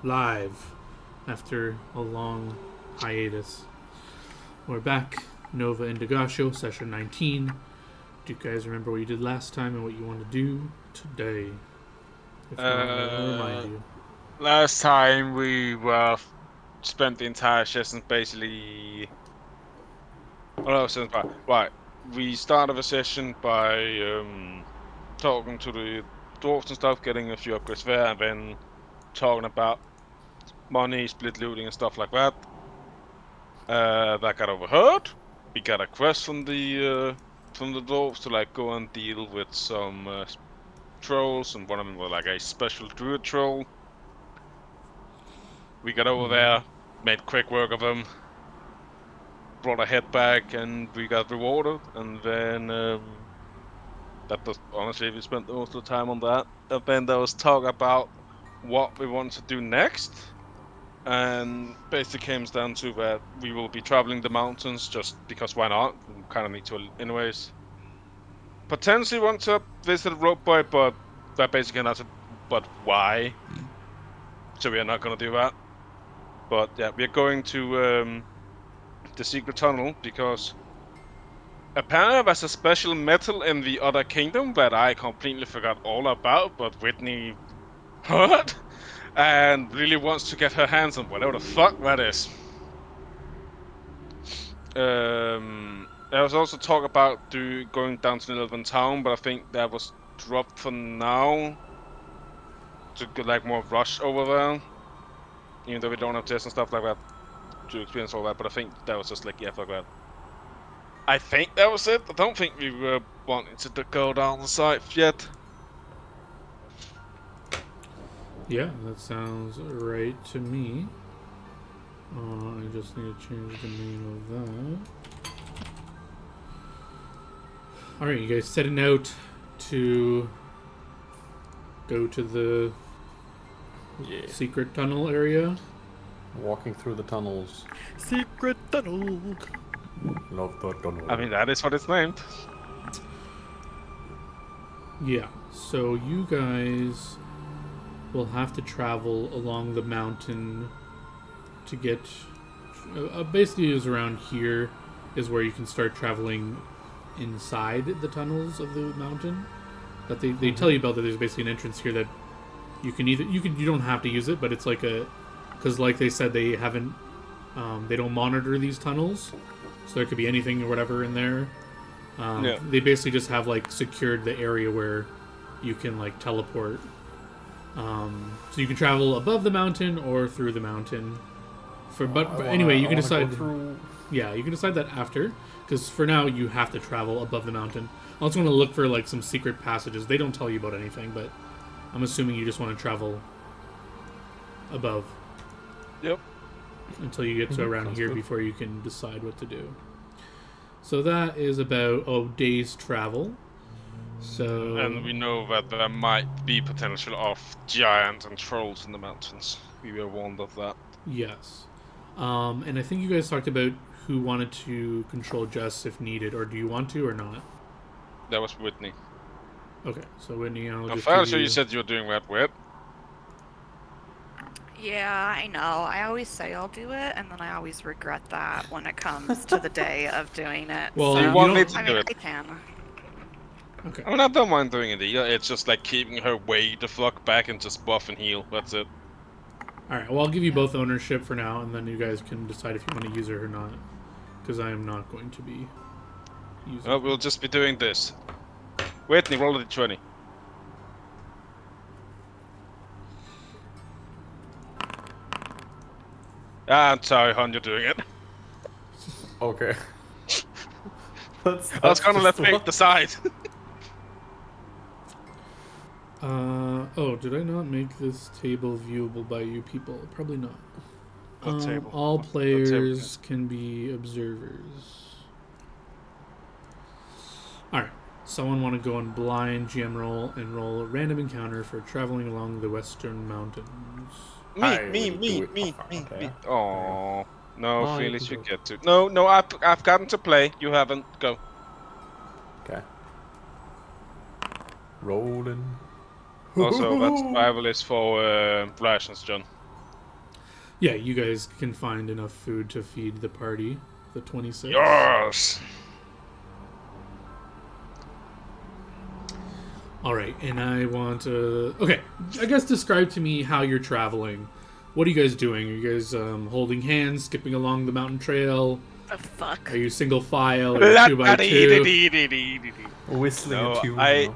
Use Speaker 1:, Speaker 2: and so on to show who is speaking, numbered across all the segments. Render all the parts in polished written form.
Speaker 1: live after a long hiatus. We're back. Nova Indagatio, session 19. Do you guys remember what you did last time and what you want to do today? If not, I'll remind you.
Speaker 2: Last time we spent the entire session basically. Oh no, session five. Right. We started the session by talking to the dwarves and stuff, getting a few upgrades there, and then talking about money, split looting, and stuff like that. That got overheard. We got a quest from the dwarves to like go and deal with some trolls, and one of them was like a special druid troll. We got over there, made quick work of them, brought our head back, and we got rewarded. And then that was honestly we spent most of the time on that. And then there was talk about what we want to do next, and basically comes down to that we will be traveling the mountains just because why not? We kind of need to anyways. Potentially want to visit a rope boy, but that basically answered. But why? So we are not going to do that. But yeah, we are going to the secret tunnel because apparently there's a special metal in the other kingdom that I completely forgot all about, but Whitney heard and really wants to get her hands on whatever the fuck that is. There was also talk about going down to Nilvan town, but I think that was dropped for now to get like more rush over there. Even though we don't have tests and stuff like that to experience all that, but I think that was just like yeah, fuck that. I think that was it. I don't think we were wanting to go down the site yet.
Speaker 1: Yeah, that sounds right to me. I just need to change the name of that. Alright, you guys setting out to go to the secret tunnel area?
Speaker 3: Walking through the tunnels.
Speaker 4: Secret tunnel.
Speaker 3: Love the tunnel.
Speaker 2: I mean, that is what it's named.
Speaker 1: Yeah, so you guys will have to travel along the mountain to get. Basically, is around here is where you can start traveling inside the tunnels of the mountain. But they tell you about that. There's basically an entrance here that you can you don't have to use it, but it's like because like they said they haven't they don't monitor these tunnels, so there could be anything or whatever in there.
Speaker 2: Yeah.
Speaker 1: They basically just have like secured the area where you can like teleport. So you can travel above the mountain or through the mountain. But anyway, you can decide. Yeah, you can decide that after, because for now you have to travel above the mountain. I also want to look for like some secret passages. They don't tell you about anything, but I'm assuming you just want to travel above.
Speaker 2: Yep.
Speaker 1: Until you get to around here before you can decide what to do. So that is about a day's travel. So
Speaker 2: And we know that there might be potential of giants and trolls in the mountains. We were warned of that.
Speaker 1: Yes. And I think you guys talked about who wanted to control Jess if needed, or do you want to or not?
Speaker 2: That was Whitney.
Speaker 1: Okay, so Whitney, I'll
Speaker 2: I'm
Speaker 1: just
Speaker 2: fairly
Speaker 1: give
Speaker 2: sure you said you were doing that with.
Speaker 5: Yeah, I know. I always say I'll do it, and then I always regret that when it comes to the day of doing it.
Speaker 1: Well,
Speaker 5: so,
Speaker 1: you
Speaker 2: want me
Speaker 1: don't-
Speaker 2: to
Speaker 5: I
Speaker 2: do
Speaker 5: mean,
Speaker 2: it?
Speaker 5: I can.
Speaker 1: Okay.
Speaker 2: I mean, I don't mind doing it either. It's just like keeping her way the fuck back and just buff and heal. That's it.
Speaker 1: All right. Well, I'll give you both ownership for now, and then you guys can decide if you want to use her or not. Because I am not going to be using.
Speaker 2: Well, we'll just be doing this. Whitney, roll the 20. I'm sorry, hon, you're doing it.
Speaker 3: Okay. that's
Speaker 2: I was gonna let
Speaker 3: just
Speaker 2: Pink decide.
Speaker 1: Oh, did I not make this table viewable by you people? Probably not.
Speaker 2: What table?
Speaker 1: All
Speaker 2: What
Speaker 1: players can be observers. Alright. Someone want to go on blind GM roll and roll a random encounter for traveling along the western mountains.
Speaker 2: Me.
Speaker 3: Okay.
Speaker 2: Oh no,
Speaker 3: Oh, you
Speaker 2: Felix,
Speaker 3: can
Speaker 2: you
Speaker 3: do
Speaker 2: get to. No, I've gotten to play. You haven't. Go.
Speaker 3: Okay. Rolling.
Speaker 2: Also, that survival is for rations, John.
Speaker 1: Yeah, you guys can find enough food to feed the party, the 26.
Speaker 2: Yes.
Speaker 1: All right, and I want to... Okay, I guess describe to me how you're traveling. What are you guys doing? Are you guys holding hands, skipping along the mountain trail?
Speaker 5: The fuck?
Speaker 1: Are you single file or 2x2?
Speaker 3: Whistling
Speaker 2: No,
Speaker 3: a tune.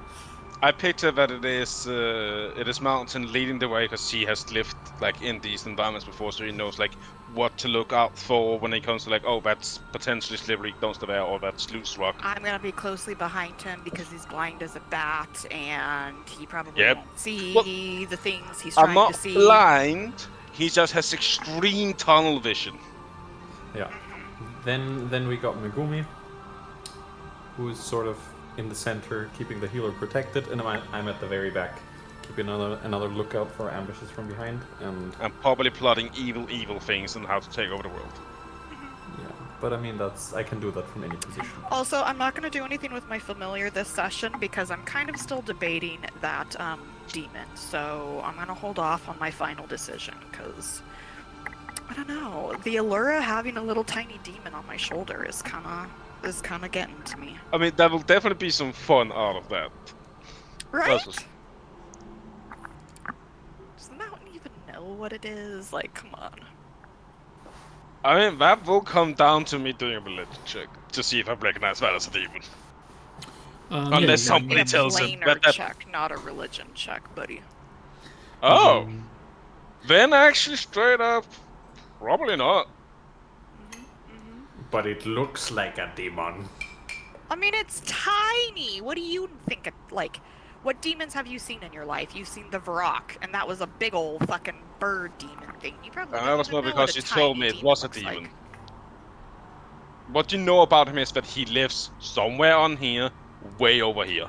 Speaker 2: I picture that it is Mountain leading the way because he has lived like in these environments before, so he knows like what to look out for when it comes to like, oh, that's potentially slippery, don't stay there, or that's loose rock.
Speaker 5: I'm gonna be closely behind him because he's blind as a bat, and he probably
Speaker 2: Yep.
Speaker 5: won't see
Speaker 2: Well,
Speaker 5: the things he's
Speaker 2: I'm
Speaker 5: trying
Speaker 2: not
Speaker 5: to see.
Speaker 2: blind. He just has extreme tunnel vision.
Speaker 3: Yeah. Then we got Megumi, who's sort of in the center, keeping the healer protected, and I'm at the very back, keeping another lookout for ambushes from behind. And
Speaker 2: I'm probably plotting evil things and how to take over the world.
Speaker 3: yeah, but I mean I can do that from any position.
Speaker 5: Also, I'm not gonna do anything with my familiar this session because I'm kind of still debating that demon. So I'm gonna hold off on my final decision because I don't know. The allure of having a little tiny demon on my shoulder is kind of getting to me.
Speaker 2: I mean, there will definitely be some fun out of that.
Speaker 5: Right?
Speaker 2: That's what's-
Speaker 5: Does the mountain even know what it is? Like, come on.
Speaker 2: I mean, that will come down to me doing a religion check to see if I recognize that as a demon. Unless
Speaker 1: yeah,
Speaker 2: somebody
Speaker 5: A
Speaker 2: tells him
Speaker 5: planar
Speaker 2: that.
Speaker 5: check, not a religion check, buddy.
Speaker 2: Oh,
Speaker 1: um,
Speaker 2: then actually, straight up, probably not.
Speaker 3: But it looks like a demon.
Speaker 5: I mean, it's tiny. What do you think? Like, what demons have you seen in your life? You've seen the Varrock, and that was a big old fucking bird demon thing. You probably
Speaker 2: That
Speaker 5: don't
Speaker 2: was
Speaker 5: even
Speaker 2: more
Speaker 5: know
Speaker 2: because
Speaker 5: what
Speaker 2: you
Speaker 5: a
Speaker 2: told
Speaker 5: tiny
Speaker 2: me it was a
Speaker 5: looks
Speaker 2: demon.
Speaker 5: like.
Speaker 2: What you know about him is that he lives somewhere on here, way over here.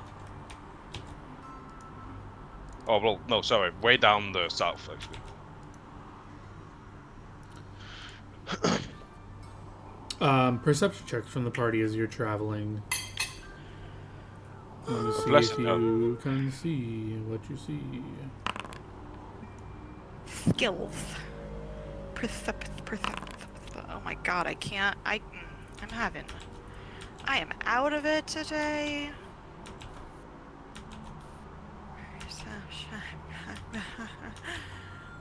Speaker 2: Oh, well, no, sorry, way down the south, actually.
Speaker 1: Perception checks from the party as you're traveling. Want to see
Speaker 2: Bless
Speaker 1: if
Speaker 2: it,
Speaker 1: you can see what you see.
Speaker 5: Skills. Oh my god, I can't. I am out of it today.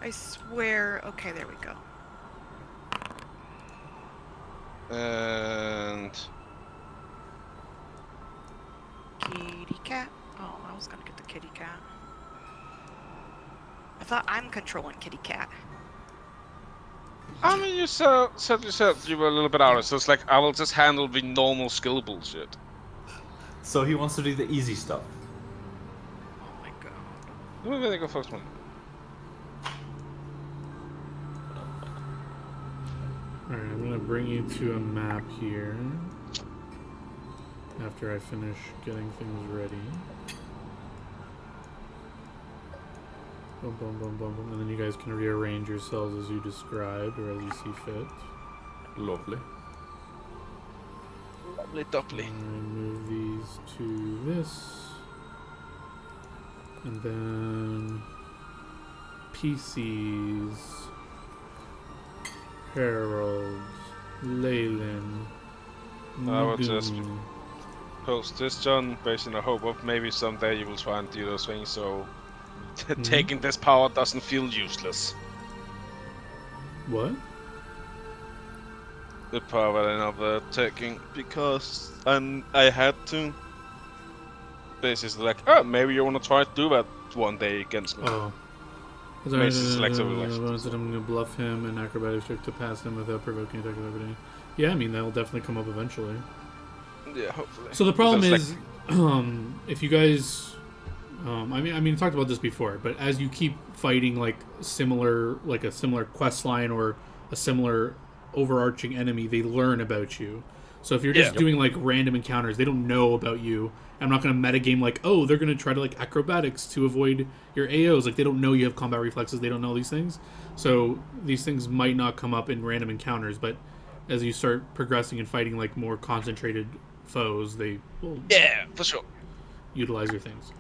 Speaker 5: I swear. Okay, there we go.
Speaker 2: And
Speaker 5: Kitty cat. Oh, I was gonna get the kitty cat. I thought I'm controlling kitty cat.
Speaker 2: I mean, you said you were a little bit out of it, so it's like I will just handle the normal skill bullshit.
Speaker 3: So he wants to do the easy stuff.
Speaker 5: Oh my god.
Speaker 2: Who will go first one?
Speaker 1: Alright, I'm going to bring you to a map here. After I finish getting things ready. Boom, boom, boom, boom, boom. And then you guys can rearrange yourselves as you described or as you see fit.
Speaker 3: Lovely.
Speaker 2: Lovely, doubly.
Speaker 1: And move these to this. And then PCs, Harold, Leyland,
Speaker 2: I would just
Speaker 1: Nagoon.
Speaker 2: post this, John, based on the hope of maybe someday you will try and do those things, so taking this power doesn't feel useless.
Speaker 1: What?
Speaker 2: The power that I'm taking, because I had to. Basically, like, oh, maybe you want to try to do that one day against me.
Speaker 1: Oh.
Speaker 2: Makes it select over like-
Speaker 1: I'm going to bluff him and acrobatics check to pass him without provoking attack of everything. Yeah, I mean, that'll definitely come up eventually.
Speaker 2: Yeah, hopefully.
Speaker 1: So the problem
Speaker 2: Because,
Speaker 1: is, if you guys, I mean, we talked about this before, but as you keep fighting like a similar quest line or a similar overarching enemy, they learn about you. So if you're just
Speaker 2: Yeah.
Speaker 1: doing like random encounters, they don't know about you. I'm not going to metagame like, oh, they're going to try to like acrobatics to avoid your AOs. Like they don't know you have combat reflexes. They don't know these things. So these things might not come up in random encounters, but as you start progressing and fighting like more concentrated foes, they will.
Speaker 2: yeah, for sure.
Speaker 1: utilize your things.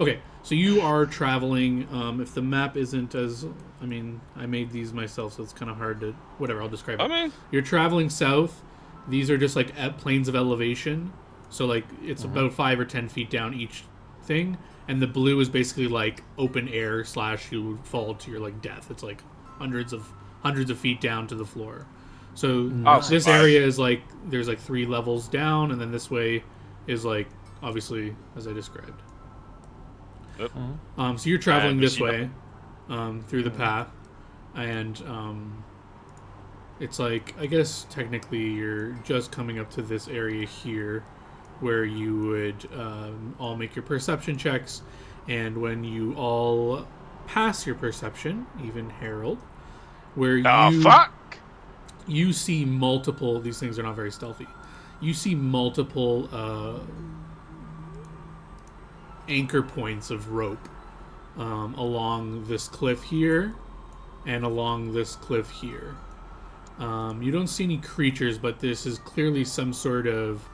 Speaker 1: Okay, so you are traveling. If the map isn't as, I mean, I made these myself, so it's kind of hard to. Whatever, I'll describe it.
Speaker 2: I mean,
Speaker 1: You're traveling south. These are just like planes of elevation. So like it's about 5 or 10 feet down each thing, and the blue is basically like open air / you fall to your like death. It's like hundreds of feet down to the floor. So this area is like there's like 3 levels down, and then this way is like obviously as I described.
Speaker 2: Yep.
Speaker 1: So you're traveling this
Speaker 2: machine
Speaker 1: way through the path, and it's like I guess technically you're just coming up to this area here, where you would all make your perception checks, and when you all pass your perception, even Harold, where you see multiple. These things are not very stealthy. You see multiple anchor points of rope along this cliff here and along this cliff here. You don't see any creatures, but this is clearly some sort of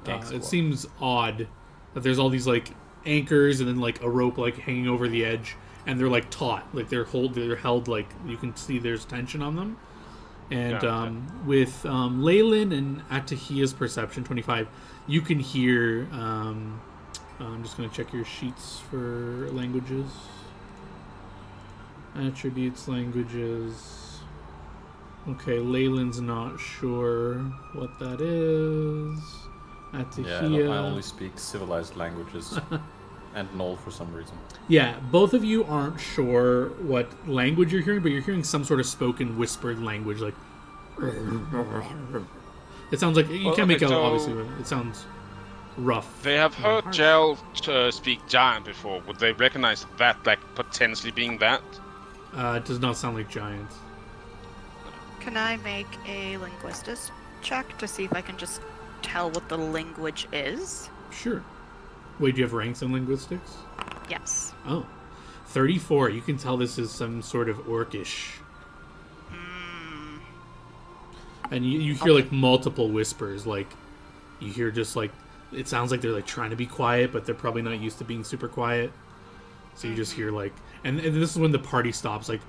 Speaker 1: it seems odd that there's all these like anchors and then like a rope like hanging over the edge, and they're like taut, like they're held like you can see there's tension on them. And with Leyland and Atahia's perception 25, you can hear. I'm just gonna check your sheets for languages, attributes, languages. Okay, Leyland's not sure what that is. Atahia.
Speaker 3: I only speak civilized languages, and Null for some reason.
Speaker 1: Yeah, both of you aren't sure what language you're hearing, but you're hearing some sort of spoken, whispered language, like. It sounds like you can't make out obviously, but it sounds rough.
Speaker 2: They have heard Gel speak giant before. Would they recognize that, like potentially being that?
Speaker 1: It does not sound like giant.
Speaker 5: Can I make a linguistics check to see if I can just tell what the language is?
Speaker 1: Sure. Wait, do you have ranks in linguistics?
Speaker 5: Yes.
Speaker 1: Oh. 34. You can tell this is some sort of Orcish. And you hear like multiple whispers, like you hear just like it sounds like they're like trying to be quiet, but they're probably not used to being super quiet. So you just hear like, and this is when the party stops. Like,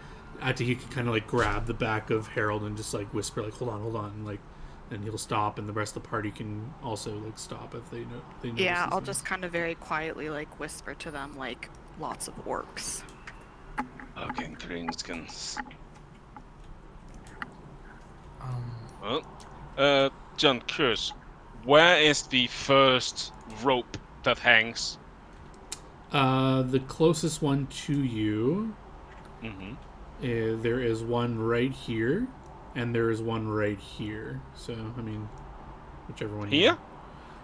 Speaker 1: he can kind of like grab the back of Harold and just like whisper, like, hold on, and, like, and he'll stop, and the rest of the party can also like stop if they know.
Speaker 5: Yeah, I'll just kind of very quietly like whisper to them like lots of orcs.
Speaker 2: Okay, greenskins. John, curious, where is the first rope that hangs?
Speaker 1: The closest one to you. There is one right here, and there is one right here. So I mean, whichever one.
Speaker 2: Here?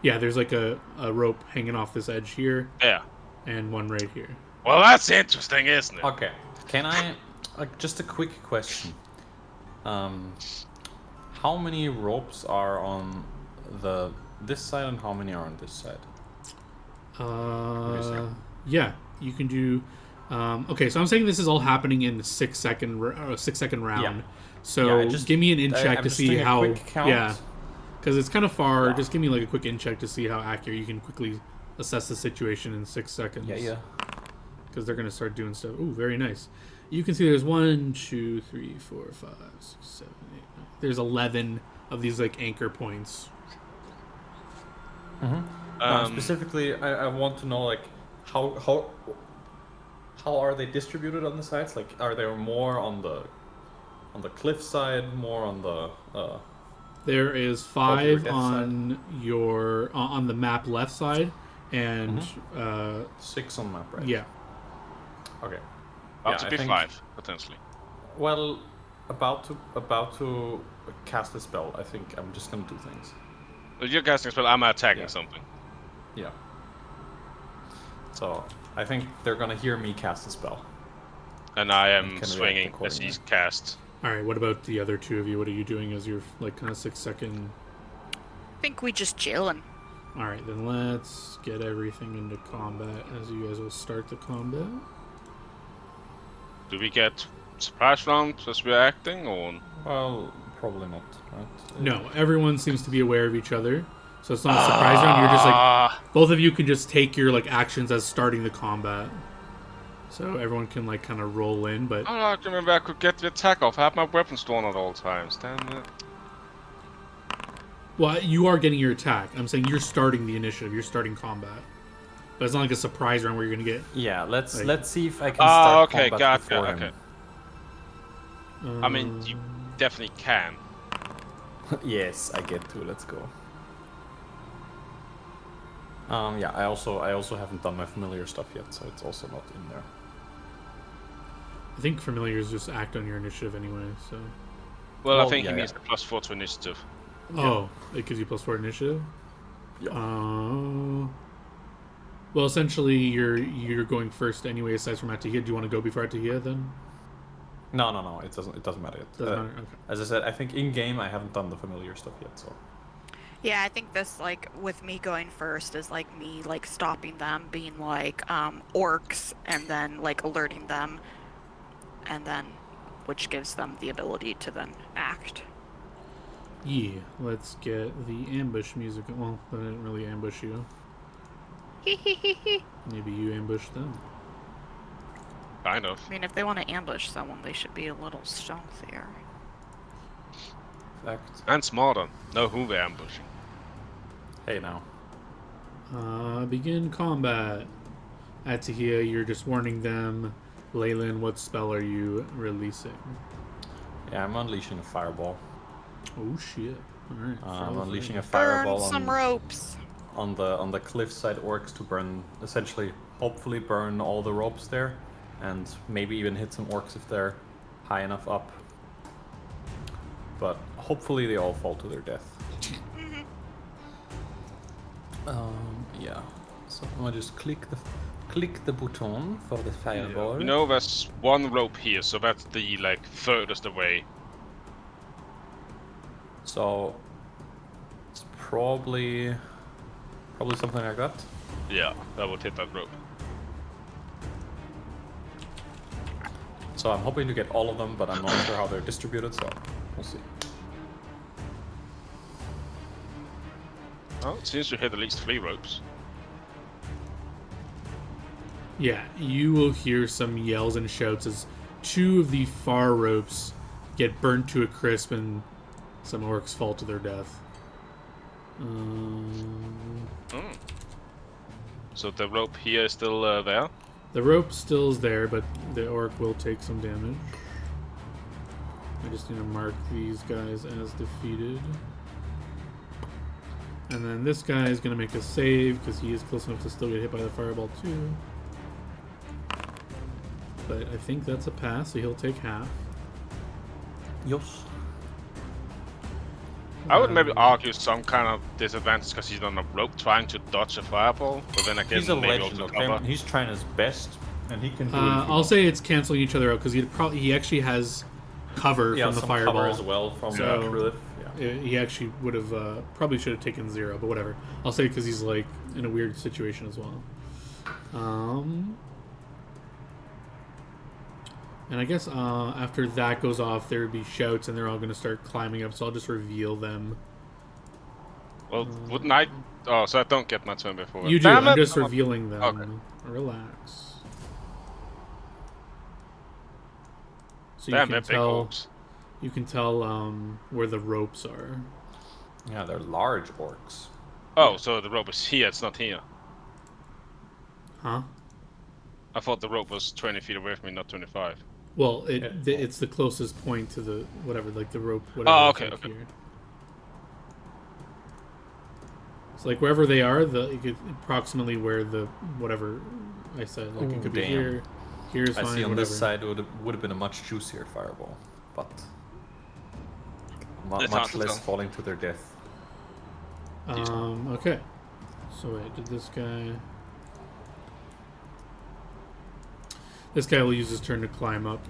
Speaker 1: Yeah, there's like a rope hanging off this edge here.
Speaker 2: Yeah.
Speaker 1: And one right here.
Speaker 2: Well, that's interesting, isn't it?
Speaker 3: Okay. Can I just a quick question? How many ropes are on this side and how many are on this side?
Speaker 1: Yeah, you can do. Okay, so I'm saying this is all happening in the 6 second round.
Speaker 3: Yeah.
Speaker 1: So just give me an in check to see how.
Speaker 3: Yeah.
Speaker 1: Because it's kind of far. Yeah. Just give me like a quick in check to see how accurate you can quickly assess the situation in 6 seconds.
Speaker 3: Yeah.
Speaker 1: Because they're gonna start doing stuff. Ooh, very nice. You can see there's 1, 2, 3, 4, 5, 6, 7, 8, 9. There's 11 of these like anchor points.
Speaker 3: Specifically, I want to know like how are they distributed on the sides? Like, are there more on the cliff side, more on the?
Speaker 1: There is 5 on your on the map left side, and
Speaker 3: 6 on the map right.
Speaker 1: Yeah.
Speaker 3: Okay.
Speaker 2: Up to be 5 potentially.
Speaker 3: Well, about to cast a spell. I think I'm just gonna do things.
Speaker 2: You're casting a spell. I'm attacking something.
Speaker 3: Yeah. So I think they're gonna hear me cast a spell.
Speaker 2: And I am swinging as he's cast.
Speaker 1: All right. What about the other 2 of you? What are you doing as your like kind of 6 second?
Speaker 5: I think we just chilling.
Speaker 1: All right, then let's get everything into combat as you guys will start the combat.
Speaker 2: Do we get surprise rounds as we're acting, or?
Speaker 3: Well, probably not. Right?
Speaker 1: No, everyone seems to be aware of each other. So it's not a surprise round. You're just like
Speaker 2: Ah,
Speaker 1: both of you can just take your like actions as starting the combat. So everyone can like kind of roll in, but
Speaker 2: oh, I remember I could get the attack off. I have my weapons drawn at all times. Damn it.
Speaker 1: well, you are getting your attack. I'm saying you're starting the initiative. You're starting combat. But it's not like a surprise round where you're gonna get.
Speaker 3: Yeah, let's
Speaker 1: Like-
Speaker 3: let's see if I can
Speaker 2: Oh,
Speaker 3: start
Speaker 2: okay,
Speaker 3: combat
Speaker 2: gotcha,
Speaker 3: before
Speaker 2: okay.
Speaker 1: Um,
Speaker 2: I mean, you definitely can.
Speaker 3: him. Yes, I get to. Let's go. Yeah, I also haven't done my familiar stuff yet, so it's also not in there.
Speaker 1: I think familiars just act on your initiative anyway. So.
Speaker 2: Well, I
Speaker 3: Well,
Speaker 2: think
Speaker 3: yeah,
Speaker 2: he means
Speaker 3: yeah.
Speaker 2: the +4 to initiative.
Speaker 1: Oh, it gives you +4 initiative.
Speaker 3: Yeah.
Speaker 1: Well, essentially, you're going first anyway. Aside from Atahia, do you want to go before Atahia then?
Speaker 3: No. It doesn't matter yet.
Speaker 1: Doesn't matter. Okay.
Speaker 3: As I said, I think in game I haven't done the familiar stuff yet, so.
Speaker 5: Yeah, I think this, like, with me going first is, like, me, like, stopping them, being, like, orcs, and then, like, alerting them, and then, which gives them the ability to then act.
Speaker 1: Yeah, let's get the ambush music. Well, they didn't really ambush you. Maybe you ambushed them.
Speaker 2: Kind of.
Speaker 5: I mean, if they want to ambush someone, they should be a little stealthier.
Speaker 3: Fact.
Speaker 2: And smarter. Know who they're ambushing.
Speaker 3: Hey now.
Speaker 1: Begin combat. Atahia, you're just warning them. Leyland, what spell are you releasing?
Speaker 3: Yeah, I'm unleashing a fireball.
Speaker 1: Oh shit! All right.
Speaker 3: I'm unleashing a
Speaker 5: Burn
Speaker 3: fireball
Speaker 5: some ropes.
Speaker 3: on the cliffside orcs to burn, essentially, hopefully burn all the ropes there, and maybe even hit some orcs if they're high enough up. But hopefully they all fall to their death. Yeah. So I'm gonna just click the button for the fireball.
Speaker 2: You know, there's one rope here, so that's the, like, furthest away.
Speaker 3: So it's probably something like that.
Speaker 2: Yeah, that would hit that rope.
Speaker 3: So I'm hoping to get all of them, but I'm not sure how they're distributed, so we'll see.
Speaker 2: Oh, it seems to hit at least 3 ropes.
Speaker 1: Yeah, you will hear some yells and shouts as 2 of the far ropes get burnt to a crisp and some orcs fall to their death.
Speaker 2: So the rope here is still there?
Speaker 1: The rope still is there, but the orc will take some damage. I just need to mark these guys as defeated. And then this guy is going to make a save because he is close enough to still get hit by the fireball too. But I think that's a pass, so he'll take half.
Speaker 3: Yes.
Speaker 2: I would maybe argue some kind of disadvantage because he's on a rope trying to dodge a fireball, but then again,
Speaker 3: He's a
Speaker 2: maybe
Speaker 3: legend,
Speaker 2: also
Speaker 3: okay?
Speaker 2: cover.
Speaker 3: He's trying his best, and he can do it.
Speaker 1: I'll say it's canceling each other out because he actually has cover from the
Speaker 3: some
Speaker 1: fireball.
Speaker 3: cover as well from
Speaker 1: So-
Speaker 3: the cliff. Yeah.
Speaker 1: He actually would have probably should have taken 0, but whatever. I'll say because he's like in a weird situation as well. And I guess after that goes off, there would be shouts, and they're all going to start climbing up. So I'll just reveal them.
Speaker 2: Well, wouldn't I? Oh, so I don't get my turn before.
Speaker 1: You do.
Speaker 2: Damn
Speaker 1: I'm
Speaker 2: it!
Speaker 1: just revealing them.
Speaker 2: Okay.
Speaker 1: Relax. So
Speaker 2: Damn,
Speaker 1: you
Speaker 2: they're
Speaker 1: can
Speaker 2: big
Speaker 1: tell.
Speaker 2: orcs.
Speaker 1: You can tell where the ropes are.
Speaker 3: Yeah, they're large orcs.
Speaker 2: Oh, so the rope is here, it's not here.
Speaker 1: Huh?
Speaker 2: I thought the rope was 20 feet away from me, not 25.
Speaker 1: Well,
Speaker 3: Yeah.
Speaker 1: it's the closest point to the whatever, like the rope. Whatever
Speaker 2: Oh,
Speaker 1: it's
Speaker 2: okay,
Speaker 1: like
Speaker 2: okay.
Speaker 1: Here. It's like wherever they are, approximately where the whatever I said. Like
Speaker 3: Ooh,
Speaker 1: it could be
Speaker 3: damn.
Speaker 1: here. Here's
Speaker 3: I
Speaker 1: fine.
Speaker 3: see on
Speaker 1: whatever.
Speaker 3: this side would have been a much juicier fireball, but
Speaker 2: It's hard
Speaker 3: much
Speaker 2: to
Speaker 3: less
Speaker 2: tell.
Speaker 3: falling to their death.
Speaker 1: Okay. So wait, did this guy? This guy will use his turn to climb up.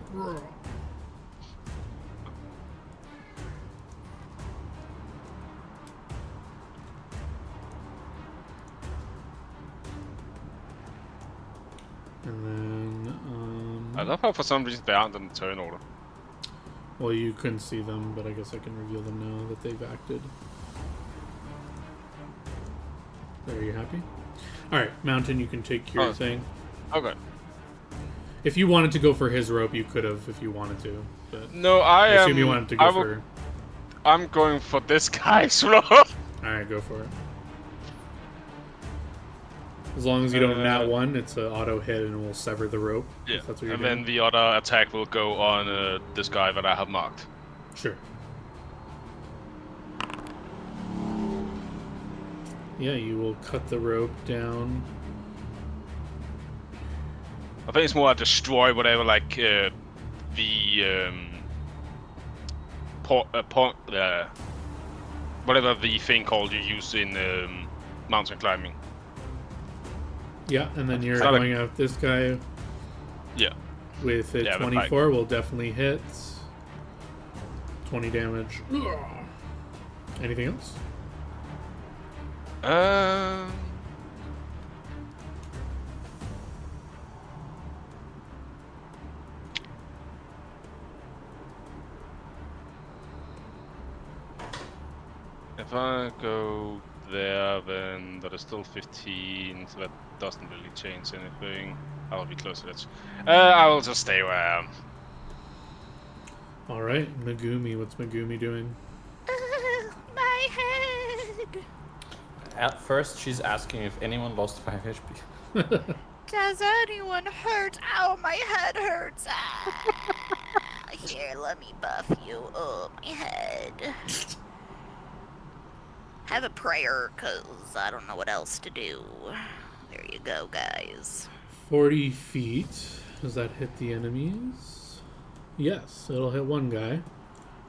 Speaker 1: And then,
Speaker 2: I love how for some reason they aren't in the turn order.
Speaker 1: well, you couldn't see them, but I guess I can reveal them now that they've acted. Are you happy? All right, Mountain, you can take your thing.
Speaker 2: Okay.
Speaker 1: If you wanted to go for his rope, you could have if you wanted to. But
Speaker 2: No,
Speaker 1: I assume you wanted to go for...
Speaker 2: I'm going for this guy's rope.
Speaker 1: Alright, go for it. As long as you don't nat one, it's an auto hit and we'll sever the rope.
Speaker 2: Yeah,
Speaker 1: If that's what you're
Speaker 2: and
Speaker 1: doing.
Speaker 2: then the other attack will go on this guy that I have marked.
Speaker 1: Sure. Yeah, you will cut the rope down.
Speaker 2: I think it's more I destroy whatever, like, whatever the thing called you use in mountain climbing.
Speaker 1: Yeah, and then you're
Speaker 2: It's not
Speaker 1: going out this guy
Speaker 2: Yeah.
Speaker 1: with a
Speaker 2: Yeah, but
Speaker 1: 24 will definitely hit. 20 damage. Ugh. Anything else?
Speaker 2: If I go there, then that is still 15, so that doesn't really change anything. I'll be close to it. I will just stay where I am.
Speaker 1: Alright, Megumi. What's Megumi doing?
Speaker 5: My head.
Speaker 3: At first, she's asking if anyone lost 5 HP.
Speaker 5: Does anyone hurt? Ow, my head hurts. Ah. Here, let me buff you. Oh, my head. Have a prayer, cause I don't know what else to do. There you go, guys.
Speaker 1: 40 feet. Does that hit the enemies? Yes, it'll hit one guy.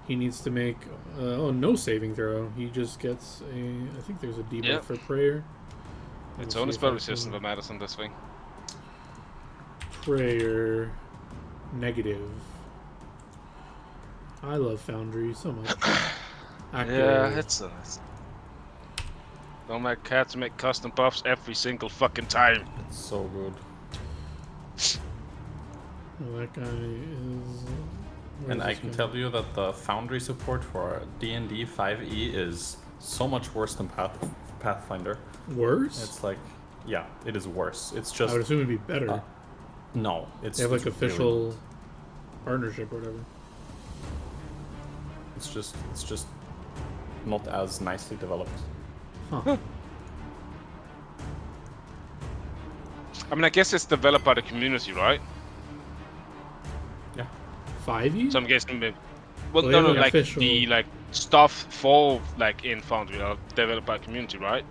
Speaker 1: He needs to make no saving throw. He just gets a... I think there's a debuff for prayer.
Speaker 2: It's only spell resistance that matters on this thing.
Speaker 1: Prayer negative. I love Foundry so much.
Speaker 2: Yeah, it's don't make cats make custom buffs every single fucking time.
Speaker 3: It's so good.
Speaker 1: Well, that guy is...
Speaker 3: And I can tell you that the Foundry support for D&D 5e is so much worse than Pathfinder.
Speaker 1: Worse?
Speaker 3: It's like, yeah, it is worse. It's
Speaker 1: I
Speaker 3: just...
Speaker 1: would assume it'd be better.
Speaker 3: No, it's...
Speaker 1: They have like
Speaker 3: it's
Speaker 1: official
Speaker 3: really
Speaker 1: partnership or whatever.
Speaker 3: it's just not as nicely developed.
Speaker 1: Huh.
Speaker 2: I mean, I guess it's developed by the community, right?
Speaker 3: Yeah.
Speaker 1: 5e?
Speaker 2: So I'm guessing maybe... Well,
Speaker 1: Well,
Speaker 2: no,
Speaker 1: they have an
Speaker 2: like
Speaker 1: official-
Speaker 2: the stuff for in Foundry are developed by community, right?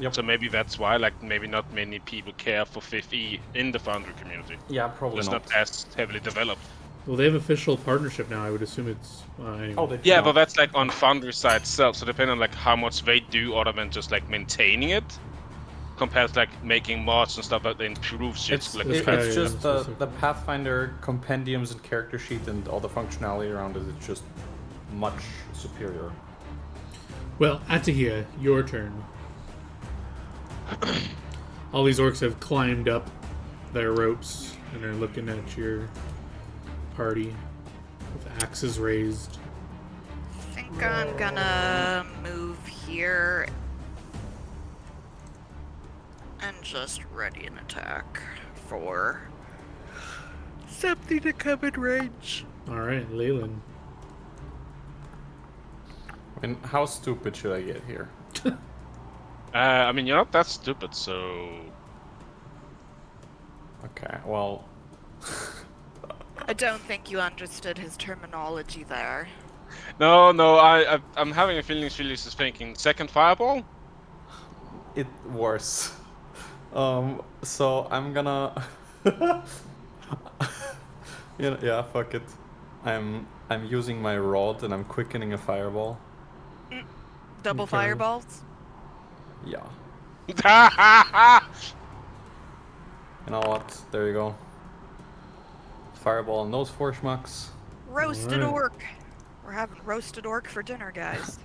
Speaker 3: Yep.
Speaker 2: So maybe that's why, maybe not many people care for 5e in the Foundry community.
Speaker 3: Yeah, probably
Speaker 2: It's
Speaker 3: not.
Speaker 2: not as heavily developed.
Speaker 1: Well, they have official partnership now. I would assume it's... anyway.
Speaker 3: Oh, they
Speaker 2: Yeah,
Speaker 3: no.
Speaker 2: but that's on Foundry side itself. So depending on how much they do, other than just maintaining it, compared to making mods and stuff that improves shit.
Speaker 3: It's,
Speaker 1: This
Speaker 3: it,
Speaker 1: guy
Speaker 3: it's just
Speaker 1: is
Speaker 3: the
Speaker 1: specific.
Speaker 3: Pathfinder compendiums and character sheet and all the functionality around it. It's just much superior.
Speaker 1: Well, Atahia, your turn. All these orcs have climbed up their ropes and are looking at your party with axes raised.
Speaker 5: I think I'm gonna move here and just ready an attack for something to come in range.
Speaker 1: All right, Leyland.
Speaker 3: I mean, how stupid should I get here?
Speaker 2: I mean, you're not that stupid, so...
Speaker 3: Okay, well...
Speaker 5: I don't think you understood his terminology there.
Speaker 2: No, I'm having a feeling Phyllis is thinking, second fireball?
Speaker 3: It worse. So I'm gonna... yeah, fuck it. I'm using my rod and I'm quickening a fireball.
Speaker 5: Double
Speaker 1: Okay.
Speaker 5: fireballs?
Speaker 3: Yeah. You know what? There you go. Fireball on those 4 schmucks.
Speaker 5: Roasted
Speaker 1: Alright.
Speaker 5: orc. We're having roasted orc for dinner, guys.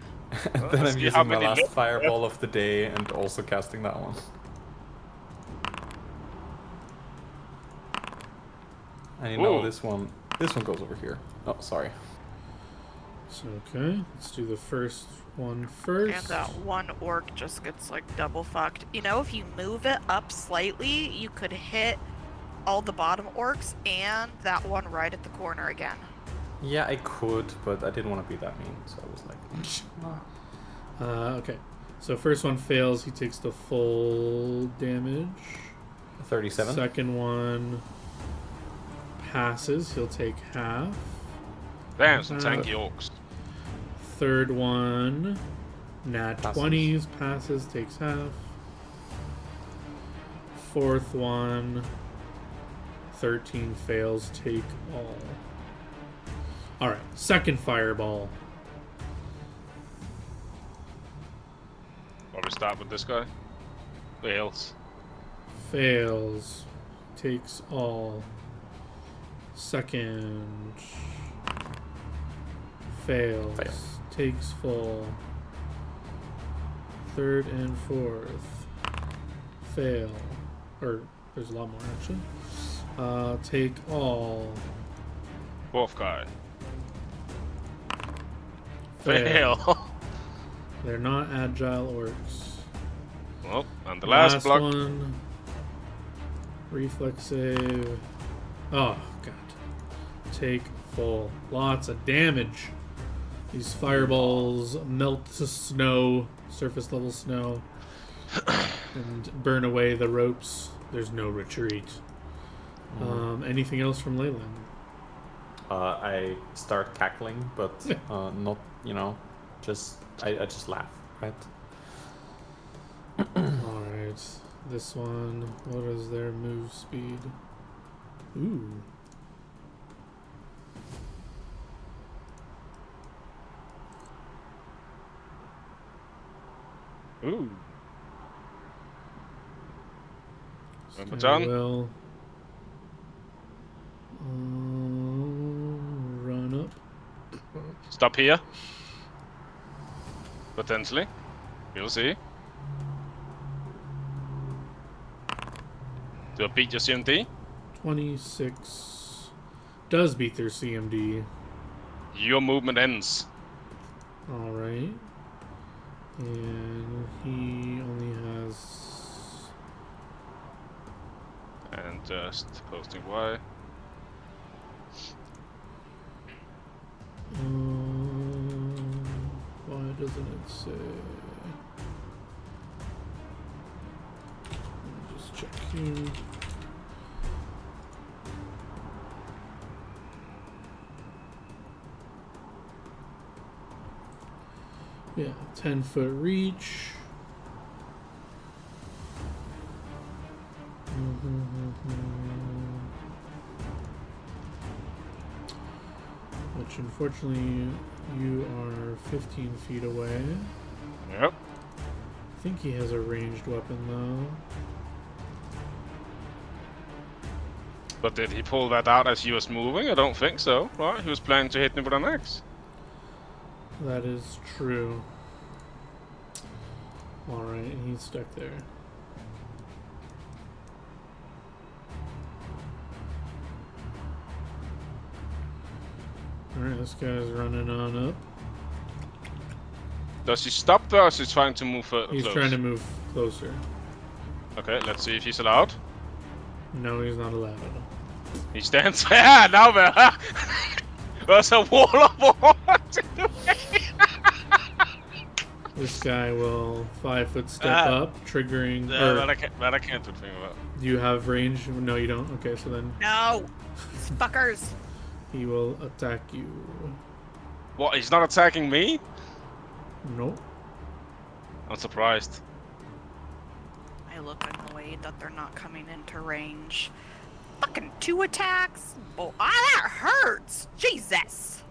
Speaker 3: And then I'm
Speaker 2: see how
Speaker 3: using my
Speaker 2: many
Speaker 3: last
Speaker 2: live
Speaker 3: fireball of the day and also casting that one. And you know
Speaker 2: Whoa.
Speaker 3: this one goes over here. Oh, sorry.
Speaker 1: Okay, let's do the first one first.
Speaker 5: And that one orc just gets like double fucked. You know, if you move it up slightly, you could hit all the bottom orcs and that one right at the corner again.
Speaker 3: Yeah, I could, but I didn't want to be that mean, so I was like,
Speaker 1: Okay, so first one fails. He takes the full damage.
Speaker 3: 37.
Speaker 1: Second one passes. He'll take half.
Speaker 2: Damn, some tanky orcs.
Speaker 1: Third one, nat
Speaker 3: Passes.
Speaker 1: 20s, passes, takes half. Fourth one, 13 fails, take all. Alright, second fireball.
Speaker 2: Or we start with this guy. Fails.
Speaker 1: Fails, takes all. Second, fails,
Speaker 3: Fail.
Speaker 1: takes full. Third and fourth, fail. Or there's a lot more actually. Take all.
Speaker 2: Fourth guy.
Speaker 1: Fail.
Speaker 2: Fail.
Speaker 1: They're not agile orcs.
Speaker 2: Well, and the last block.
Speaker 1: one. Reflex save. Oh god. Take full. Lots of damage. These fireballs melt to snow, surface level snow, and burn away the ropes. There's no retreat. Anything else from Leyland?
Speaker 3: I start cackling, but not, just I just laugh, right?
Speaker 1: Alright. This one, what is their move speed? Ooh.
Speaker 2: Ooh.
Speaker 1: This
Speaker 2: Remember
Speaker 1: guy
Speaker 2: John?
Speaker 1: will run up.
Speaker 2: Stop here. Potentially. We'll see. Do I beat your CMD?
Speaker 1: 26 does beat their CMD.
Speaker 2: Your movement ends.
Speaker 1: Alright. And he only has...
Speaker 2: And just posting Y.
Speaker 1: Why doesn't it say? Let me just check here. Yeah, 10-foot reach. Which unfortunately you are 15 feet away.
Speaker 2: Yep.
Speaker 1: I think he has a ranged weapon though.
Speaker 2: But did he pull that out as he was moving? I don't think so. Right? He was planning to hit me with an axe.
Speaker 1: That is true. Alright, he's stuck there. Alright, this guy's running on up.
Speaker 2: Does he stop there or is he trying to move further?
Speaker 1: He's
Speaker 2: close?
Speaker 1: trying to move closer.
Speaker 2: Okay, let's see if he's allowed.
Speaker 1: No, he's not allowed.
Speaker 2: He stands. Yeah, now there. There's a wall of orcs in the way.
Speaker 1: This guy will 5-foot step up, triggering.
Speaker 2: That I can't do anything about.
Speaker 1: Do you have range? No, you don't. Okay, so then
Speaker 5: No! These fuckers!
Speaker 1: he will attack you.
Speaker 2: What? He's not attacking me?
Speaker 1: Nope.
Speaker 2: I'm surprised.
Speaker 5: I look annoyed that they're not coming into range. Fucking 2 attacks? Oh, that hurts! Jesus!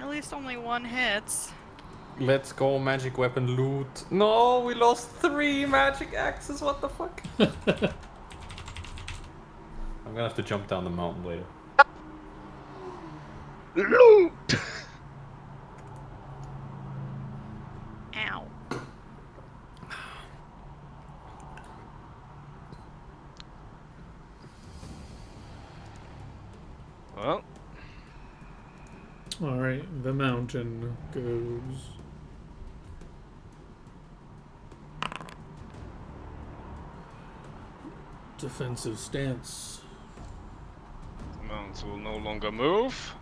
Speaker 5: At least only 1 hits.
Speaker 3: Let's go, magic weapon loot. No, we lost 3 magic axes. What the fuck? I'm gonna have to jump down the mountain later.
Speaker 2: Loot!
Speaker 5: Ow.
Speaker 2: Well,
Speaker 1: Alright, the mountain goes. Defensive stance.
Speaker 2: the mounts will no longer move.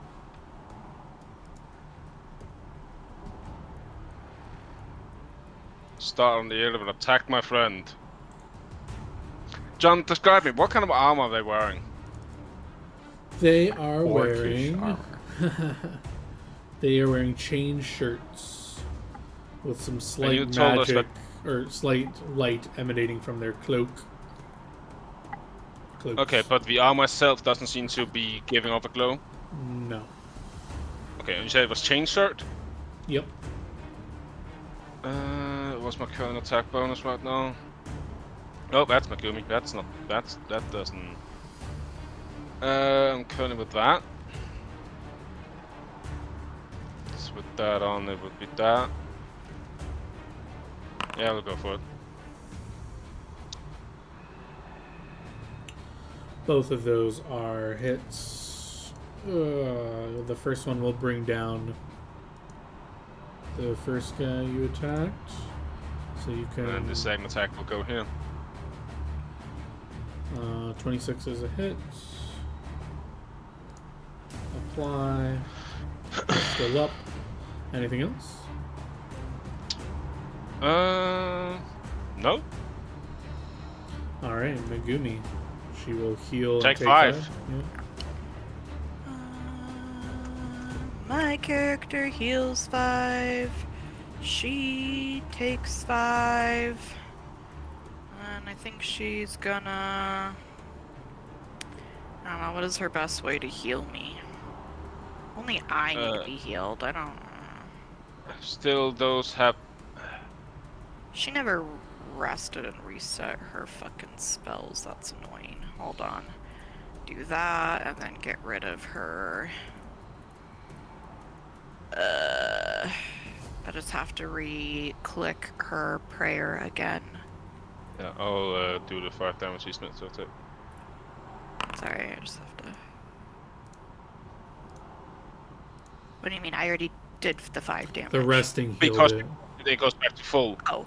Speaker 2: Start on the air with attack, my friend. John, describe me. What kind of armor are they wearing?
Speaker 1: They are
Speaker 3: Orcish
Speaker 1: wearing.
Speaker 3: armor.
Speaker 1: They are wearing chain shirts with some
Speaker 2: you
Speaker 1: slight
Speaker 2: told us
Speaker 1: magic or slight light emanating from their cloaks.
Speaker 2: Okay, but the armor itself doesn't seem to be giving off a glow.
Speaker 1: No.
Speaker 2: Okay, and you said it was chain shirt?
Speaker 1: Yep.
Speaker 2: What's my current attack bonus right now? Oh, that's Megumi. That doesn't. I'm currently with that. So with that on, it would be that. Yeah, we'll go for it.
Speaker 1: Both of those are hits. The first one will bring down the first guy you attacked. So you can.
Speaker 2: And the second attack will go here.
Speaker 1: 26 is a hit. Apply. Still up. Anything else?
Speaker 2: No.
Speaker 1: Alright, Megumi. She will heal. And
Speaker 2: Take
Speaker 1: take
Speaker 2: 5.
Speaker 1: Yeah.
Speaker 5: My character heals 5. She takes 5. And I think she's gonna... I don't know, what is her best way to heal me? Only I need to be healed, I don't...
Speaker 2: Still, those have.
Speaker 5: She never rested and reset her fucking spells, that's annoying. Hold on. Do that, and then get rid of her... I just have to re-click her prayer again.
Speaker 2: Yeah, I'll do the 5 damage she's meant to take.
Speaker 5: Sorry, I just have to... What do you mean? I already did the 5 damage.
Speaker 1: The resting healed
Speaker 2: Because
Speaker 1: it.
Speaker 2: it goes back to full.
Speaker 5: Oh.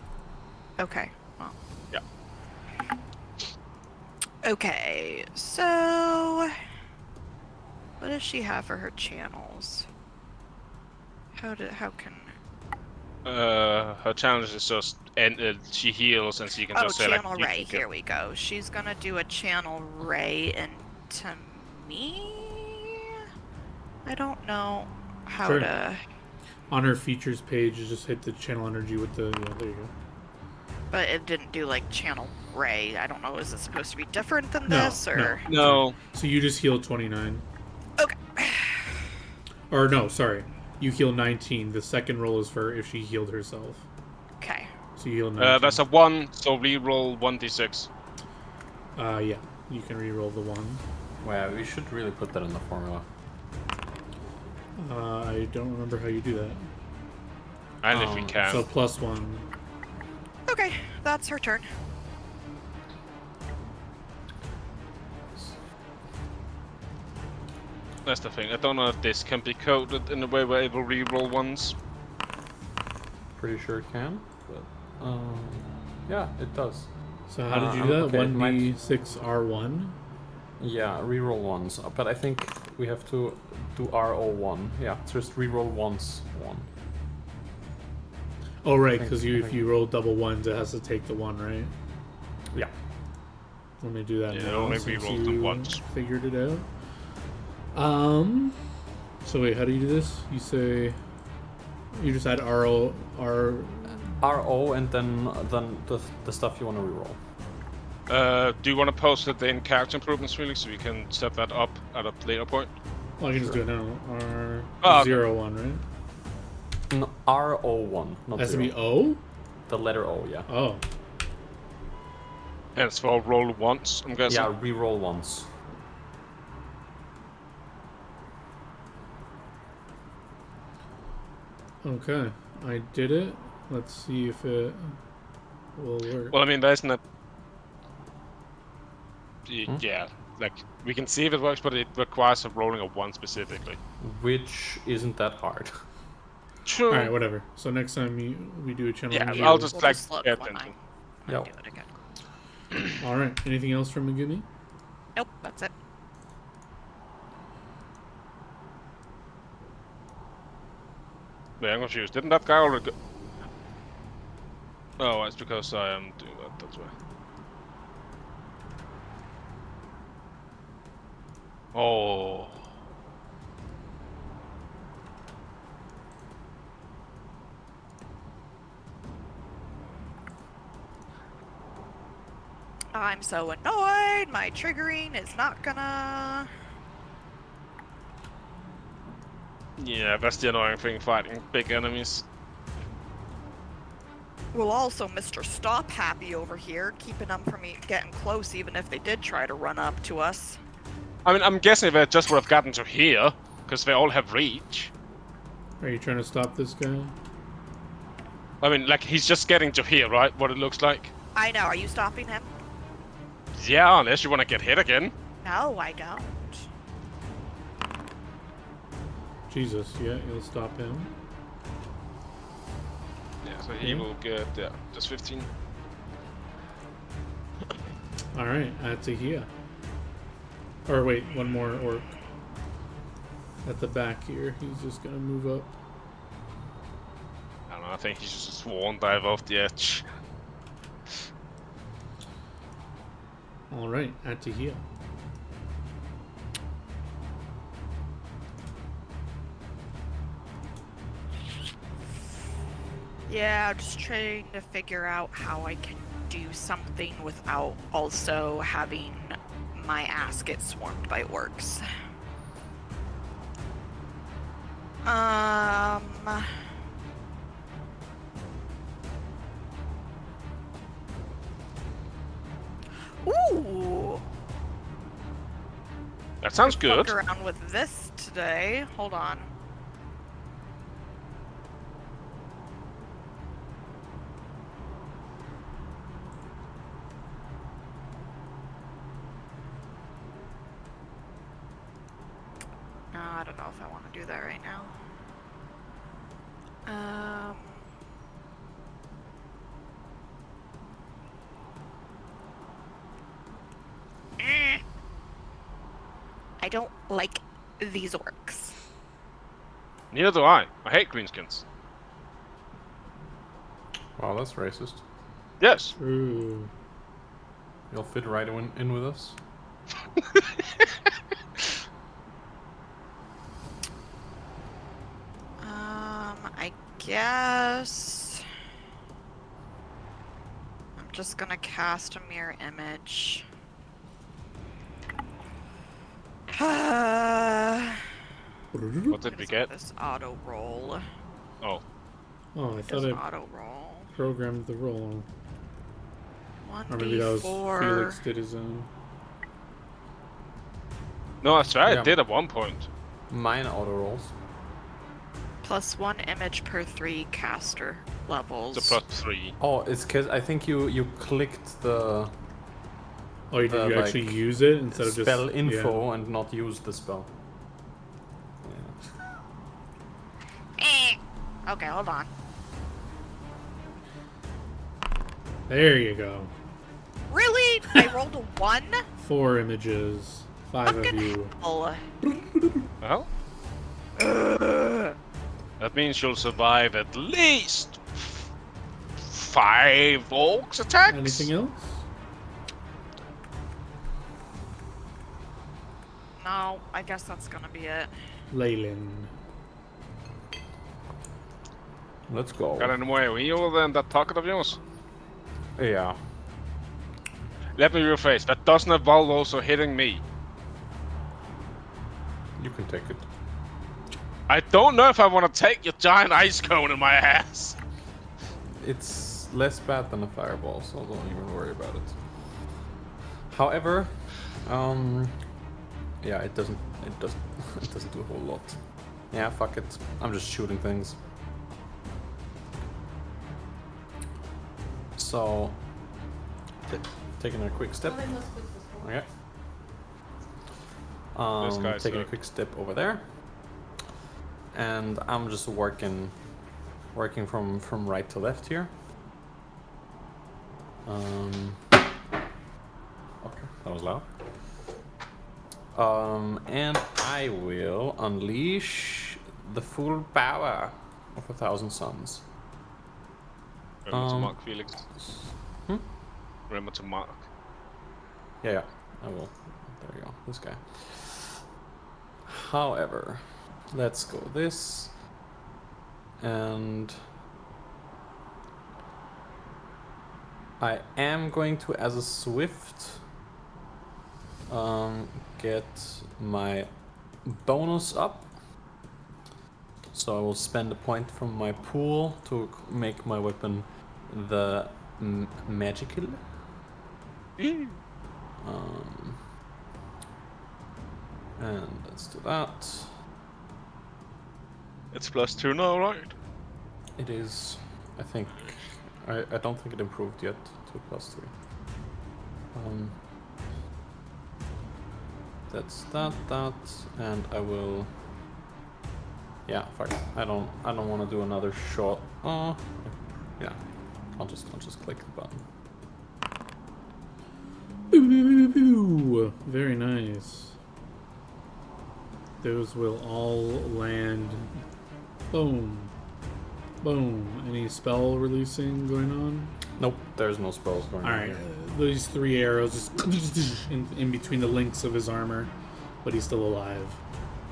Speaker 5: Okay. Well.
Speaker 2: Yeah.
Speaker 5: Okay, so... What does she have for her channels? How can...
Speaker 2: Her challenge is just she heals and she can
Speaker 5: Oh,
Speaker 2: just say
Speaker 5: channel
Speaker 2: like.
Speaker 5: ray, here we go. She's gonna do a channel ray into me? I don't know how
Speaker 1: Sure.
Speaker 5: to...
Speaker 1: On her features page, you just hit the channel energy with the. Yeah, there you go.
Speaker 5: But it didn't do like channel ray. I don't know, is it supposed to be different than
Speaker 1: No,
Speaker 5: this, or...
Speaker 2: No.
Speaker 1: So you just heal 29.
Speaker 5: Okay.
Speaker 1: Or no, sorry. You heal 19. The second roll is for if she healed herself.
Speaker 5: Okay.
Speaker 1: So you heal 19.
Speaker 2: That's a 1, so reroll 1d6.
Speaker 1: Yeah. You can re-roll the 1.
Speaker 3: Well, we should really put that in the formula.
Speaker 1: I don't remember how you do that.
Speaker 2: And if we can.
Speaker 1: So +1.
Speaker 5: Okay, that's her turn.
Speaker 2: That's the thing. I don't know if this can be coded in a way where it will reroll ones.
Speaker 3: Pretty sure it can, but yeah, it does.
Speaker 1: So how did you do that?
Speaker 3: Okay,
Speaker 1: 1d6r1?
Speaker 3: Yeah, reroll ones, but I think we have to do RO1. Yeah, just reroll once 1.
Speaker 1: Oh, right,
Speaker 3: think-
Speaker 1: because
Speaker 3: I
Speaker 1: if
Speaker 3: think-
Speaker 1: you roll double 1s, it has to take the 1, right?
Speaker 3: Yeah.
Speaker 1: Let me do that
Speaker 2: Yeah,
Speaker 1: now.
Speaker 2: only
Speaker 1: since
Speaker 2: re-roll them
Speaker 1: you
Speaker 2: once.
Speaker 1: Figured it out. So wait, how do you do this? You say... You just add RO...
Speaker 3: RO and then the stuff you want to reroll.
Speaker 2: Do you want to post it in character improvements, really, so we can set that up at a later point?
Speaker 1: Well, I can just do
Speaker 3: Sure.
Speaker 1: it now.
Speaker 2: Oh, okay.
Speaker 1: 01, right?
Speaker 3: No, RO1, not
Speaker 1: Has to
Speaker 3: 0.
Speaker 1: be O?
Speaker 3: The letter O, yeah.
Speaker 1: Oh.
Speaker 2: And it's for roll once, I'm guessing.
Speaker 3: Yeah, reroll once.
Speaker 1: Okay. I did it. Let's see if it will work.
Speaker 2: Well, I mean, there's not.
Speaker 3: Hmm?
Speaker 2: Yeah, like we can see if it works, but it requires rolling a 1 specifically.
Speaker 3: Which isn't that hard.
Speaker 2: True.
Speaker 1: All right, whatever. So next time we do a channel
Speaker 2: Yeah,
Speaker 1: review.
Speaker 2: I'll just
Speaker 5: We'll
Speaker 2: like
Speaker 5: just look
Speaker 2: pay
Speaker 5: when
Speaker 2: attention.
Speaker 5: I
Speaker 3: Yo.
Speaker 5: do it again.
Speaker 1: All right. Anything else from Megumi?
Speaker 5: Nope, that's it.
Speaker 2: Wait, I'm confused. Didn't that guy already go? Oh, it's because I am doing that. That's why. Oh.
Speaker 5: I'm so annoyed. My triggering is not gonna.
Speaker 2: Yeah, that's the annoying thing fighting big enemies.
Speaker 5: Well, also Mr. Stop Happy over here, keeping them from getting close, even if they did try to run up to us.
Speaker 2: I mean, I'm guessing they just would have gotten to here, because they all have reach.
Speaker 1: Are you trying to stop this guy?
Speaker 2: I mean, like, he's just getting to here, right? What it looks like.
Speaker 5: I know. Are you stopping him?
Speaker 2: Yeah, unless you want to get hit again.
Speaker 5: No, I don't.
Speaker 1: Jesus, yeah, you'll stop him.
Speaker 2: Yeah, so he
Speaker 1: Yeah.
Speaker 2: will get, yeah, just 15.
Speaker 1: All right, Atahia. Or wait, one more orc. At the back here, he's just gonna move up.
Speaker 2: I don't know, I think he's just a swan dive off the edge.
Speaker 1: All right, Atahia.
Speaker 5: Yeah, I'm just trying to figure out how I can do something without also having my ass get swarmed by orcs. Ooh.
Speaker 2: That sounds
Speaker 5: I
Speaker 2: good.
Speaker 5: fucked around with this today. Hold on. No, I don't know if I want to do that right now. I don't like these orcs.
Speaker 2: Neither do I. I hate greenskins.
Speaker 3: Wow, that's racist.
Speaker 2: Yes.
Speaker 1: True.
Speaker 3: You'll fit right in with us.
Speaker 5: I guess I'm just gonna cast a mirror image.
Speaker 2: What did we get?
Speaker 5: This auto roll.
Speaker 2: Oh.
Speaker 1: Oh, I
Speaker 5: Does
Speaker 1: thought
Speaker 5: an
Speaker 1: I
Speaker 5: auto roll.
Speaker 1: programmed the roll.
Speaker 5: 1d4.
Speaker 1: Or maybe that was Felix did his own.
Speaker 2: No, I swear
Speaker 3: Yeah.
Speaker 2: I did at one point.
Speaker 3: Mine auto rolls.
Speaker 5: Plus 1 image per 3 caster levels.
Speaker 2: So +3.
Speaker 3: Oh, it's because I think you clicked the
Speaker 1: Oh, you
Speaker 3: The,
Speaker 1: did you
Speaker 3: like,
Speaker 1: actually use it instead of just
Speaker 3: spell info
Speaker 1: Yeah.
Speaker 3: and not use the spell. Yeah.
Speaker 5: Okay, hold on.
Speaker 1: There you go.
Speaker 5: Really? I rolled a 1?
Speaker 1: 4 images. 5 of
Speaker 5: Fucking
Speaker 1: you.
Speaker 5: hell.
Speaker 2: Well. That means you'll survive at least 5 orcs attacks.
Speaker 1: Anything else?
Speaker 5: No, I guess that's gonna be it.
Speaker 1: Leyland.
Speaker 3: Let's go.
Speaker 2: Got any more heal than that pocket of yours?
Speaker 3: Yeah.
Speaker 2: Let me rephrase. That doesn't involve also hitting me.
Speaker 3: You can take it.
Speaker 2: I don't know if I want to take your giant ice cone in my ass.
Speaker 3: It's less bad than a fireball, so don't even worry about it. However, yeah, it doesn't it doesn't do a whole lot. Yeah, fuck it. I'm just shooting things. So, taking a quick step. Okay.
Speaker 2: This guy's
Speaker 3: Taking a
Speaker 2: up.
Speaker 3: quick step over there, and I'm just working from right to left here. Okay, that was loud. And I will unleash the full power of 1,000 suns.
Speaker 2: Remember to mark Felix.
Speaker 3: Hmm?
Speaker 2: Remember to mark.
Speaker 3: Yeah, I will. There you go, this guy. However, let's go this, and I am going to, as a swift, get my bonus up. So I will spend a point from my pool to make my weapon the magical. And let's do that.
Speaker 2: It's +2 now, right?
Speaker 3: It is, I think, I don't think it improved yet to +3. That's that, and I will. Yeah, fuck. I don't want to do another shot. Yeah, I'll just click the button.
Speaker 1: Ooh, very nice. Those will all land. Boom. Boom. Any spell releasing going on?
Speaker 3: Nope, there's no spells going on
Speaker 1: Alright,
Speaker 3: here.
Speaker 1: these 3 arrows just in between the links of his armor, but he's still alive.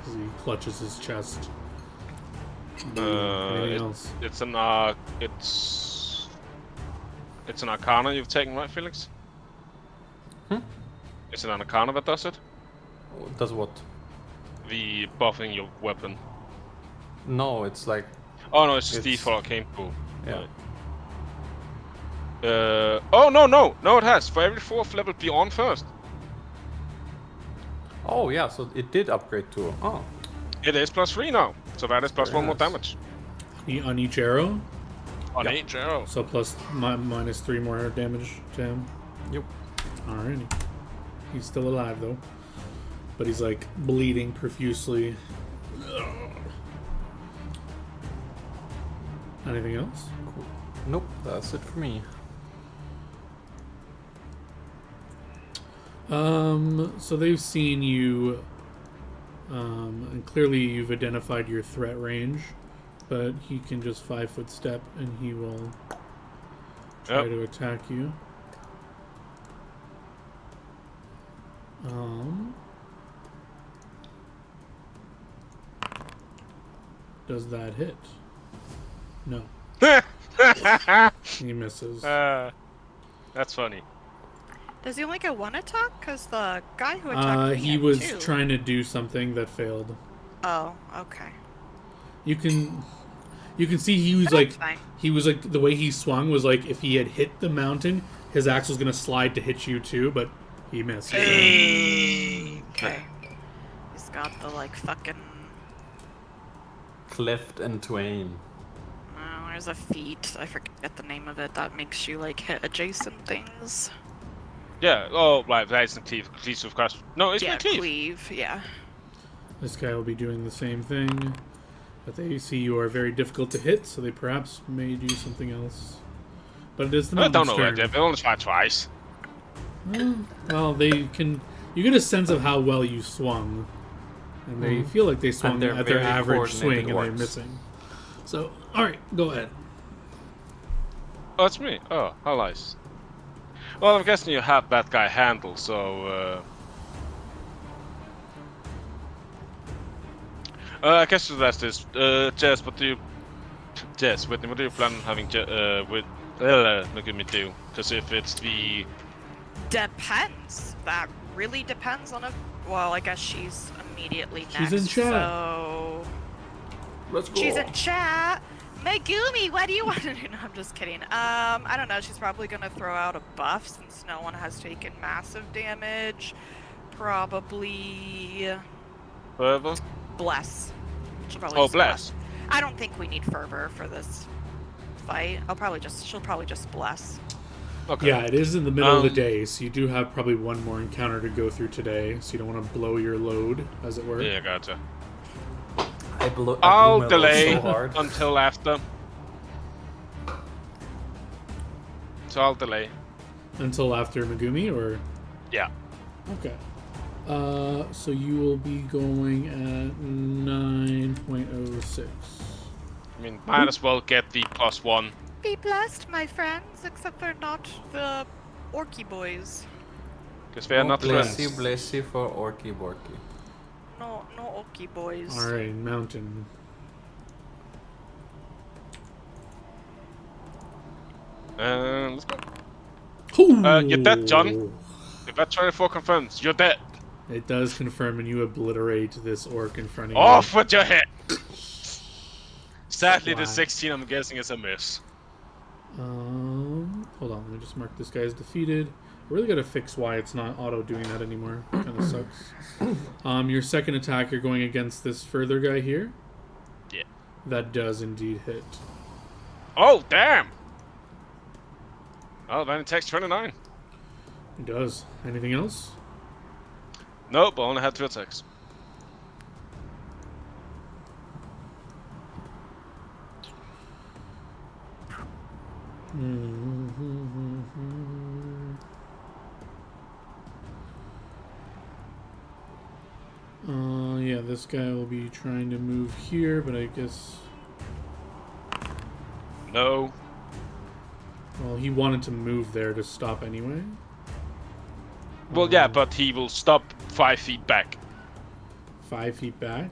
Speaker 1: As he clutches his chest. Anything else?
Speaker 2: It's an Arcana you've taken, right, Felix? It's an Arcana that does it?
Speaker 3: Does what?
Speaker 2: The buffing your weapon.
Speaker 3: No, it's like.
Speaker 2: Oh no, it's just
Speaker 3: It's-
Speaker 2: default arcane pool.
Speaker 3: Yeah.
Speaker 2: Oh no, it has. For every 4th level beyond first.
Speaker 3: Oh yeah, so it did upgrade to. Oh.
Speaker 2: It is +3 now. So that is +1 more
Speaker 3: nice.
Speaker 2: damage.
Speaker 1: On each arrow?
Speaker 2: On
Speaker 3: Yep.
Speaker 2: each arrow.
Speaker 1: So plus minus 3 more damage to him.
Speaker 3: Yep.
Speaker 1: Alrighty. He's still alive though. But he's like bleeding profusely. Anything else?
Speaker 3: Cool. Nope, that's it for me.
Speaker 1: So they've seen you, and clearly you've identified your threat range, but he can just 5-foot step and he will try to attack you. Does that hit? No. He misses.
Speaker 2: That's funny.
Speaker 5: Does he only get 1 attack? Because the guy who attacked me
Speaker 1: He
Speaker 5: had
Speaker 1: was
Speaker 5: 2.
Speaker 1: trying to do something that failed.
Speaker 5: Oh, okay.
Speaker 1: You can see he was
Speaker 5: That's
Speaker 1: like
Speaker 5: fine.
Speaker 1: the way he swung was like if he had hit the mountain, his axe was gonna slide to hit you too, but he missed.
Speaker 5: Okay. He's got the like fucking.
Speaker 3: Cleft and twain.
Speaker 5: Oh, there's a feat. I forget the name of it. That makes you like hit adjacent things.
Speaker 2: Yeah, oh, right, that's the cleave. Cleave, of course. No, it's
Speaker 5: Yeah,
Speaker 2: my cleave.
Speaker 5: cleave. Yeah.
Speaker 1: This guy will be doing the same thing, but they see you are very difficult to hit, so they perhaps may do something else. But it is the
Speaker 2: I don't
Speaker 1: mountain's
Speaker 2: know,
Speaker 1: turn.
Speaker 2: they've only tried twice.
Speaker 1: Well, they can. You get a sense of how well you swung, and they feel like they swung
Speaker 3: they're
Speaker 1: at their
Speaker 3: very
Speaker 1: average swing,
Speaker 3: coordinated
Speaker 1: and they're
Speaker 3: orcs.
Speaker 1: missing. So, all right, go ahead.
Speaker 2: Oh, it's me. Oh, how nice. Well, I'm guessing you have that guy handled, so I guess the rest is Jess. Whitney, what do you plan on having with Megumi do? Because if it's the
Speaker 5: Depends. That really depends on a. Well, I guess she's immediately next.
Speaker 1: She's in chat.
Speaker 5: So
Speaker 3: Let's go.
Speaker 5: she's in chat. Megumi, what do you want to do? No, I'm just kidding. I don't know. She's probably gonna throw out a buff since no one has taken massive damage. Probably
Speaker 2: further.
Speaker 5: bless. She'll probably
Speaker 2: Oh,
Speaker 5: just
Speaker 2: bless.
Speaker 5: I don't think we need fervor for this fight. She'll probably just bless.
Speaker 2: Okay.
Speaker 1: Yeah, it is in the middle of the day, so you do have probably one more encounter to go through today, so you don't want to blow your load, as it were.
Speaker 2: Yeah, gotcha.
Speaker 3: I blew
Speaker 2: I'll
Speaker 3: my load
Speaker 2: delay
Speaker 3: so hard.
Speaker 2: until after. So I'll delay.
Speaker 1: Until after Megumi, or?
Speaker 2: Yeah.
Speaker 1: Okay. So you will be going at 9.06.
Speaker 2: I mean, might as well get the +1.
Speaker 5: Be blessed, my friends, except for not the Orky boys.
Speaker 2: Because we are not
Speaker 3: bless
Speaker 2: friends.
Speaker 3: you for Orky Borky.
Speaker 5: No Orky boys.
Speaker 1: Alright, mountain.
Speaker 2: Let's go.
Speaker 1: Ooh.
Speaker 2: You're dead, John. If that 24 confirms, you're dead.
Speaker 1: It does confirm, and you obliterate this orc in front of you.
Speaker 2: Off with your head! Sadly, the
Speaker 1: Wow.
Speaker 2: 16, I'm guessing, is a miss.
Speaker 1: Hold on, let me just mark this guy as defeated. I really gotta fix why it's not auto doing that anymore. Kinda sucks. Your second attack, you're going against this further guy here.
Speaker 2: Yeah.
Speaker 1: That does indeed hit.
Speaker 2: Oh, damn! Oh, then it takes 29.
Speaker 1: It does. Anything else?
Speaker 2: Nope, I only had 2 attacks.
Speaker 1: Yeah, this guy will be trying to move here, but I guess...
Speaker 2: No.
Speaker 1: Well, he wanted to move there to stop anyway.
Speaker 2: Well, yeah, but he will stop 5 feet back.
Speaker 1: 5 feet back?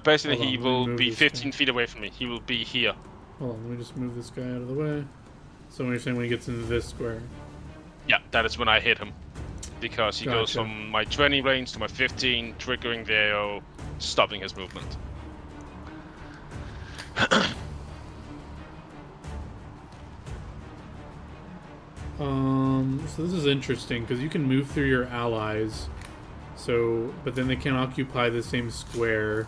Speaker 2: Basically,
Speaker 1: Hold on,
Speaker 2: he
Speaker 1: let me
Speaker 2: will
Speaker 1: move
Speaker 2: be
Speaker 1: this
Speaker 2: 15
Speaker 1: guy.
Speaker 2: feet away from me. He will be here.
Speaker 1: Hold on, let me just move this guy out of the way. So when you're saying when he gets into this square.
Speaker 2: Yeah, that is when I hit him. Because he goes
Speaker 1: Gotcha.
Speaker 2: from my 20 range to my 15, triggering the AO, stopping his movement.
Speaker 1: So this is interesting because you can move through your allies, but then they can't occupy the same square.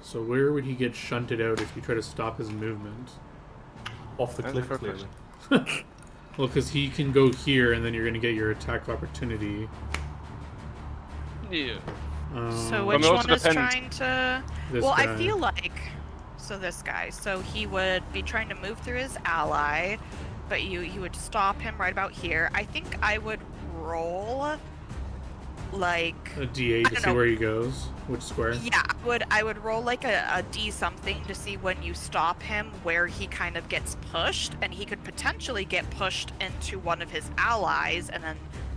Speaker 1: So where would he get shunted out if you try to stop his movement?
Speaker 3: Off the
Speaker 2: That's
Speaker 3: cliff,
Speaker 2: a fair
Speaker 3: clearly.
Speaker 1: Well, because he can go here, and then you're going to get your attack opportunity.
Speaker 2: Yeah.
Speaker 5: So
Speaker 2: But
Speaker 5: which
Speaker 2: it also
Speaker 5: one is
Speaker 2: depends.
Speaker 5: trying to...
Speaker 1: This
Speaker 5: Well,
Speaker 1: guy.
Speaker 5: I feel like... So this guy. So he would be trying to move through his ally, but you would stop him right about here. I think I would roll... like...
Speaker 1: A D8 to see where he goes. Which square?
Speaker 5: Yeah, I would roll like a D something to see when you stop him where he kind of gets pushed, and he could potentially get pushed into one of his allies, and then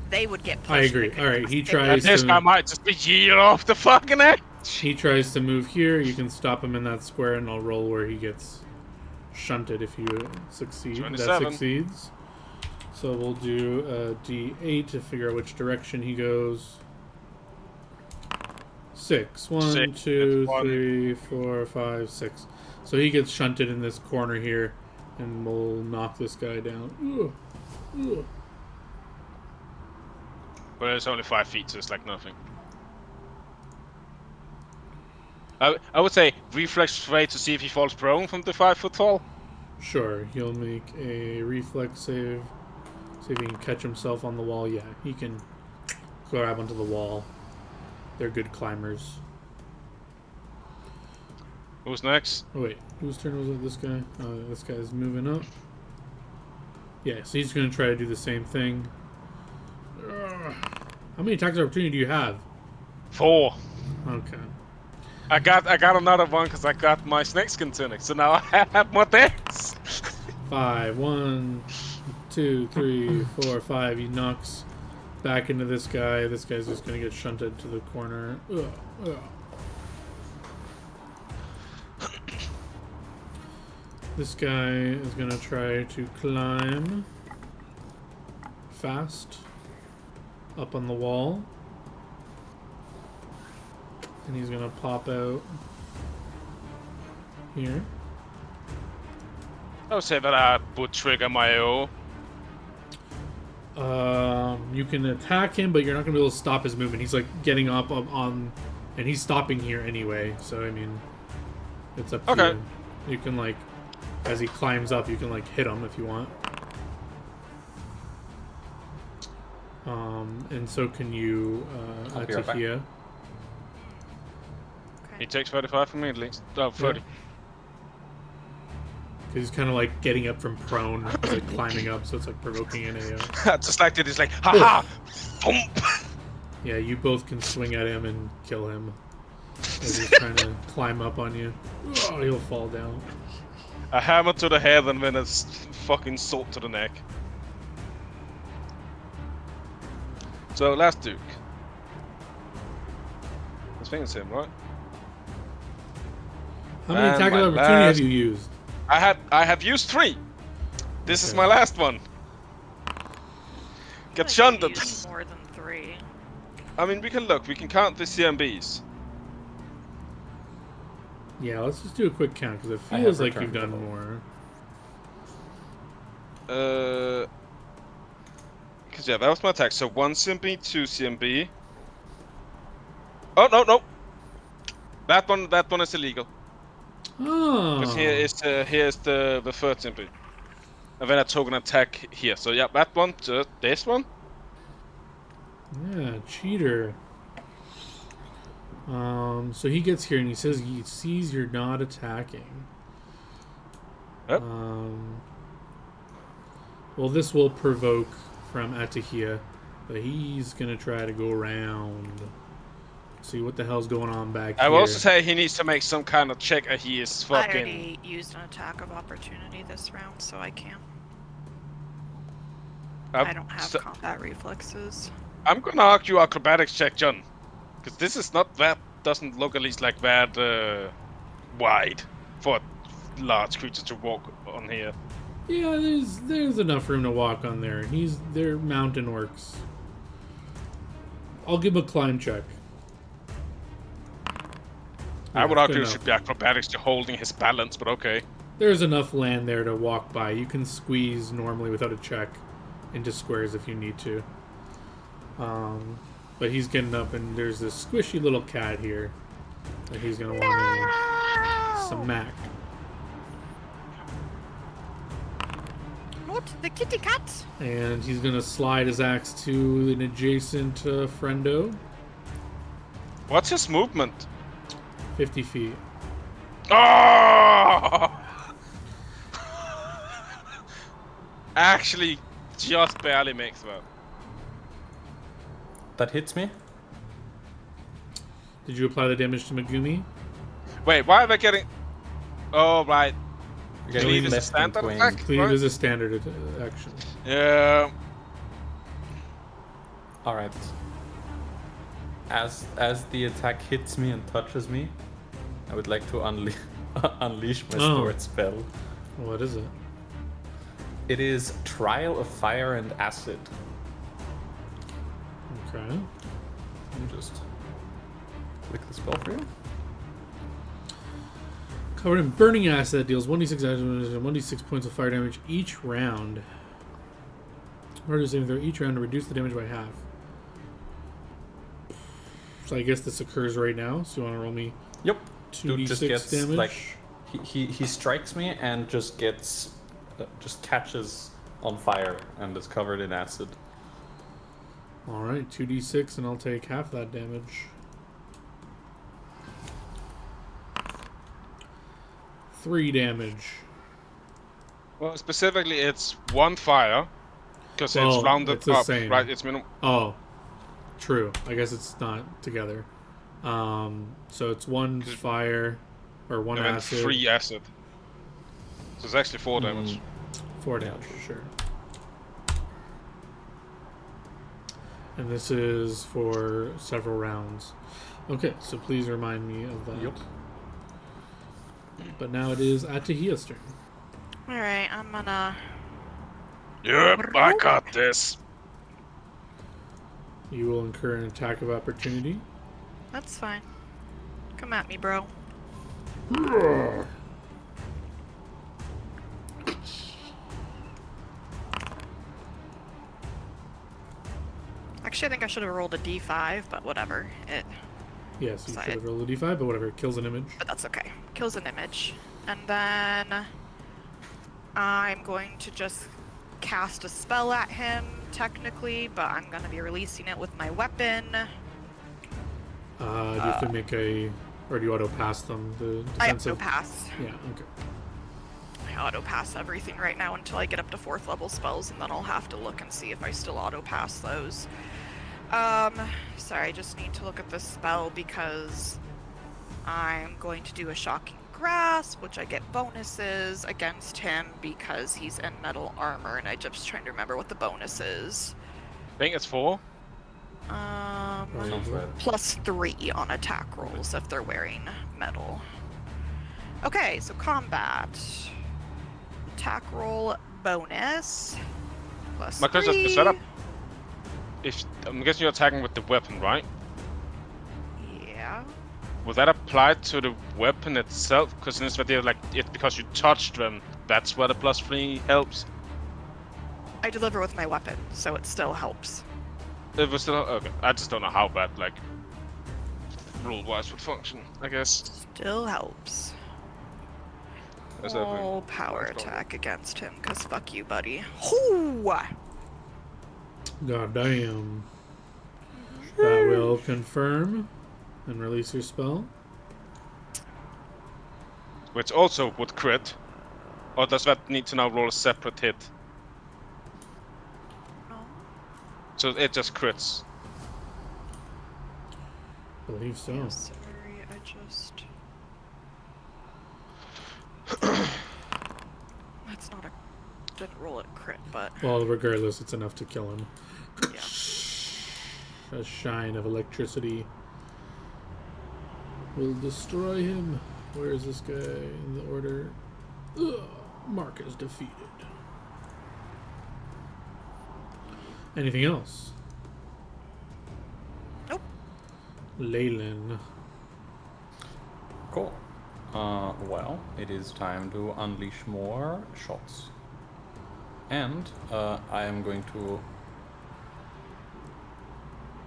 Speaker 5: they would get pushed.
Speaker 1: I agree.
Speaker 5: and it could
Speaker 1: Alright, he
Speaker 5: stick with-
Speaker 1: tries
Speaker 2: This guy
Speaker 1: to...
Speaker 2: might just be yeeted off the fucking edge.
Speaker 1: He tries to move here. You can stop him in that square, and I'll roll where he gets shunted if you succeed.
Speaker 2: 27.
Speaker 1: That succeeds. So we'll do a D8 to figure out which direction he goes. 6. 1,
Speaker 2: Six.
Speaker 1: 2,
Speaker 2: That's one.
Speaker 1: 3, 4, 5, 6. So he gets shunted in this corner here, and we'll knock this guy down. Ugh.
Speaker 2: But it's only 5 feet, so it's like nothing. I would say reflex rate to see if he falls prone from the 5-foot fall.
Speaker 1: Sure, he'll make a reflex save. See if he can catch himself on the wall. Yeah, he can grab onto the wall. They're good climbers.
Speaker 2: Who's next?
Speaker 1: Oh wait, whose turn was it? This guy? Oh, this guy's moving up. Yeah, so he's going to try to do the same thing. Ugh. How many attacks of opportunity do you have?
Speaker 2: 4.
Speaker 1: Okay.
Speaker 2: I got another one because I got my snakeskin tunic, so now I have more decks.
Speaker 1: 5. 1, 2, 3, 4, 5. He knocks back into this guy. This guy's just going to get shunted to the corner. Ugh. Ugh. This guy is going to try to climb fast up on the wall. And he's going to pop out here.
Speaker 2: I would say that I would trigger my AO.
Speaker 1: You can attack him, but you're not going to be able to stop his movement. He's like getting up on, and he's stopping here anyway. So I mean, it's up to
Speaker 2: Okay.
Speaker 1: you. You can like as he climbs up, you can like hit him if you want. And so can you,
Speaker 3: I'll be right back.
Speaker 1: Atahia.
Speaker 2: He takes 35 from me at least. Oh, 30.
Speaker 1: Because he's kind of like getting up from prone. He's like climbing up, so it's like provoking an AO.
Speaker 2: Just like that, he's like, haha! Thump!
Speaker 1: Yeah, you both can swing at him and kill him. As he's trying to climb up on you. Oh, he'll fall down.
Speaker 2: A hammer to the head and then a fucking sword to the neck. So, last Duke. I think it's him, right?
Speaker 1: How many
Speaker 2: And
Speaker 1: attack
Speaker 2: my
Speaker 1: of opportunity have
Speaker 2: last-
Speaker 1: you used?
Speaker 2: I have used 3. This is
Speaker 1: Okay.
Speaker 2: my last one.
Speaker 5: I
Speaker 2: Get
Speaker 5: feel like
Speaker 2: shunted.
Speaker 5: you used more than 3.
Speaker 2: I mean, we can look. We can count the CMBs.
Speaker 1: Yeah, let's just do a quick count, because it
Speaker 3: I
Speaker 1: feels
Speaker 3: have
Speaker 1: like you've
Speaker 3: returned
Speaker 1: done
Speaker 3: to
Speaker 1: more.
Speaker 2: Because yeah, that was my attack. So 1 CMB, 2 CMB. Oh no! That one is illegal.
Speaker 1: Oh.
Speaker 2: Because here is the third CMB. And then I took an attack here. So yeah, that one to this one.
Speaker 1: Yeah, cheater. So he gets here and he says he sees you're not attacking.
Speaker 2: Yep.
Speaker 1: Well, this will provoke from Atahia, but he's gonna try to go around. See what the hell's going on back
Speaker 2: I
Speaker 1: here.
Speaker 2: will also say he needs to make some kind of check that he is
Speaker 5: I
Speaker 2: fucking.
Speaker 5: already used an attack of opportunity this round, so I can't. I don't have combat reflexes.
Speaker 2: I'm gonna argue acrobatics check, John, because this is not that. Doesn't look at least like that wide for a large creature to walk on here.
Speaker 1: Yeah, there's enough room to walk on there. They're mountain orcs. I'll give him a climb check.
Speaker 2: I would
Speaker 1: Yeah,
Speaker 2: argue
Speaker 1: good
Speaker 2: it should
Speaker 1: enough.
Speaker 2: be acrobatics to holding his balance, but okay.
Speaker 1: There's enough land there to walk by. You can squeeze normally without a check into squares if you need to. But he's getting up, and there's this squishy little cat here that he's gonna want to smack.
Speaker 5: What? The kitty cat?
Speaker 1: And he's gonna slide his axe to an adjacent friendo,
Speaker 2: What's his movement?
Speaker 1: 50 feet.
Speaker 2: Oh! Actually, just barely makes that.
Speaker 3: That hits me.
Speaker 1: Did you apply the damage to Megumi?
Speaker 2: Wait, why am I getting? Oh right,
Speaker 3: You're getting
Speaker 2: Cleave is a
Speaker 3: less than
Speaker 2: standard
Speaker 3: 20.
Speaker 2: attack?
Speaker 1: Cleave
Speaker 2: Right.
Speaker 1: is a standard action.
Speaker 2: yeah.
Speaker 3: All right. As the attack hits me and touches me, I would like to unleash my
Speaker 1: Oh.
Speaker 3: stored spell.
Speaker 1: What is it?
Speaker 3: It is Trial of Fire and Acid.
Speaker 1: Okay.
Speaker 3: Let me just click the spell for you.
Speaker 1: Covered in burning acid that deals 1d6 damage and 1d6 points of fire damage each round. Order saving throw each round to reduce the damage by half. So I guess this occurs right now. So you want to roll me
Speaker 3: Yep.
Speaker 1: 2d6 damage?
Speaker 3: like he strikes me and just gets just catches on fire and is covered in acid.
Speaker 1: All right, 2d6, and I'll take half that damage. 3 damage.
Speaker 2: Well, specifically, it's 1 fire because
Speaker 1: Well,
Speaker 2: it's rounded
Speaker 1: it's the
Speaker 2: up,
Speaker 1: same.
Speaker 2: right? It's minimum.
Speaker 1: Oh, true. I guess it's not together. So it's 1 fire or 1
Speaker 2: And then
Speaker 1: acid.
Speaker 2: 3 acid. So it's actually 4 damage.
Speaker 1: 4 damage, sure. And this is for several rounds. Okay, so please remind me of that.
Speaker 3: Yep.
Speaker 1: But now it is Atahia's turn.
Speaker 5: Alright, I'm gonna.
Speaker 2: Yep, I got this.
Speaker 1: You will incur an attack of opportunity.
Speaker 5: That's fine. Come at me, bro. Actually, I think I should have rolled a d5, but whatever.
Speaker 1: Yes, you
Speaker 5: Side.
Speaker 1: should have rolled a d5, but whatever. It kills an image.
Speaker 5: But that's okay. Kills an image. And then I'm going to just cast a spell at him, technically, but I'm going to be releasing it with my weapon.
Speaker 1: Do you have to make a... Or do you auto-pass them? The
Speaker 5: I have
Speaker 1: defensive...
Speaker 5: no pass.
Speaker 1: Yeah, okay.
Speaker 5: I auto-pass everything right now until I get up to 4th level spells, and then I'll have to look and see if I still auto-pass those. Sorry, I just need to look at this spell because I'm going to do a Shocking Grasp, which I get bonuses against him because he's in metal armor, and I'm just trying to remember what the bonus is.
Speaker 2: I think it's 4.
Speaker 3: Sounds right.
Speaker 5: +3 on attack rolls if they're wearing metal. Okay, so combat. Attack roll bonus. +3.
Speaker 2: My question is set up. If I'm guessing you're attacking with the weapon, right?
Speaker 5: Yeah.
Speaker 2: Will that apply to the weapon itself? Because in this video, like, it's because you touched them, that's where the +3 helps?
Speaker 5: I deliver with my weapon, so it still helps.
Speaker 2: It was still... Okay, I just don't know how that, like, rule-wise would function, I guess.
Speaker 5: Still helps.
Speaker 2: As every-
Speaker 5: Full power attack against him, because fuck you, buddy. Hoo!
Speaker 1: God damn. That will confirm and release your spell.
Speaker 2: Which also would crit. Or does that need to now roll a separate hit?
Speaker 5: No.
Speaker 2: So it just crits.
Speaker 1: I believe so.
Speaker 5: Yeah, sorry, I just... That's not a... Didn't roll a crit, but...
Speaker 1: Well, regardless, it's enough to kill him.
Speaker 5: Yeah.
Speaker 1: A shine of electricity will destroy him. Where is this guy in the order? Ugh, Mark is defeated. Anything else?
Speaker 5: Nope.
Speaker 1: Leyland.
Speaker 3: Cool. Well, it is time to unleash more shots. And I am going to...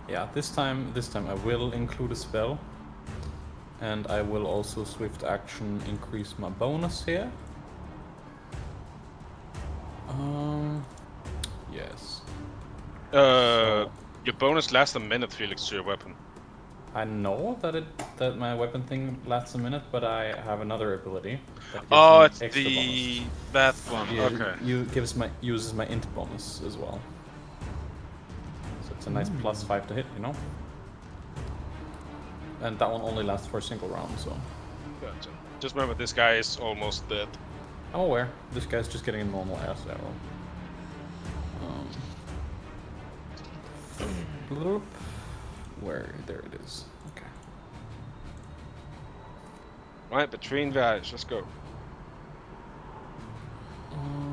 Speaker 3: Yeah, this time I will include a spell. And I will also swift action increase my bonus here. Yes.
Speaker 2: Your bonus lasts a minute, Felix, to your weapon.
Speaker 3: I know that my weapon thing lasts a minute, but I have another ability. That gives
Speaker 2: Oh,
Speaker 3: me
Speaker 2: it's
Speaker 3: extra
Speaker 2: the...
Speaker 3: bonus.
Speaker 2: that one,
Speaker 3: Yeah,
Speaker 2: okay.
Speaker 3: uses my int bonus as well. So it's a nice +5 to hit, you know? And that one only lasts for a single round, so...
Speaker 2: Gotcha. Just remember, this guy is almost dead.
Speaker 3: I'm aware. This guy's just getting a normal ass arrow. Bloop. Where? There it is. Okay.
Speaker 2: Right, between the eyes, let's go.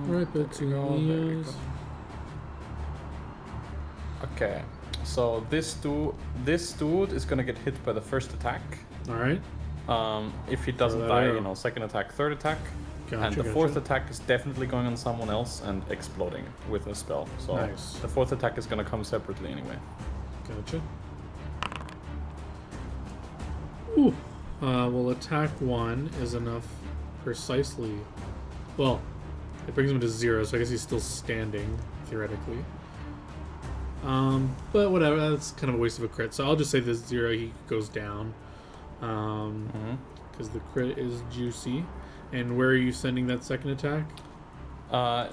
Speaker 1: Right, but
Speaker 3: there we go. Okay, so this dude is gonna get hit by the first attack.
Speaker 1: Alright.
Speaker 3: If he doesn't
Speaker 1: that
Speaker 3: die,
Speaker 1: arrow.
Speaker 3: you know, second attack, third attack.
Speaker 1: Gotcha,
Speaker 3: And the
Speaker 1: gotcha.
Speaker 3: fourth attack is definitely going on someone else and exploding with a spell. So
Speaker 1: Nice.
Speaker 3: the fourth attack is gonna come separately anyway.
Speaker 1: Gotcha. Ooh. Well, attack 1 is enough precisely. Well, it brings him to 0, so I guess he's still standing, theoretically. But whatever, that's kind of a waste of a crit. So I'll just say this 0, he goes down. Because the crit is juicy. And where are you sending that second attack?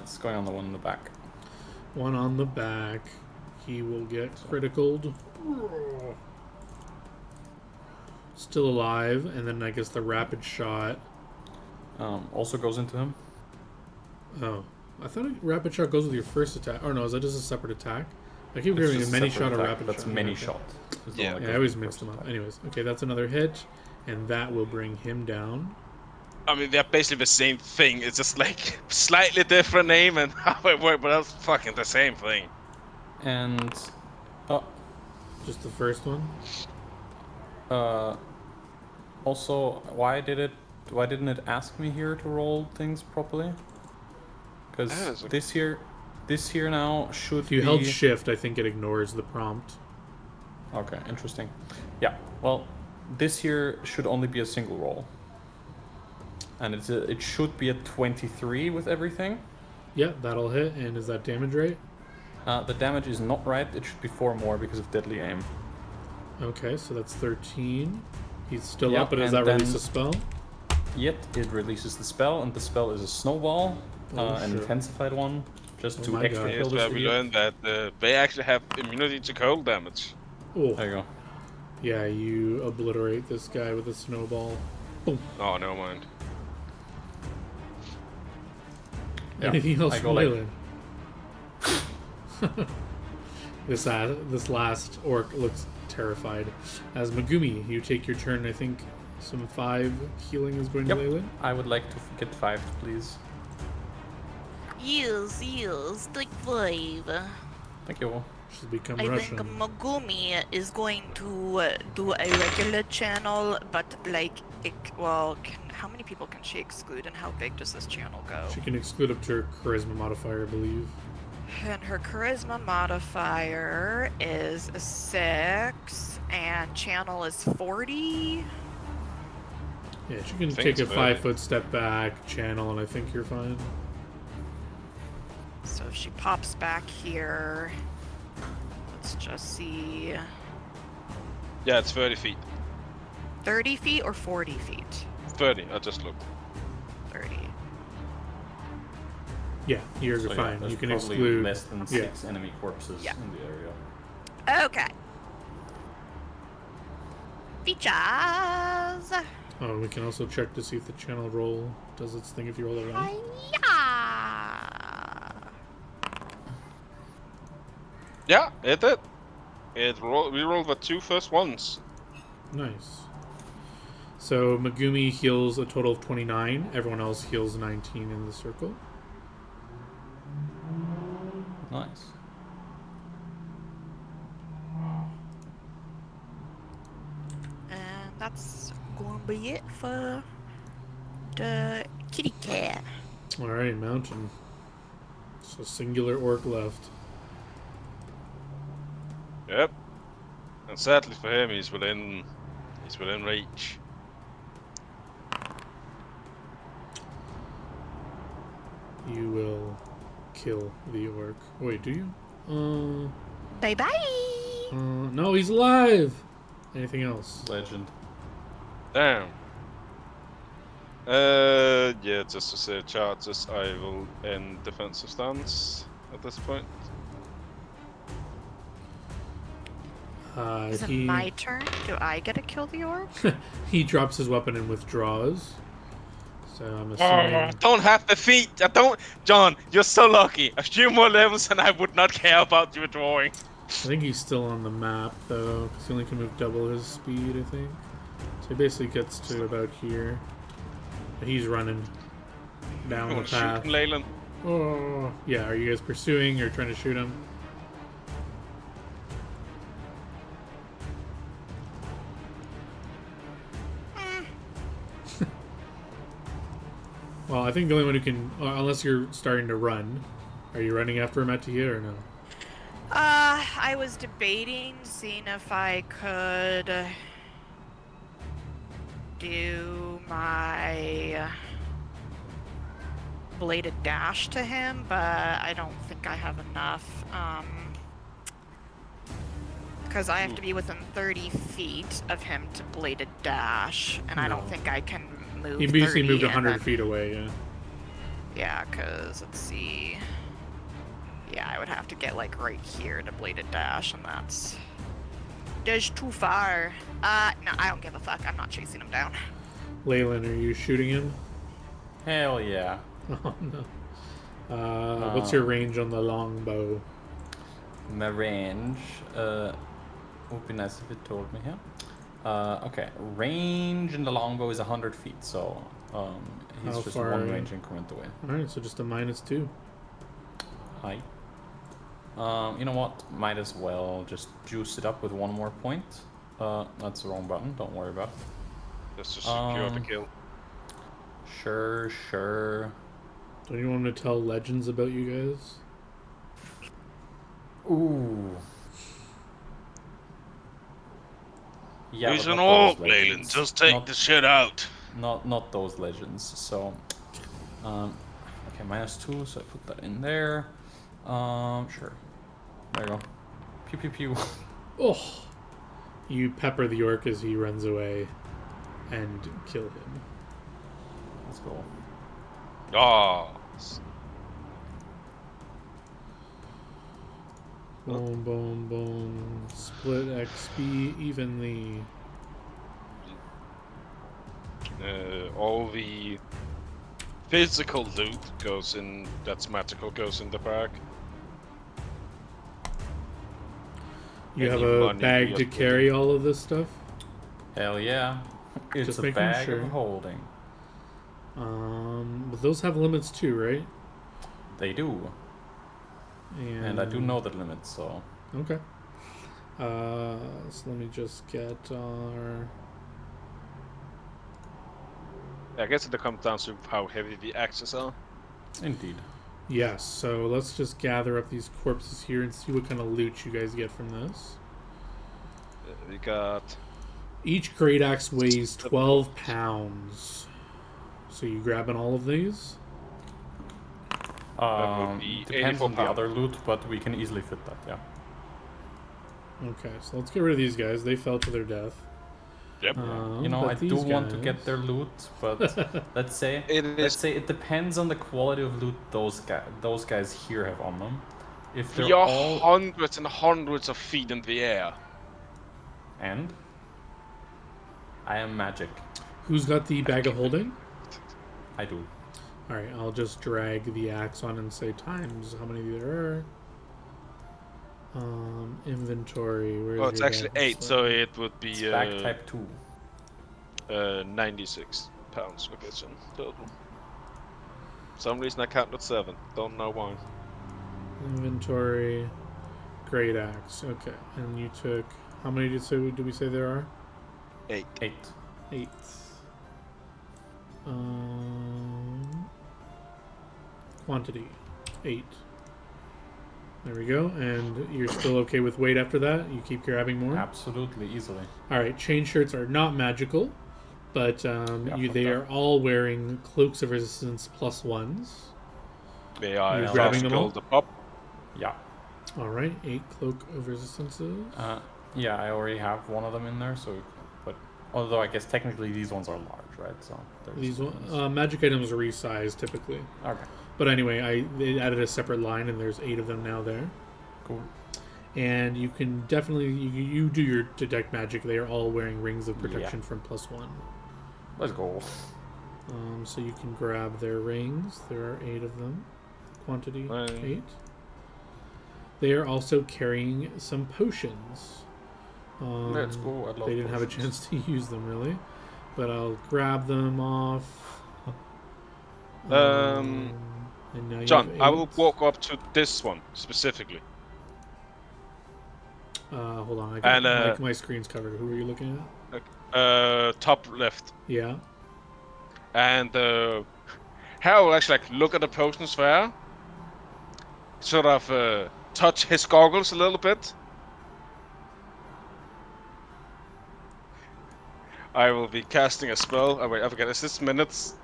Speaker 3: It's going on the one in the back.
Speaker 1: One on the back. He will get criticaled. Still alive, and then I guess the rapid shot.
Speaker 3: Also goes into him.
Speaker 1: Oh, I thought rapid shot goes with your first attack. Oh no, is that just a separate attack? I keep
Speaker 3: It's
Speaker 1: hearing a
Speaker 3: just
Speaker 1: many
Speaker 3: separate
Speaker 1: shot or
Speaker 3: attack,
Speaker 1: rapid
Speaker 3: That's
Speaker 1: shot.
Speaker 3: many
Speaker 1: Okay.
Speaker 3: shot. Is the
Speaker 2: Yeah.
Speaker 3: one that
Speaker 1: Yeah, I
Speaker 3: goes
Speaker 1: always
Speaker 3: with the
Speaker 1: mix
Speaker 3: first
Speaker 1: them up.
Speaker 3: attack.
Speaker 1: Anyways, okay, that's another hit, and that will bring him down.
Speaker 2: I mean, they're basically the same thing. It's just like slightly different name and how it works, but that's fucking the same thing.
Speaker 3: And
Speaker 1: Just the first one.
Speaker 3: also, why didn't it ask me here to roll things properly?
Speaker 2: That is
Speaker 3: Because
Speaker 2: a-
Speaker 3: this here now should
Speaker 1: If you
Speaker 3: be...
Speaker 1: held shift, I think it ignores the prompt.
Speaker 3: Okay, interesting. Yeah, well, this here should only be a single roll. And it should be a 23 with everything.
Speaker 1: Yeah, that'll hit. And is that damage right?
Speaker 3: The damage is not right. It should be 4 more because of deadly aim.
Speaker 1: Okay, so that's 13. He's still
Speaker 3: Yep,
Speaker 1: up, but does
Speaker 3: and
Speaker 1: that release
Speaker 3: then-
Speaker 1: a spell?
Speaker 3: Yet it releases the spell, and the spell is a snowball,
Speaker 1: Oh,
Speaker 3: an
Speaker 1: sure.
Speaker 3: intensified one, just
Speaker 1: Oh
Speaker 3: to
Speaker 1: my
Speaker 3: extra
Speaker 1: God.
Speaker 3: kill
Speaker 2: Here's
Speaker 3: this
Speaker 2: where we
Speaker 3: idiot.
Speaker 2: learned that they actually have immunity to cold damage.
Speaker 1: Oh,
Speaker 3: There you go.
Speaker 1: yeah, you obliterate this guy with a snowball. Boom.
Speaker 2: Oh, never mind.
Speaker 3: Yeah,
Speaker 1: Anything else
Speaker 3: I
Speaker 1: from
Speaker 3: go like-
Speaker 1: Leyland? This last orc looks terrified. As Megumi, you take your turn. I think some 5 healing is going
Speaker 3: Yep.
Speaker 1: to Leyland.
Speaker 3: I would like to get 5, please.
Speaker 6: Yes, take 5.
Speaker 3: Thank you.
Speaker 1: She's become
Speaker 6: I
Speaker 1: Russian.
Speaker 6: think Megumi is going to do a regular channel, but like, how many people can she exclude, and how big does this channel go?
Speaker 1: She can exclude up to her charisma modifier, I believe.
Speaker 5: And her charisma modifier is a 6, and channel is 40.
Speaker 1: Yeah, she can
Speaker 2: think
Speaker 1: take a
Speaker 2: it's
Speaker 1: 5-foot step back, channel, and I think you're fine.
Speaker 5: So if she pops back here, let's just see.
Speaker 2: Yeah, it's 30 feet.
Speaker 5: 30 feet or 40 feet?
Speaker 2: 30, I just looked.
Speaker 5: 30.
Speaker 1: Yeah, yours
Speaker 3: So
Speaker 1: are
Speaker 3: yeah,
Speaker 1: fine.
Speaker 3: there's
Speaker 1: You can
Speaker 3: probably
Speaker 1: exclude.
Speaker 3: less than
Speaker 1: yeah.
Speaker 3: 6 enemy corpses
Speaker 5: Yeah.
Speaker 3: in the area.
Speaker 5: Okay. Features.
Speaker 1: Oh, we can also check to see if the channel roll does its thing if you roll a 1.
Speaker 5: Yeah.
Speaker 2: Yeah, it did. We rolled the 2 first ones.
Speaker 1: Nice. So Megumi heals a total of 29. Everyone else heals 19 in the circle.
Speaker 3: Nice.
Speaker 5: And that's going to be it for the kitty cat.
Speaker 1: All right, mountain. So singular orc left.
Speaker 2: Yep. And sadly for him, he's within reach.
Speaker 1: You will kill the orc. Wait, do you?
Speaker 5: Bye bye.
Speaker 1: No, he's alive. Anything else?
Speaker 3: Legend.
Speaker 2: Damn. Yeah, just to save charges, I will end defensive stance at this point.
Speaker 5: Is it
Speaker 1: He
Speaker 5: my turn? Do I get to kill the orc?
Speaker 1: he drops his weapon and withdraws. So I'm assuming.
Speaker 2: I don't have the feet. I don't. John, you're so lucky. A few more levels and I would not care about you drawing.
Speaker 1: I think he's still on the map though, because he only can move double his speed. I think. So he basically gets to about here. He's running down the
Speaker 2: Shoot
Speaker 1: path.
Speaker 2: him, Leyland.
Speaker 1: Oh, yeah. Are you guys pursuing or trying to shoot him? Well, I think the only one who can, unless you're starting to run, are you running after him at Tahir or no?
Speaker 5: I was debating seeing if I could do my bladed dash to him, but I don't think I have enough. Because I have to be within 30 feet of him to bladed dash, and I don't
Speaker 1: No.
Speaker 5: think I can move.
Speaker 1: He basically
Speaker 5: 30
Speaker 1: moved
Speaker 5: and
Speaker 1: 100
Speaker 5: then-
Speaker 1: feet away, yeah.
Speaker 5: Yeah, because let's see. Yeah, I would have to get like right here to bladed dash, and that's too far. No, I don't give a fuck. I'm not chasing him down.
Speaker 1: Leyland, are you shooting him?
Speaker 3: Hell yeah.
Speaker 1: Oh, no. What's your range on the longbow?
Speaker 3: My range, would be nice if it told me here. Okay, range in the longbow is 100 feet, so he's
Speaker 1: How
Speaker 3: just
Speaker 1: far
Speaker 3: one
Speaker 1: are you?
Speaker 3: range increment away.
Speaker 1: Alright, so just a -2.
Speaker 3: Hi. You know what? Might as well just juice it up with one more point. That's the wrong button. Don't worry about it.
Speaker 2: Just to secure the kill.
Speaker 3: Sure.
Speaker 1: Don't you want me to tell legends about you guys?
Speaker 3: Ooh. Yeah,
Speaker 2: He's
Speaker 3: but
Speaker 2: an
Speaker 3: not those
Speaker 2: orc, Leyland.
Speaker 3: legends.
Speaker 2: Just take
Speaker 3: Not-
Speaker 2: the shit out.
Speaker 3: not those legends. So, okay, -2. So I put that in there. Sure. There you go. Pew pew pew.
Speaker 1: Oh! You pepper the orc as he runs away and kill him.
Speaker 3: Let's go.
Speaker 2: Oh.
Speaker 1: Boom, boom, boom. Split XP evenly.
Speaker 2: All the physical loot goes in. That's magical goes in the bag.
Speaker 1: You have
Speaker 2: Any
Speaker 1: a
Speaker 2: money
Speaker 1: bag
Speaker 2: we
Speaker 1: to
Speaker 2: just
Speaker 1: carry all of this stuff?
Speaker 3: Hell yeah. It's
Speaker 1: Just
Speaker 3: a
Speaker 1: making
Speaker 3: bag
Speaker 1: sure.
Speaker 3: of holding.
Speaker 1: But those have limits too, right?
Speaker 3: They do. And I do know the limits, so.
Speaker 1: Okay. So let me just get our...
Speaker 2: I guess it comes down to how heavy the axes are.
Speaker 3: Indeed.
Speaker 1: Yes, so let's just gather up these corpses here and see what kind of loot you guys get from this.
Speaker 2: We got.
Speaker 1: Each great axe weighs 12 pounds. So you grabbing all of these?
Speaker 2: would be
Speaker 3: Depends
Speaker 2: 84
Speaker 3: on the
Speaker 2: pounds.
Speaker 3: other loot, but we can easily fit that, yeah.
Speaker 1: Okay, so let's get rid of these guys. They fell to their death.
Speaker 2: Yep.
Speaker 3: You know,
Speaker 1: But
Speaker 3: I do
Speaker 1: these
Speaker 3: want to
Speaker 1: guys-
Speaker 3: get their loot, but let's say it depends on the quality of loot those guys here have on them. If
Speaker 2: We
Speaker 3: they're
Speaker 2: are
Speaker 3: all
Speaker 2: hundreds and hundreds of feet in the air.
Speaker 3: and I am magic.
Speaker 1: Who's got the bag of holding?
Speaker 3: I do.
Speaker 1: Alright, I'll just drag the axe on and say times how many there are. Inventory. Where's
Speaker 2: Oh, it's
Speaker 1: your
Speaker 2: actually
Speaker 1: bag?
Speaker 2: 8, so it would be
Speaker 3: It's bag type 2.
Speaker 2: 96 pounds we get in total. For some reason I counted 7. Don't know why.
Speaker 1: Inventory. Great axe. Okay, and you took how many did we say there are?
Speaker 2: 8.
Speaker 3: 8.
Speaker 1: 8. Quantity 8. There we go. And you're still okay with weight after that? You keep grabbing more?
Speaker 3: Absolutely, easily.
Speaker 1: Alright, chain shirts are not magical, but they are all wearing cloaks of resistance +1s.
Speaker 2: They are
Speaker 1: You grabbing them all?
Speaker 2: gold up.
Speaker 3: Yeah.
Speaker 1: Alright, 8 cloak of resistances.
Speaker 3: Yeah, I already have one of them in there, so but although I guess technically these ones are large, right? So
Speaker 1: These magic items are resized typically.
Speaker 3: Okay.
Speaker 1: But anyway, they added a separate line, and there's 8 of them now there.
Speaker 3: Cool.
Speaker 1: And you can definitely you do your detect magic. They are all wearing rings of protection from +1.
Speaker 3: Let's go.
Speaker 1: So you can grab their rings. There are 8 of them. Quantity 8. They are also carrying some potions.
Speaker 3: Let's go. I love
Speaker 1: They didn't have a
Speaker 3: potions.
Speaker 1: chance to use them really, but I'll grab them off. And now you
Speaker 2: John,
Speaker 1: have
Speaker 2: I will
Speaker 1: 8.
Speaker 2: walk up to this one specifically.
Speaker 1: Hold on, I got
Speaker 2: And,
Speaker 1: my screen's covered. Who are you looking at?
Speaker 2: Top left.
Speaker 1: Yeah.
Speaker 2: And Harry will actually look at the potions there. Sort of touch his goggles a little bit. I will be casting a spell. Oh wait, I forget. Is this minutes?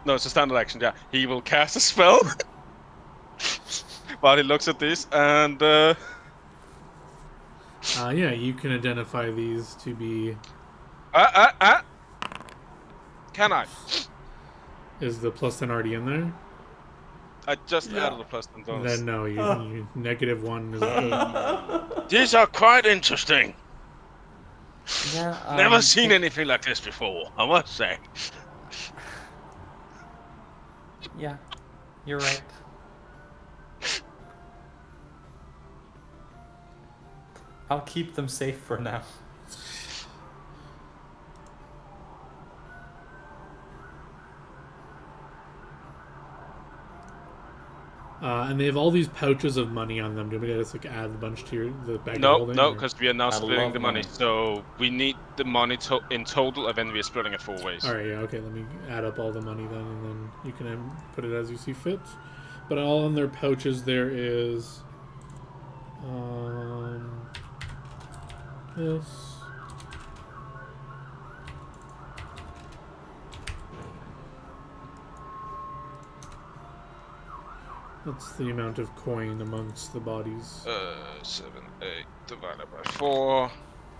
Speaker 2: No, it's a standard action. Yeah, he will cast a spell while he looks at this, and
Speaker 1: Yeah, you can identify these to be.
Speaker 2: Can I?
Speaker 1: Is the +10 already in there?
Speaker 2: I just added a +10 bonus.
Speaker 1: Then no, you -1 is good.
Speaker 2: These are quite interesting.
Speaker 3: Yeah.
Speaker 2: Never seen anything like this before, I must say.
Speaker 3: Yeah, you're right. I'll keep them safe for now.
Speaker 1: And they have all these pouches of money on them. Do you want me to just add a bunch to the bag of
Speaker 2: No,
Speaker 1: holding?
Speaker 2: no,
Speaker 1: or-
Speaker 2: because we are now
Speaker 3: I
Speaker 2: splitting
Speaker 3: love
Speaker 2: the money.
Speaker 3: money.
Speaker 2: So we need the money in total, and then we are splitting it 4 ways.
Speaker 1: Alright, yeah, okay, let me add up all the money then, and then you can put it as you see fit. But all in their pouches there is... this... What's the amount of coin amongst the bodies?
Speaker 2: 7, 8 divided by 4.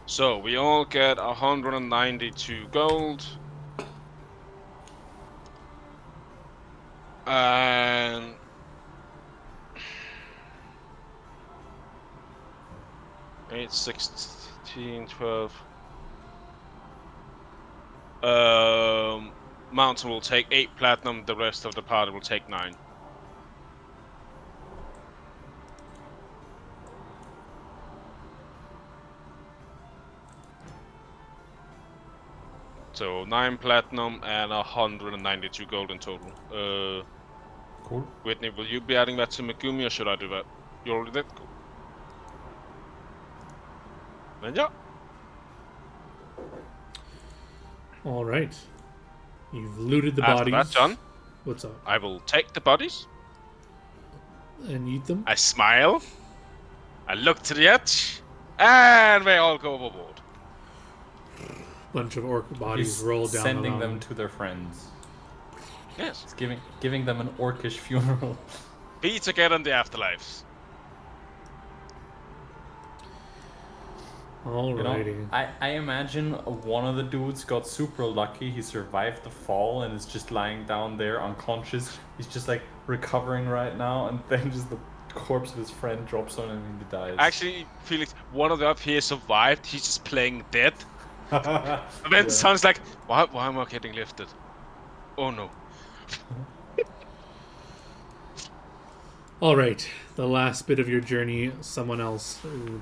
Speaker 2: So we all get 192 gold. And 8, 16, 12. Mountain will take 8 platinum, the rest of the party will take 9. So 9 platinum and 192 gold in total.
Speaker 3: Cool.
Speaker 2: Whitney, will you be adding that to Megumi or should I do that? You already did? Cool. Then yeah.
Speaker 1: All right. You've looted the
Speaker 2: After
Speaker 1: bodies.
Speaker 2: that, John,
Speaker 1: What's up?
Speaker 2: I will take the bodies.
Speaker 1: And eat them?
Speaker 2: I smile. I look to the edge. And they all go overboard.
Speaker 1: Bunch of orc bodies
Speaker 3: He's
Speaker 1: roll down
Speaker 3: sending
Speaker 1: the
Speaker 3: them
Speaker 1: mountain.
Speaker 3: to their friends.
Speaker 2: Yes.
Speaker 3: He's giving them an orcish funeral.
Speaker 2: Be together in the afterlives.
Speaker 1: Alrighty.
Speaker 3: You know, I imagine one of the dudes got super lucky. He survived the fall and is just lying down there unconscious. He's just like recovering right now, and then just the corpse of his friend drops on him and he dies.
Speaker 2: Actually, Felix, one of the up here survived. He's just playing dead. And then
Speaker 3: Yeah.
Speaker 2: sounds like, why am I getting lifted? Oh no.
Speaker 1: Alright. The last bit of your journey, someone else.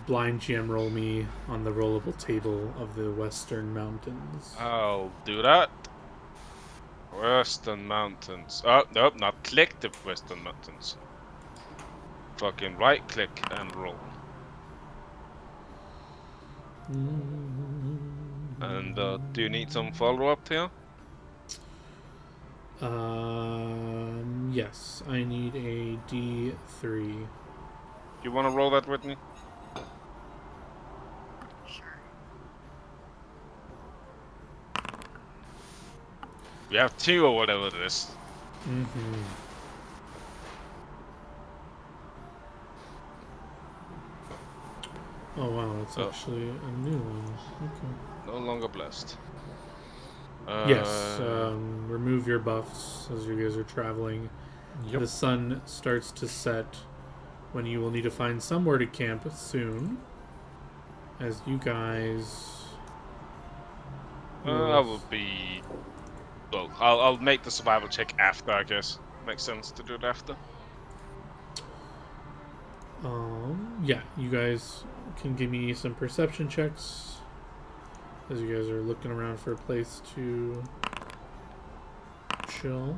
Speaker 1: Blind GM roll me on the rollable table of the Western Mountains.
Speaker 2: I'll do that. Western Mountains. Oh, nope, not click the Western Mountains. Fucking right click and roll. And do you need some follow up here?
Speaker 1: Yes. I need a D3.
Speaker 2: You want to roll that with me?
Speaker 5: Sure.
Speaker 2: We have 2 or whatever it is.
Speaker 1: Mm-hmm. Oh wow, it's
Speaker 2: Oh.
Speaker 1: actually a new one. Okay.
Speaker 2: No longer blessed.
Speaker 1: Yes, remove your buffs as you guys are traveling.
Speaker 3: Yep.
Speaker 1: The sun starts to set when you will need to find somewhere to camp soon. As you guys...
Speaker 2: I will be... Well, I'll make the survival check after, I guess. Makes sense to do it after.
Speaker 1: Yeah, you guys can give me some perception checks as you guys are looking around for a place to chill.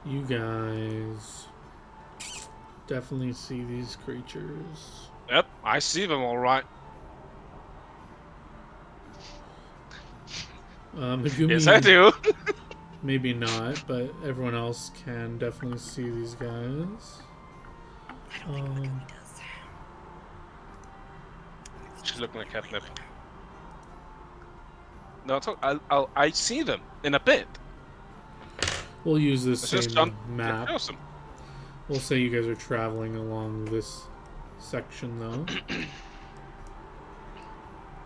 Speaker 1: You guys definitely see these creatures.
Speaker 2: Yep, I see them all right.
Speaker 1: Megumi,
Speaker 2: Yes, I do.
Speaker 1: maybe not, but everyone else can definitely see these guys.
Speaker 5: I don't think Megumi does.
Speaker 2: She's looking at catnip. No, I see them in a bit.
Speaker 1: We'll use this
Speaker 2: It's just
Speaker 1: same
Speaker 2: John.
Speaker 1: map.
Speaker 2: Awesome.
Speaker 1: We'll say you guys are traveling along this section, though.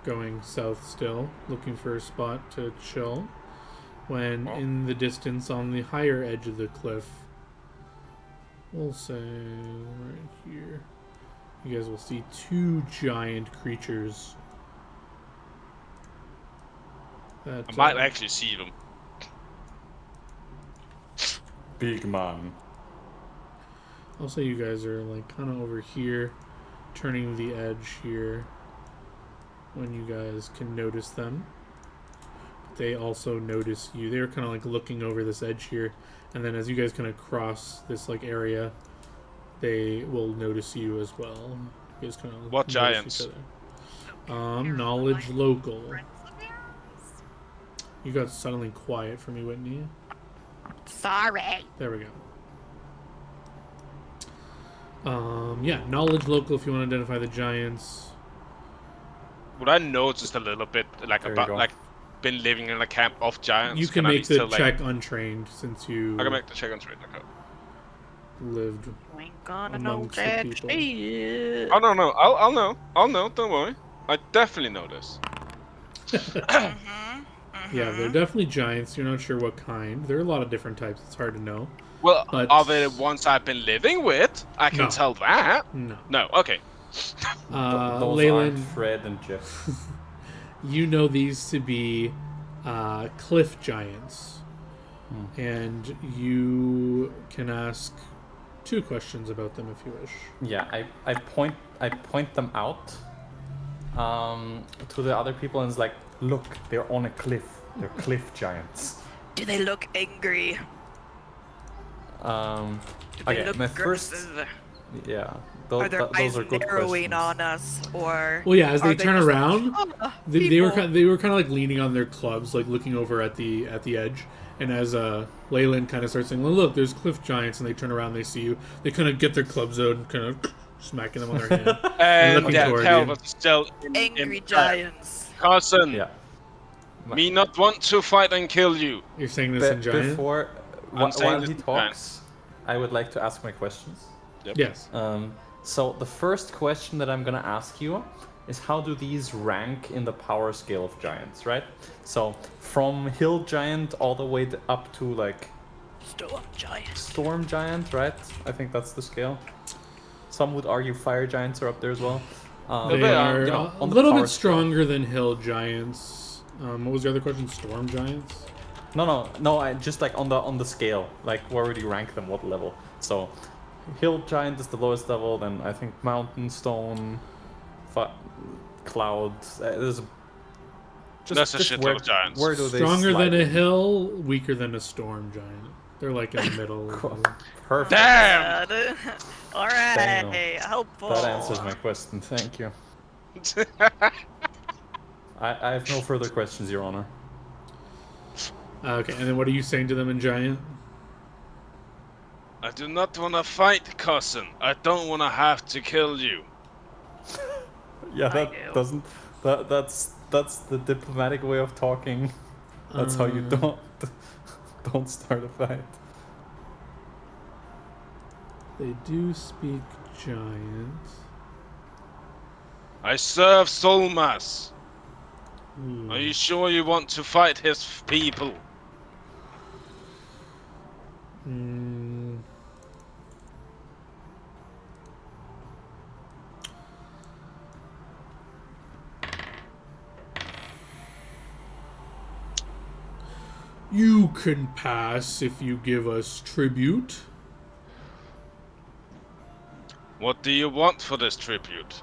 Speaker 1: Going south still, looking for a spot to chill. When in the distance on the higher edge of the cliff, we'll say right here, you guys will see 2 giant creatures. That,
Speaker 2: I might actually see them.
Speaker 3: Big man.
Speaker 1: I'll say you guys are like kind of over here, turning the edge here when you guys can notice them. They also notice you. They're kind of like looking over this edge here, and then as you guys kind of cross this like area, they will notice you as well. You guys kind of
Speaker 2: What giants?
Speaker 1: Knowledge local.
Speaker 5: Friends of theirs?
Speaker 1: You got suddenly quiet for me, Whitney.
Speaker 6: Sorry.
Speaker 1: There we go. Yeah, knowledge local if you want to identify the giants.
Speaker 2: Would I know just a little bit, like,
Speaker 3: There you
Speaker 2: about,
Speaker 3: go.
Speaker 2: like, been living in a camp of giants?
Speaker 1: You can
Speaker 2: I at
Speaker 1: make
Speaker 2: least
Speaker 1: the
Speaker 2: tell, like,
Speaker 1: check untrained since you
Speaker 2: I can make the check on trade. Okay.
Speaker 1: lived.
Speaker 5: You ain't gonna know
Speaker 1: Amongst the
Speaker 5: that
Speaker 1: people.
Speaker 5: shit.
Speaker 2: Oh, no. I'll know. I'll know. Don't worry. I definitely know this.
Speaker 1: Yeah, they're definitely giants. You're not sure what kind. There are a lot of different types. It's hard to know.
Speaker 2: Well,
Speaker 1: But
Speaker 2: are they the ones I've been living with? I can
Speaker 1: No.
Speaker 2: tell that.
Speaker 1: no.
Speaker 2: No. Okay.
Speaker 3: Those
Speaker 1: Leyland,
Speaker 3: aren't Fred and Jeff.
Speaker 1: you know these to be cliff giants, and you can ask 2 questions about them if you wish.
Speaker 3: Yeah, I point them out to the other people and it's like, look, they're on a cliff. They're cliff giants.
Speaker 5: Do they look angry?
Speaker 3: Um,
Speaker 5: Do they
Speaker 3: okay,
Speaker 5: look
Speaker 3: my first,
Speaker 5: aggressive?
Speaker 3: yeah,
Speaker 5: Are their eyes
Speaker 3: those are good
Speaker 5: narrowing
Speaker 3: questions.
Speaker 5: on us, or?
Speaker 1: Well, yeah, as
Speaker 5: are
Speaker 1: they turn
Speaker 5: just like,
Speaker 1: around,
Speaker 5: "Oh,
Speaker 1: they were
Speaker 5: people."
Speaker 1: they were kind of like leaning on their clubs, like looking over at the edge. And as Leyland kind of starts saying, "Well, look, there's cliff giants," and they turn around, they see you. They kind of get their clubs out and kind of smacking them on their hand.
Speaker 2: And
Speaker 1: looking
Speaker 2: yeah,
Speaker 1: toward
Speaker 2: tell
Speaker 1: you.
Speaker 2: but still
Speaker 5: Angry giants.
Speaker 2: Cousin,
Speaker 3: Yeah.
Speaker 2: me not want to fight and kill you.
Speaker 1: You're saying this in giant?
Speaker 3: Before,
Speaker 2: I'm saying
Speaker 3: while
Speaker 2: this
Speaker 3: he
Speaker 2: in
Speaker 3: talks, I would like to ask my questions.
Speaker 1: Yes.
Speaker 3: So the first question that I'm gonna ask you is, how do these rank in the power scale of giants, right? So from hill giant all the way up to like
Speaker 5: Storm giants.
Speaker 3: storm giant, right? I think that's the scale. Some would argue fire giants are up there as well.
Speaker 1: They
Speaker 2: they
Speaker 1: are
Speaker 2: are,
Speaker 3: you know,
Speaker 1: a
Speaker 3: on the
Speaker 1: little
Speaker 3: power
Speaker 1: bit
Speaker 3: scale.
Speaker 1: stronger than hill giants. What was the other question? Storm giants?
Speaker 3: No. I just like on the scale. Like, where would you rank them? What level? So, hill giant is the lowest level. Then I think mountain, stone, cloud. There's
Speaker 2: That's a shit ton of giants.
Speaker 3: Where do they
Speaker 1: Stronger
Speaker 3: slide
Speaker 1: than a
Speaker 3: in?
Speaker 1: hill, weaker than a storm giant. They're like in the middle.
Speaker 3: Cool. Perfect.
Speaker 2: Damn!
Speaker 5: All right,
Speaker 3: Damn.
Speaker 5: helpful.
Speaker 3: That answers my question. Thank you. I have no further questions, Your Honor.
Speaker 1: Okay, and then what are you saying to them in giant?
Speaker 2: I do not want to fight, cousin. I don't want to have to kill you.
Speaker 3: Yeah,
Speaker 5: I
Speaker 3: that
Speaker 5: do.
Speaker 3: doesn't. That's the diplomatic way of talking. That's how you don't start a fight.
Speaker 1: They do speak giant.
Speaker 2: I serve Solmas.
Speaker 1: Hmm.
Speaker 2: Are you sure you want to fight his people?
Speaker 1: Mm. You can pass if you give us tribute.
Speaker 2: What do you want for this tribute?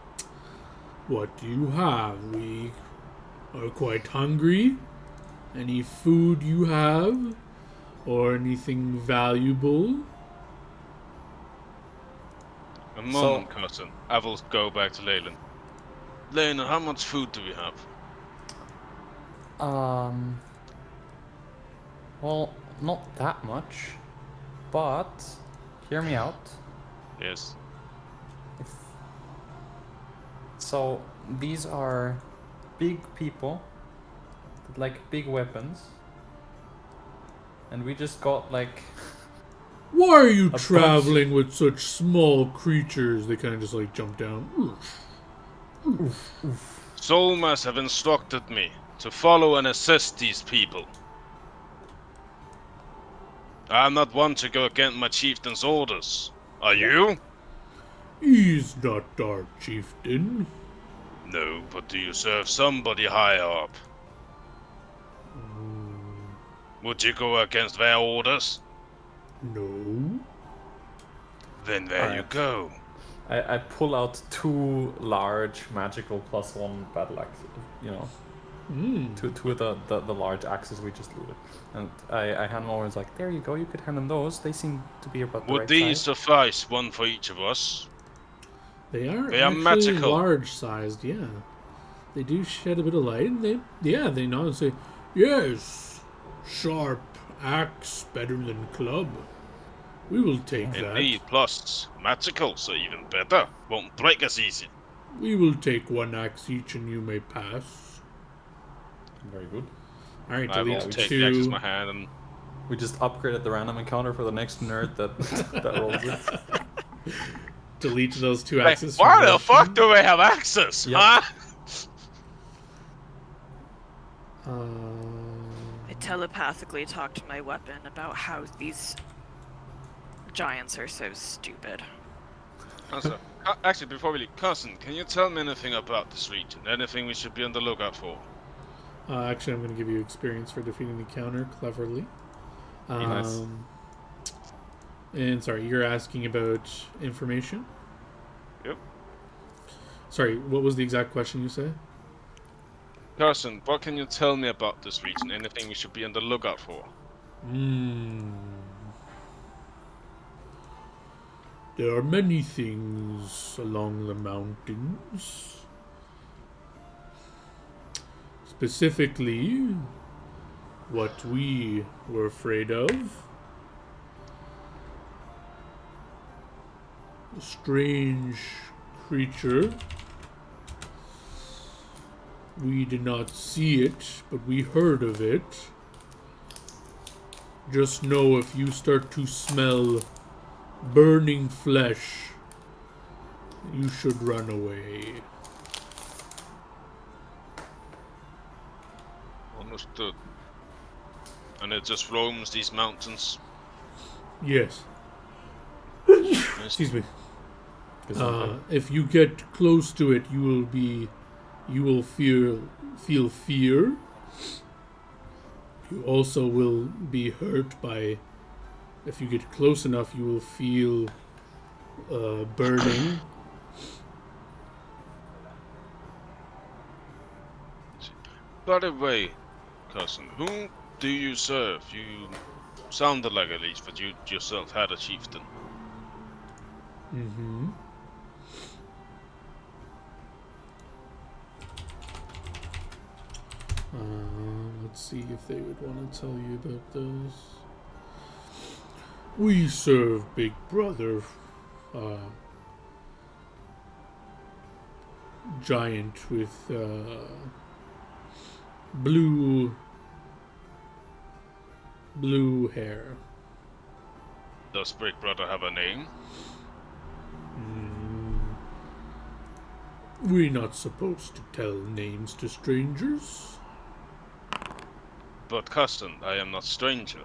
Speaker 1: What do you have? We are quite hungry. Any food you have? Or anything valuable?
Speaker 2: A moment, cousin. I will go back to Leyland. Leyland, how much food do we have?
Speaker 3: Well, not that much, but hear me out.
Speaker 2: Yes.
Speaker 3: So these are big people with like big weapons, and we just got like
Speaker 1: Why are you
Speaker 3: bunch-
Speaker 1: traveling with such small creatures? They kind of just like jump down.
Speaker 2: Solmas have instructed me to follow and assist these people. I'm not one to go against my chieftain's orders. Are you?
Speaker 1: He's not our chieftain.
Speaker 2: No, but do you serve somebody higher up? Would you go against their orders?
Speaker 1: No.
Speaker 2: Then there you
Speaker 3: Alright.
Speaker 2: go.
Speaker 3: I pull out 2 large magical +1 battle axes, you know, two of the large axes we just looted, and I hand them over. And it's like, there you go. You could hand them those. They seem to be about the
Speaker 2: Would
Speaker 3: right
Speaker 2: these
Speaker 3: size.
Speaker 2: suffice, one for each of us?
Speaker 1: They are
Speaker 2: They are
Speaker 1: actually
Speaker 2: magical.
Speaker 1: large sized, yeah. They do shed a bit of light, and they nod and say, yes, sharp axe better than club. We will take that.
Speaker 2: Indeed, plus magical, so even better. Won't break us easy.
Speaker 1: We will take 1 axe each, and you may pass.
Speaker 3: Very good.
Speaker 1: All right,
Speaker 2: I will
Speaker 1: delete
Speaker 2: take the axe in
Speaker 1: 2.
Speaker 2: my hand and
Speaker 3: We just upgraded the random encounter for the next nerd that that rolls it.
Speaker 1: Delete those 2
Speaker 2: Hey,
Speaker 1: axes.
Speaker 2: why
Speaker 1: from
Speaker 2: the fuck do we have access?
Speaker 3: Yep.
Speaker 2: Huh?
Speaker 5: I telepathically talked to my weapon about how these giants are so stupid.
Speaker 2: Also, actually, before we leave, Cousin, can you tell me anything about this region? Anything we should be on the lookout for?
Speaker 1: Actually, I'm going to give you experience for defeating the counter cleverly.
Speaker 3: Nice.
Speaker 1: And sorry, you're asking about information?
Speaker 2: Yep.
Speaker 1: Sorry, what was the exact question you said?
Speaker 2: Cousin, what can you tell me about this region? Anything we should be on the lookout for?
Speaker 1: There are many things along the mountains. Specifically, what we were afraid of. A strange creature. We did not see it, but we heard of it. Just know if you start to smell burning flesh, you should run away.
Speaker 2: Understood. And it just roams these mountains.
Speaker 1: Yes. Excuse me. If you get close to it, you will feel fear. You also will be hurt by. If you get close enough, you will feel burning.
Speaker 2: By the way, cousin, whom do you serve? You sounded like at least that you yourself had a chieftain.
Speaker 1: Mm-hmm. Let's see if they would want to tell you about those. We serve Big Brother, giant with blue hair.
Speaker 2: Does Big Brother have a name?
Speaker 1: We're not supposed to tell names to strangers.
Speaker 2: But cousin, I am not stranger.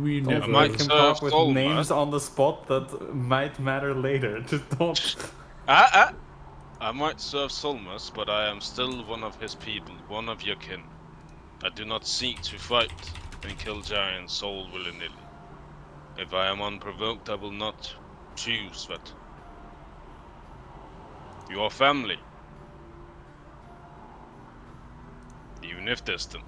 Speaker 1: We
Speaker 3: Don't
Speaker 1: never.
Speaker 2: might
Speaker 3: make him
Speaker 2: serve
Speaker 3: come up with
Speaker 2: Solma.
Speaker 3: names on the spot that might matter later. Just don't.
Speaker 2: I might serve Solmas, but I am still one of his people, one of your kin. I do not seek to fight and kill giants soul willy-nilly. If I am unprovoked, I will not choose that. You are family. Even if distant.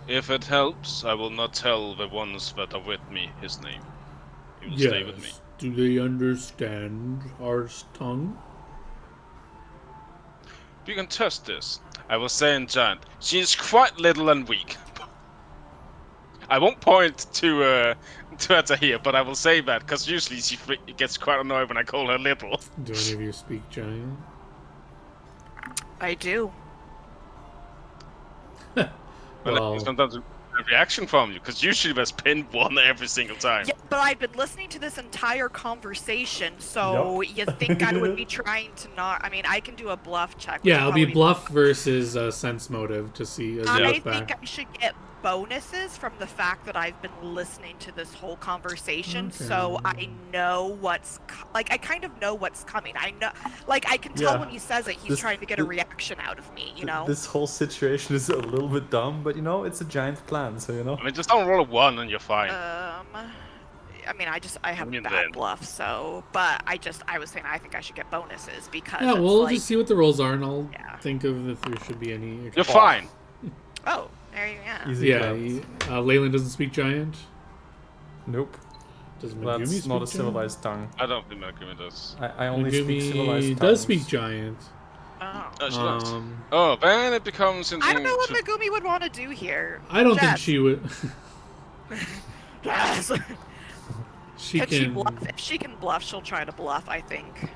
Speaker 2: If it helps, I will not tell the ones that are with me his name. He will stay with me.
Speaker 1: Do they understand our tongue?
Speaker 2: You can test this. I will say in giant, she is quite little and weak. I won't point to her here, but I will say that because usually she gets quite annoyed when I call her little.
Speaker 1: Do any of you speak giant?
Speaker 5: I do.
Speaker 1: Well,
Speaker 2: Sometimes a reaction from you, because usually there's pinned one every single time.
Speaker 5: Yeah, but I've been listening to this entire conversation, so you think I would be trying to not... I mean, I can do a bluff check.
Speaker 1: yeah, it'll be bluff versus sense motive to see as you
Speaker 5: I
Speaker 1: look
Speaker 5: think
Speaker 1: back.
Speaker 5: I should get bonuses from the fact that I've been listening to this whole conversation, so I know what's... I kind of know what's coming. I know... I can tell when he says it, he's trying to get a reaction out of me, you know?
Speaker 3: This whole situation is a little bit dumb, but it's a giant plan, so
Speaker 2: I mean, just don't roll a 1 and you're fine.
Speaker 5: I mean, I have a bad bluff, so... But I was saying I think I should get bonuses, because
Speaker 1: Yeah,
Speaker 5: it's
Speaker 1: we'll just see what the rolls are, and I'll
Speaker 5: Yeah.
Speaker 1: think of if there should be any...
Speaker 2: You're fine.
Speaker 5: Oh, There you go.
Speaker 3: Easy
Speaker 1: Yeah,
Speaker 3: claps.
Speaker 1: Leyland doesn't speak giant.
Speaker 3: Nope.
Speaker 1: Does Megumi
Speaker 3: That's
Speaker 1: speak
Speaker 3: not a
Speaker 1: giant?
Speaker 3: civilized tongue.
Speaker 2: I don't think Megumi does.
Speaker 3: I only speak civilized
Speaker 1: Megumi
Speaker 3: tongues.
Speaker 1: does speak giant.
Speaker 5: Oh.
Speaker 2: Oh, she does.
Speaker 1: Um,
Speaker 2: Oh, then it becomes
Speaker 5: I don't know what
Speaker 2: something.
Speaker 5: Megumi would want to do here.
Speaker 1: I don't think
Speaker 5: Jess.
Speaker 1: she would.
Speaker 5: Yes.
Speaker 1: She
Speaker 5: Can
Speaker 1: can.
Speaker 5: she bluff? If she can bluff, she'll try to bluff, I think.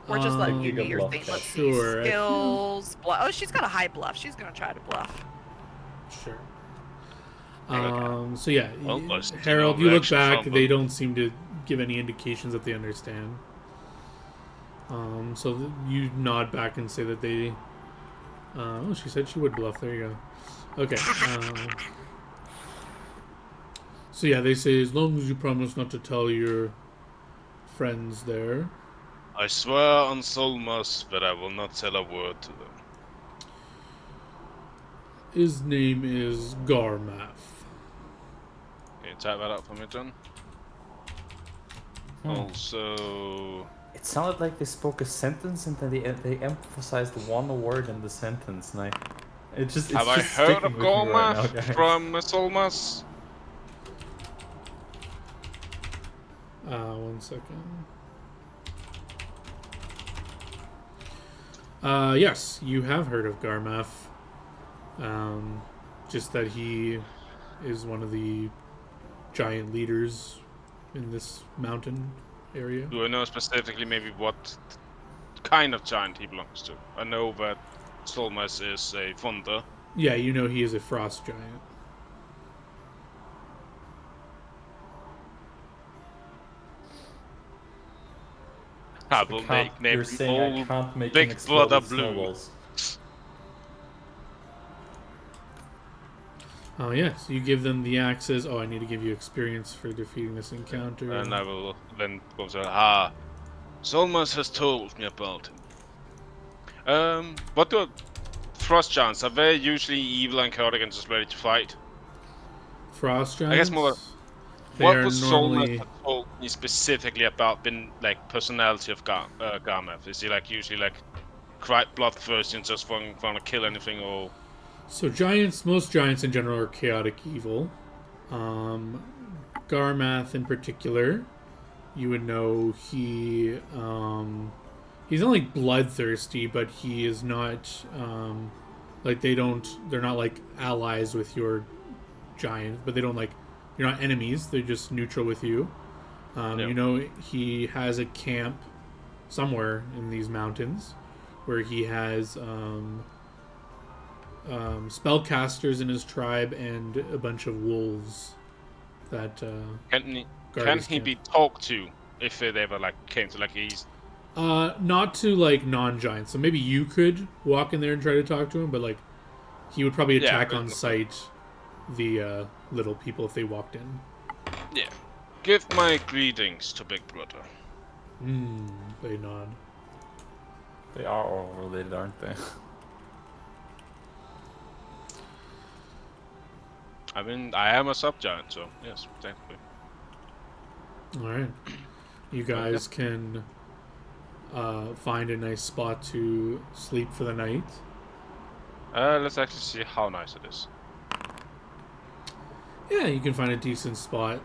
Speaker 5: Or just let you
Speaker 3: You
Speaker 5: do
Speaker 3: can
Speaker 5: your
Speaker 3: bluff,
Speaker 5: thing.
Speaker 3: yeah.
Speaker 5: Let's
Speaker 1: Sure, I
Speaker 5: see. Skills. Oh, she's got a high bluff. She's gonna try to bluff.
Speaker 1: Sure.
Speaker 2: Okay.
Speaker 1: So yeah,
Speaker 2: Well, let's do
Speaker 1: Harold,
Speaker 2: no
Speaker 1: you look
Speaker 2: reaction
Speaker 1: back.
Speaker 2: from
Speaker 1: They
Speaker 2: them.
Speaker 1: don't seem to give any indications that they understand. So you nod back and say that they. Oh, she said she would bluff. There you go. Okay. So yeah, they say as long as you promise not to tell your friends there.
Speaker 2: I swear on Solmas that I will not tell a word to them.
Speaker 1: His name is Garmath.
Speaker 2: Can you type that up for me, John? Also,
Speaker 7: It sounded like they spoke a sentence and then they emphasized one word in the sentence. And it's just
Speaker 2: have I
Speaker 7: just
Speaker 2: heard
Speaker 7: sticking
Speaker 2: of
Speaker 7: with me right now,
Speaker 2: Gormath
Speaker 7: guys.
Speaker 2: from Solmas?
Speaker 1: 1 second. Yes, you have heard of Garmath. Just that he is one of the giant leaders in this mountain area.
Speaker 2: Do I know specifically maybe what kind of giant he belongs to? I know that Solmas is a Thunder.
Speaker 1: Yeah, you know he is a frost giant.
Speaker 2: I will make
Speaker 7: You're
Speaker 2: maybe
Speaker 7: saying I
Speaker 2: all
Speaker 7: can't make
Speaker 2: Big
Speaker 7: him explode
Speaker 2: Brother
Speaker 7: with
Speaker 2: Blue.
Speaker 7: snowballs.
Speaker 1: Oh yes, you give them the axes. Oh, I need to give you experience for defeating this encounter.
Speaker 2: And I will then go to Solmas has told me about him. What do Frost Giants, are they usually evil and chaotic and just ready to fight?
Speaker 1: Frost giants.
Speaker 2: I guess more.
Speaker 1: They
Speaker 2: What
Speaker 1: are
Speaker 2: was
Speaker 1: normally.
Speaker 2: Solmas have told me specifically about the like personality of Garmath? Is he like usually like quite bloodthirsty and just want to kill anything, or
Speaker 1: So most giants in general are chaotic evil. Garmath in particular, you would know he's not like bloodthirsty, but he is not like they're not like allies with your giant, but they don't like, you're not enemies, they're just neutral with you.
Speaker 2: Yeah.
Speaker 1: You know, he has a camp somewhere in these mountains where he has spellcasters in his tribe and a bunch of wolves that
Speaker 2: can
Speaker 1: guard
Speaker 2: can
Speaker 1: his
Speaker 2: he
Speaker 1: camp.
Speaker 2: be talked to if it ever like came to like he's
Speaker 1: Not to like non-giants. So maybe you could walk in there and try to talk to him, but like he would probably
Speaker 2: Yeah,
Speaker 1: attack
Speaker 2: but-
Speaker 1: on sight the little people if they walked in.
Speaker 2: yeah. Give my greetings to Big Brother.
Speaker 1: They nod.
Speaker 7: They are all related, aren't they?
Speaker 2: I mean, I am a subgiant, so yes, technically.
Speaker 1: All right, you guys can find a nice spot to sleep for the night.
Speaker 2: Let's actually see how nice it is.
Speaker 1: Yeah, you can find a decent spot,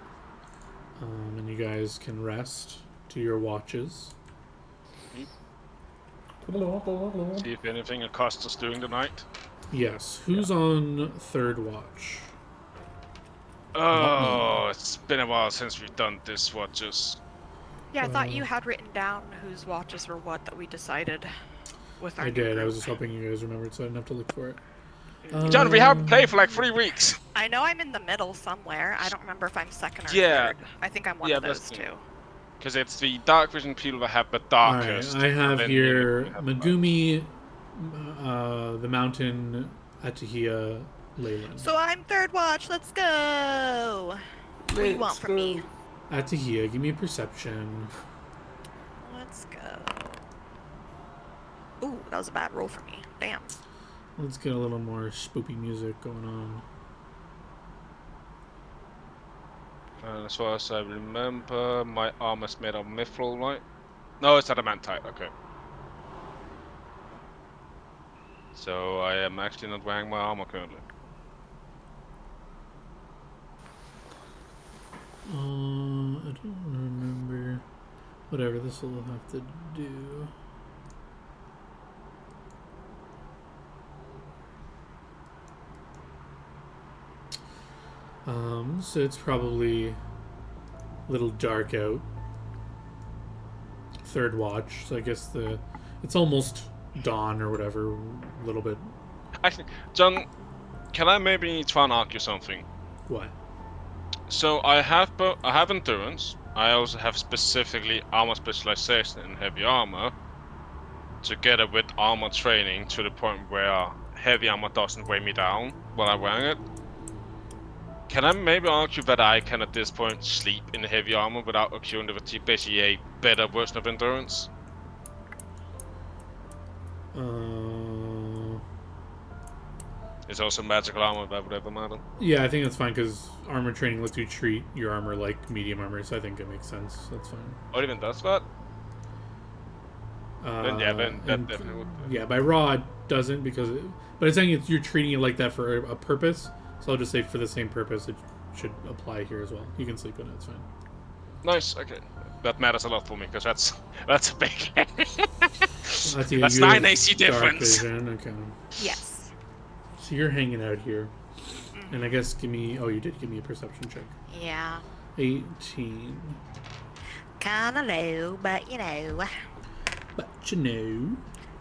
Speaker 1: and you guys can rest to your watches.
Speaker 2: See if anything accosts us during the night.
Speaker 1: Yes. Who's on third watch?
Speaker 2: Oh, it's been a while since we've done this watches.
Speaker 5: Yeah, I thought you had written down whose watches were what that we decided with our
Speaker 1: I
Speaker 5: new
Speaker 1: did. I
Speaker 5: group.
Speaker 1: was just hoping you guys remembered, so I didn't have to look for it.
Speaker 2: John, we haven't played for like 3 weeks.
Speaker 5: I know I'm in the middle somewhere. I don't remember if I'm second or
Speaker 2: Yeah.
Speaker 5: third. I think I'm one
Speaker 2: Yeah,
Speaker 5: of
Speaker 2: that's
Speaker 5: those
Speaker 2: the-
Speaker 5: two.
Speaker 2: Because it's the dark vision people that have the
Speaker 1: All right,
Speaker 2: darkest.
Speaker 1: I have
Speaker 2: and then
Speaker 1: here
Speaker 2: you have
Speaker 1: Megumi, the mountain, Atahia, Leyland.
Speaker 5: So I'm third watch. Let's go. What do you want from me?
Speaker 1: Atahia, give me a perception.
Speaker 5: Let's go. Ooh, that was a bad roll for me. Damn.
Speaker 1: Let's get a little more spoopy music going on.
Speaker 2: As far as I remember, my armor's made of mithril, right? No, it's adamantite, okay. So I am actually not wearing my armor currently.
Speaker 1: I don't remember. Whatever, this will have to do. So it's probably a little dark out. Third watch, so I guess it's almost dawn or whatever, a little bit.
Speaker 2: Actually, John, can I maybe try and argue something?
Speaker 1: What?
Speaker 2: So I have endurance. I also have specifically armor specialization in heavy armor, together with armor training to the point where heavy armor doesn't weigh me down while I'm wearing it. Can I maybe argue that I can at this point sleep in heavy armor without accruing basically a better version of endurance? It's also magical armor, that would ever matter.
Speaker 1: Yeah, I think that's fine because armor training lets you treat your armor like medium armor, so I think it makes sense. That's fine.
Speaker 2: Or even does that? Then that definitely would.
Speaker 1: Yeah, by raw it doesn't but it's saying you're treating it like that for a purpose. So I'll just say for the same purpose, it should apply here as well. You can sleep in it; it's fine.
Speaker 2: Nice. Okay, that matters a lot for me because that's a big.
Speaker 1: That's
Speaker 2: 9 AC
Speaker 1: dark
Speaker 2: difference.
Speaker 1: vision. Okay.
Speaker 5: Yes.
Speaker 1: So you're hanging out here, and I guess give me. Oh, you did give me a perception check.
Speaker 5: Yeah.
Speaker 1: 18.
Speaker 6: Kinda low, but you know,
Speaker 1: But you know,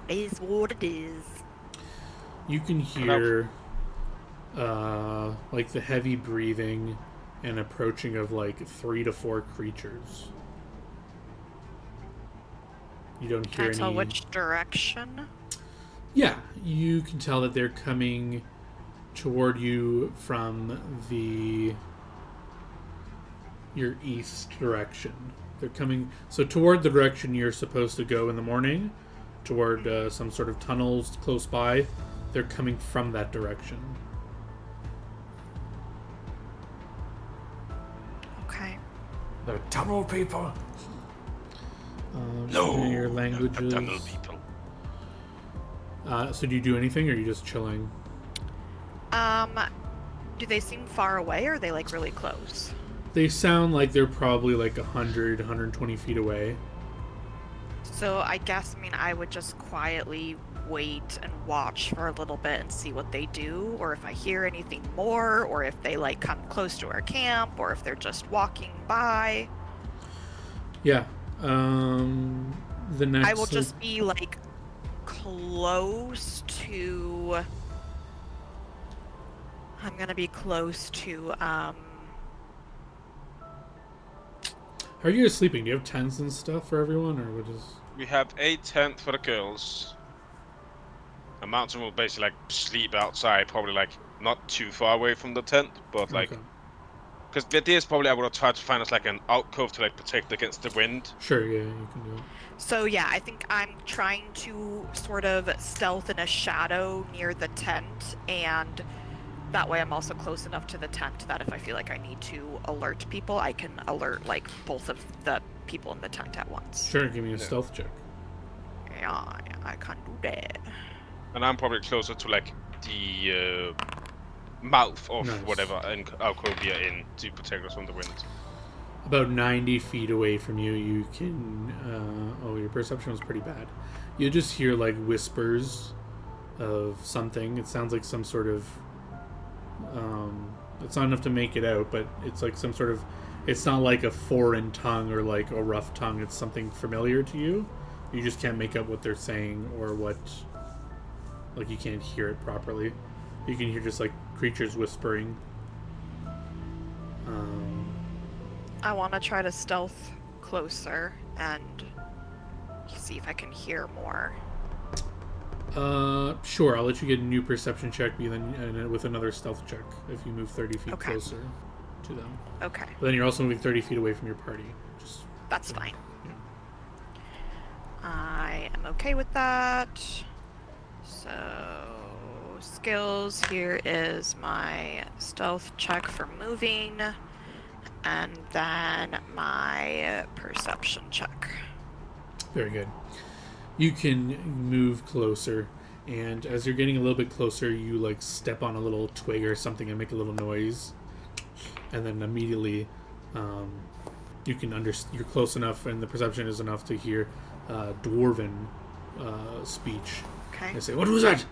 Speaker 6: is what it is.
Speaker 1: you can hear like the heavy breathing and approaching of like 3 to 4 creatures. You don't hear
Speaker 5: Can I tell
Speaker 1: any.
Speaker 5: which direction?
Speaker 1: Yeah, you can tell that they're coming toward you from your east direction. They're coming toward the direction you're supposed to go in the morning, toward some sort of tunnels close by. They're coming from that direction.
Speaker 5: Okay.
Speaker 3: The tunnel people.
Speaker 1: Your languages.
Speaker 2: Tunnel people.
Speaker 1: So do you do anything, or are you just chilling?
Speaker 5: Do they seem far away, or are they like really close?
Speaker 1: They sound like they're probably like 100, 120 feet away.
Speaker 5: So I guess, I would just quietly wait and watch for a little bit and see what they do, or if I hear anything more, or if they like come close to our camp, or if they're just walking by.
Speaker 1: Yeah. The next.
Speaker 5: I will just be like close to. I'm gonna be close to.
Speaker 1: How are you guys sleeping? Do you have tents and stuff for everyone, or what is?
Speaker 2: We have a tent for the girls. A mountain will basically like sleep outside, probably like not too far away from the tent, but like,
Speaker 1: Okay.
Speaker 2: because the idea is probably I would have tried to find us like an alcove to like protect against the wind.
Speaker 1: Sure, yeah, you can do it.
Speaker 5: So yeah, I think I'm trying to sort of stealth in a shadow near the tent, and that way I'm also close enough to the tent that if I feel like I need to alert people, I can alert like both of the people in the tent at once.
Speaker 1: Sure, give me a stealth check.
Speaker 5: Yeah, I can do that.
Speaker 2: And I'm probably closer to like the mouth of
Speaker 1: Nice.
Speaker 2: whatever alcove we are in to protect us from the wind.
Speaker 1: About 90 feet away from you, you can. Your perception was pretty bad. You just hear like whispers of something. It sounds like some sort of. It's not enough to make it out, but it's like some sort of. It's not like a foreign tongue or like a rough tongue. It's something familiar to you. You just can't make out what they're saying or what. Like you can't hear it properly. You can hear just like creatures whispering.
Speaker 5: I want to try to stealth closer and see if I can hear more.
Speaker 1: Sure. I'll let you get a new perception check, and with another stealth check if you move 30 feet
Speaker 5: Okay.
Speaker 1: closer to them.
Speaker 5: Okay,
Speaker 1: But then you're also moving 30 feet away from your party. Just
Speaker 5: that's fine.
Speaker 1: yeah.
Speaker 5: I am okay with that. So, skills, here is my stealth check for moving, and then my perception check.
Speaker 1: Very good. You can move closer, and as you're getting a little bit closer, you like step on a little twig or something and make a little noise, and then immediately You can you're close enough, and the perception is enough to hear dwarven speech.
Speaker 5: Okay.
Speaker 1: They say, "What was that?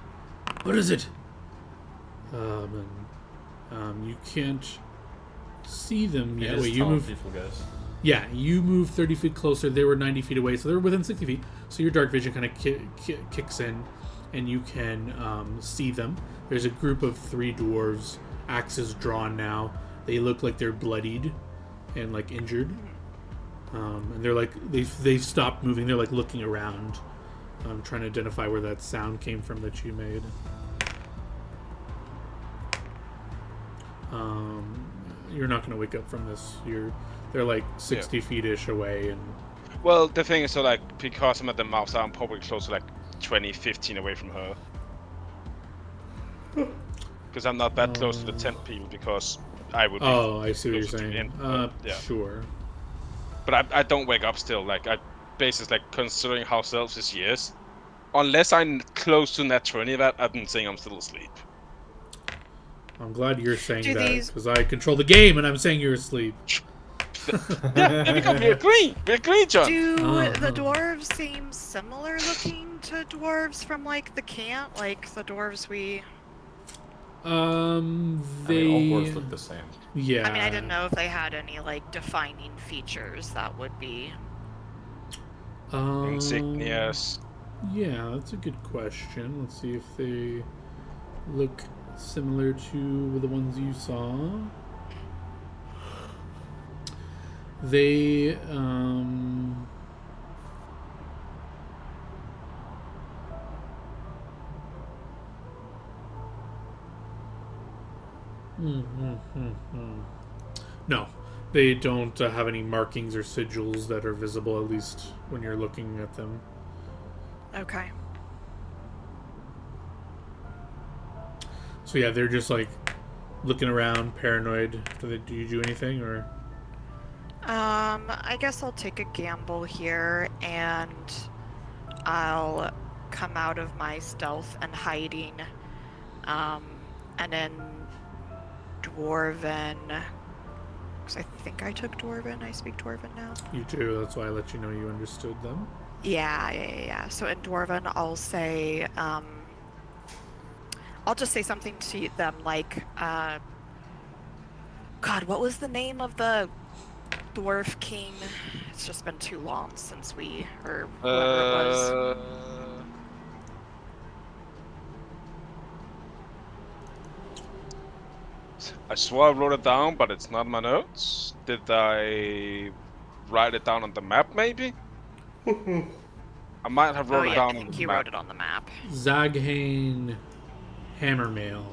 Speaker 1: What is it?" You can't see them yet.
Speaker 3: It is
Speaker 1: Wait, you
Speaker 3: tall
Speaker 1: move.
Speaker 3: people, guys.
Speaker 1: Yeah, you move 30 feet closer. They were 90 feet away, so they're within 60 feet. So your dark vision kind of kicks in, and you can see them. There's a group of 3 dwarves, axes drawn now. They look like they're bloodied and like injured. And they're like they've stopped moving. They're like looking around, trying to identify where that sound came from that you made. You're not going to wake up from this. They're like 60 feet-ish away, and
Speaker 2: Well, the thing is, so like, because I'm at the mouth, I'm probably close to like 20, 15 away from her. Because I'm not that close to the tent people, because I would be
Speaker 1: I see what you're
Speaker 2: closer to
Speaker 1: saying.
Speaker 2: him, yeah.
Speaker 1: Sure.
Speaker 2: But I don't wake up still. Like, I basically, like, considering how selfish he is, unless I'm close to net 20 of that, I don't think I'm still asleep.
Speaker 1: I'm glad you're saying
Speaker 5: Do
Speaker 1: that,
Speaker 5: these-
Speaker 1: because I control the game and I'm saying you're asleep.
Speaker 2: Yeah, we agree, John.
Speaker 5: Do
Speaker 1: Uh-huh.
Speaker 5: the dwarves seem similar looking to dwarves from like the camp? Like the dwarves we.
Speaker 1: They
Speaker 3: I mean, all dwarves look the same.
Speaker 1: yeah.
Speaker 5: I mean, I didn't know if they had any like defining features that would be.
Speaker 2: Insignias.
Speaker 1: Yeah, that's a good question. Let's see if they look similar to the ones you saw. They No, they don't have any markings or sigils that are visible, at least when you're looking at them.
Speaker 5: Okay.
Speaker 1: So yeah, they're just like looking around, paranoid. Do you do anything, or?
Speaker 5: I guess I'll take a gamble here, and I'll come out of my stealth and hiding, and then Dwarven. Because I think I took Dwarven. I speak Dwarven now.
Speaker 1: You do. That's why I let you know you understood them.
Speaker 5: Yeah. So in Dwarven, I'll say, I'll just say something to them like, God, what was the name of the dwarf king? It's just been too long since we, or whoever it was.
Speaker 2: I swore I wrote it down, but it's not in my notes. Did I write it down on the map, maybe? I might have
Speaker 5: Oh
Speaker 2: wrote it
Speaker 5: yeah,
Speaker 2: down
Speaker 5: I
Speaker 2: on
Speaker 5: think
Speaker 2: the
Speaker 5: you
Speaker 2: map.
Speaker 5: wrote it on the map.
Speaker 1: Zaghane Hammermail.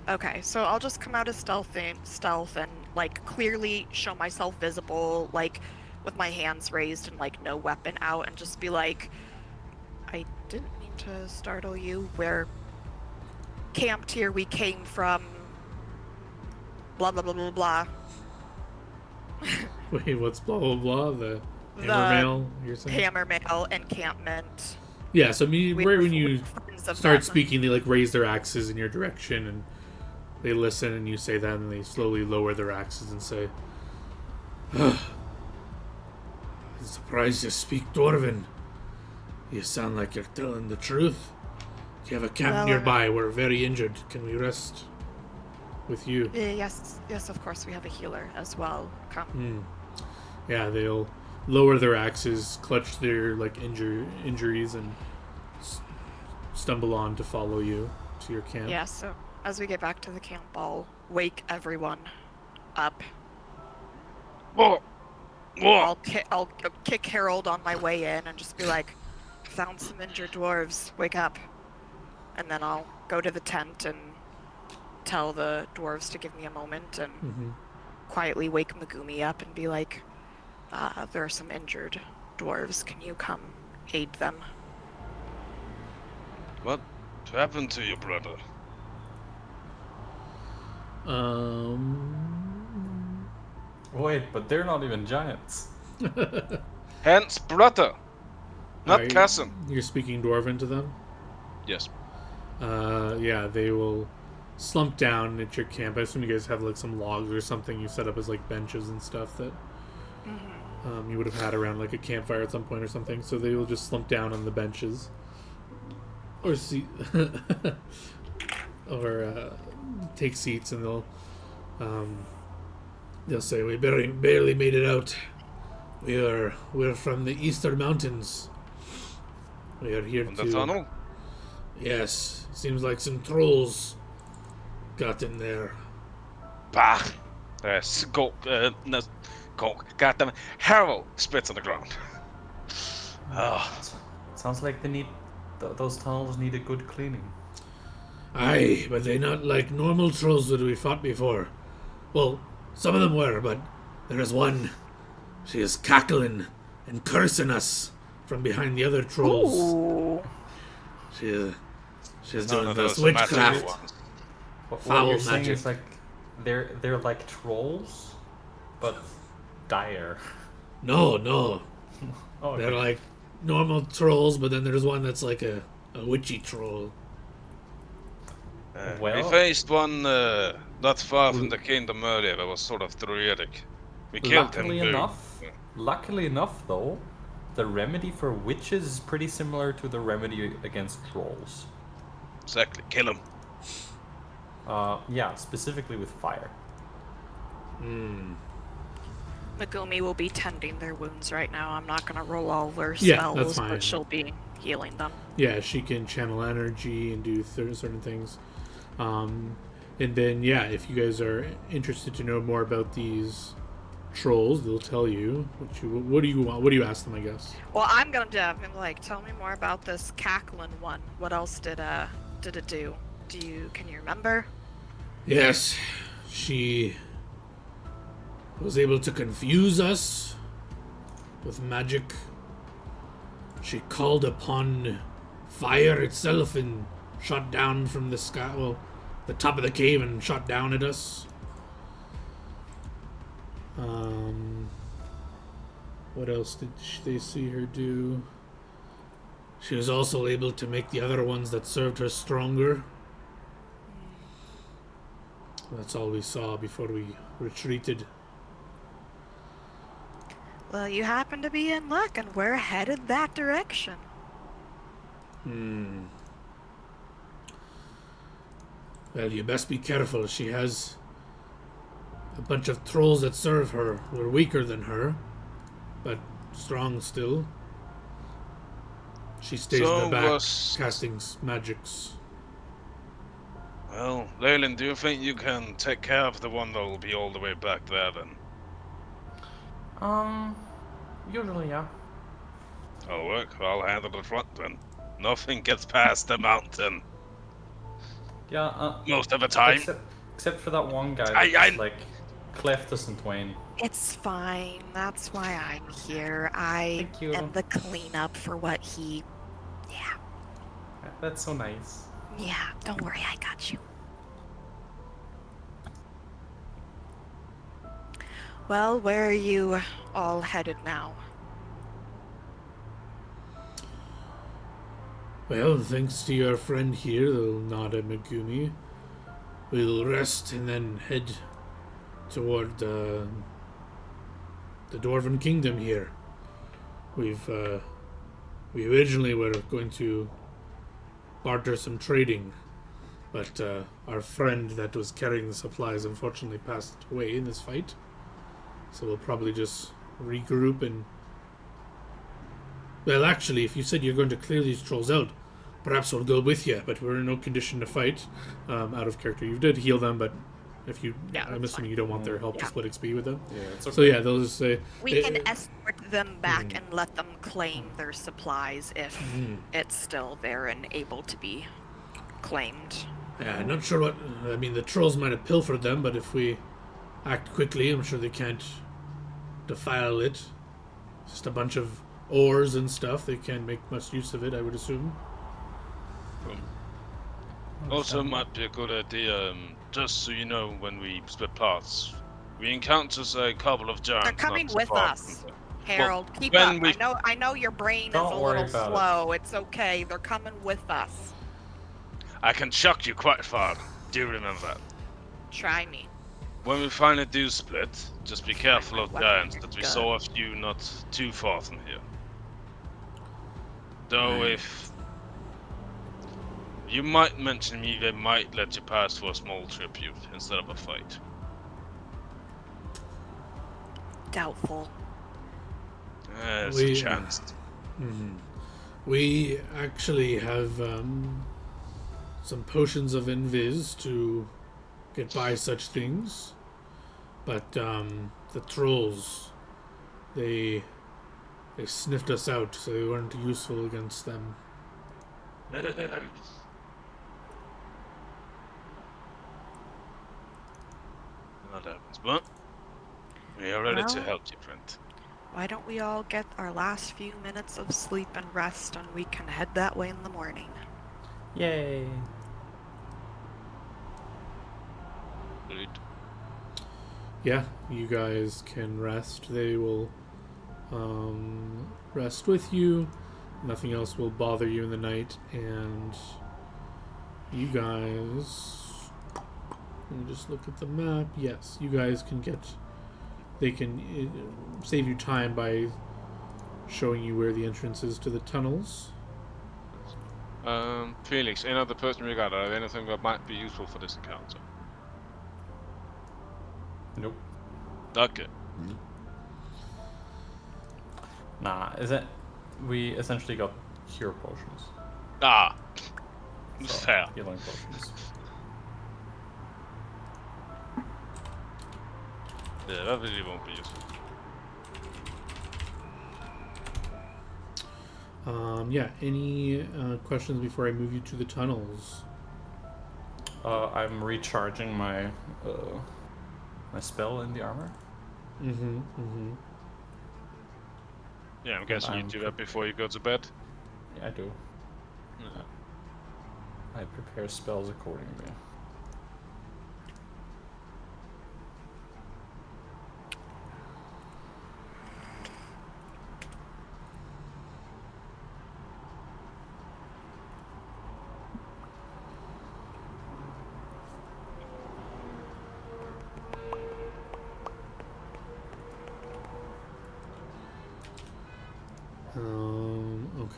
Speaker 5: Okay, so I'll just come out of stealth and like clearly show myself visible, like with my hands raised and like no weapon out, and just be like, I didn't mean to startle you. We're camped here. We came from blah blah blah blah blah.
Speaker 1: Wait, what's blah blah blah? The
Speaker 5: The
Speaker 1: Hammermail, you're saying?
Speaker 5: Hammermail encampment.
Speaker 1: Yeah, so
Speaker 5: We
Speaker 1: right
Speaker 5: were
Speaker 1: when you
Speaker 5: friends of
Speaker 1: start
Speaker 5: them.
Speaker 1: speaking, they like raise their axes in your direction, and they listen, and you say that, and they slowly lower their axes and say, I'm surprised you speak Dwarven. You sound like you're telling the truth. Do you have a camp
Speaker 5: Well,
Speaker 1: nearby? We're very injured. Can we rest with you?
Speaker 5: Yes, of course we have a healer as well. Come.
Speaker 1: Yeah, they'll lower their axes, clutch their like injuries, and stumble on to follow you to your camp.
Speaker 5: Yeah, so as we get back to the camp, I'll wake everyone up.
Speaker 2: Whoa!
Speaker 5: I'll kick Harold on my way in and just be like, found some injured dwarves, wake up. And then I'll go to the tent and tell the dwarves to give me a moment and quietly wake Megumi up and be like, there are some injured dwarves, can you come aid them?
Speaker 2: What happened to your brother?
Speaker 3: Wait, but they're not even giants.
Speaker 2: Hence, brother, not
Speaker 1: Are
Speaker 2: cousin.
Speaker 1: You're speaking Dwarven to them?
Speaker 2: Yes.
Speaker 1: Yeah, they will slump down at your camp. I assume you guys have like some logs or something you set up as like benches and stuff that you would have had around like a campfire at some point or something. So they will just slump down on the benches, or or take seats, and they'll say, "We barely made it out. We're from the Eastern Mountains. We are here
Speaker 2: On
Speaker 1: to."
Speaker 2: the tunnel?
Speaker 1: Yes, seems like some trolls got in there.
Speaker 2: Bah! Skulk, no, Skulk, goddamn, Harold spits on the ground. Oh,
Speaker 7: Sounds like they need those tunnels need a good cleaning.
Speaker 1: Aye, but they're not like normal trolls that we fought before. Well, some of them were, but there is one. She is cackling and cursing us from behind the other trolls.
Speaker 5: Ooh.
Speaker 1: She's
Speaker 2: none
Speaker 1: doing
Speaker 2: of
Speaker 1: this
Speaker 2: those are magic
Speaker 1: witchcraft.
Speaker 2: ones.
Speaker 7: What
Speaker 1: Foul
Speaker 7: you're saying
Speaker 1: magic.
Speaker 7: is like they're like trolls, but dire.
Speaker 1: No.
Speaker 7: Oh,
Speaker 1: They're like normal trolls, but then there's one that's like a witchy troll.
Speaker 2: We
Speaker 7: Well-
Speaker 2: faced one not far from the kingdom earlier that was sort of druidic. We killed him.
Speaker 7: Luckily enough, though, the remedy for witches is pretty similar to the remedy against trolls.
Speaker 2: Exactly, kill him.
Speaker 7: Yeah, specifically with fire.
Speaker 5: Megumi will be tending their wounds right now. I'm not gonna roll all their
Speaker 1: Yeah,
Speaker 5: spells,
Speaker 1: that's fine.
Speaker 5: but she'll be healing them.
Speaker 1: Yeah, she can channel energy and do certain things. And then, yeah, if you guys are interested to know more about these trolls, they'll tell you what do you want. What do you ask them? I guess.
Speaker 5: Well, I'm gonna I'm like, tell me more about this cackling one. What else did it do? Can you remember?
Speaker 1: Yes, she was able to confuse us with magic. She called upon fire itself and shot down from the sky, well, the top of the cave, and shot down at us. What else did they see her do? She was also able to make the other ones that served her stronger. That's all we saw before we retreated.
Speaker 5: Well, you happen to be in luck, and we're headed that direction.
Speaker 1: Well, you best be careful. She has a bunch of trolls that serve her. We're weaker than her, but strong still. She stays in the back, casting magics.
Speaker 2: Well, Leyland, do you think you can take care of the one that will be all the way back there then?
Speaker 7: Usually, yeah.
Speaker 2: That'll work. I'll handle the front then. Nothing gets past the mountain.
Speaker 7: Yeah,
Speaker 2: Most of the time.
Speaker 7: Except for that one guy
Speaker 2: I-
Speaker 7: that's like cleft us in twain.
Speaker 5: It's fine. That's why I'm here. I
Speaker 7: Thank you.
Speaker 5: am the cleanup for what he... Yeah.
Speaker 7: That's so nice.
Speaker 5: Yeah, don't worry, I got you. Well, where are you all headed now?
Speaker 1: Well, thanks to your friend here, they'll nod at Megumi. We'll rest and then head toward the Dwarven Kingdom here. We originally were going to barter some trading, but our friend that was carrying the supplies unfortunately passed away in this fight. So we'll probably just regroup and... Well, actually, if you said you're going to clear these trolls out, perhaps we'll go with you, but we're in no condition to fight. Out of character. You did heal them, but if you...
Speaker 5: Yeah,
Speaker 1: I'm
Speaker 5: that's
Speaker 1: assuming
Speaker 5: fine.
Speaker 1: you don't want their help to
Speaker 5: Yeah.
Speaker 1: split XP with them.
Speaker 7: Yeah, it's okay.
Speaker 1: So yeah, they'll just say...
Speaker 5: We can escort them back and let them claim their supplies if it's still there and able to be claimed.
Speaker 1: Yeah, I'm not sure what... I mean, the trolls might have pilfered them, but if we act quickly, I'm sure they can't defile it. Just a bunch of ores and stuff. They can't make much use of it, I would assume.
Speaker 2: Also, might be a good idea, just so you know, when we split paths, we encountered a couple of giants.
Speaker 5: They're coming
Speaker 2: not
Speaker 5: with
Speaker 2: far
Speaker 5: us.
Speaker 2: from here.
Speaker 5: Harold, keep
Speaker 2: when
Speaker 5: up.
Speaker 2: we-
Speaker 5: I know your brain is
Speaker 7: Don't
Speaker 5: a
Speaker 7: worry
Speaker 5: little
Speaker 7: about it.
Speaker 5: slow. It's okay. They're coming with us.
Speaker 2: I can chuck you quite far. do remember that.
Speaker 5: Try me.
Speaker 2: When we finally do split, just be careful
Speaker 5: my
Speaker 2: of
Speaker 5: weapon
Speaker 2: giants
Speaker 5: and
Speaker 2: that we
Speaker 5: gun.
Speaker 2: saw a few not too far from here. Though
Speaker 1: Right.
Speaker 2: if you might mention me, they might let you pass for a small tribute instead of a fight.
Speaker 5: Doubtful.
Speaker 2: There's a chance.
Speaker 1: We actually have some potions of invis to get by such things, but the trolls, they sniffed us out, so they weren't useful against them.
Speaker 2: That happens, but we are ready to
Speaker 5: Well-
Speaker 2: help you, friend.
Speaker 5: Why don't we all get our last few minutes of sleep and rest, and we can head that way in the morning?
Speaker 7: Yay!
Speaker 2: Good.
Speaker 1: Yeah, you guys can rest. They will rest with you. Nothing else will bother you in the night, and you guys. Let me just look at the map. Yes, you guys can get. They can save you time by showing you where the entrance is to the tunnels.
Speaker 2: Felix, any other person we got? Are there anything that might be useful for this encounter?
Speaker 3: Nope.
Speaker 2: Okay.
Speaker 3: Nah, is it? We essentially got cure potions.
Speaker 2: Ah!
Speaker 3: So,
Speaker 2: Fair.
Speaker 3: healing potions.
Speaker 2: Yeah, that really won't be useful.
Speaker 1: Yeah, any questions before I move you to the tunnels?
Speaker 3: I'm recharging my my spell in the armor.
Speaker 2: Yeah, I'm guessing you
Speaker 3: I'm
Speaker 2: do that before you go to bed.
Speaker 3: Yeah, I do.
Speaker 2: Yeah.
Speaker 3: I prepare spells accordingly.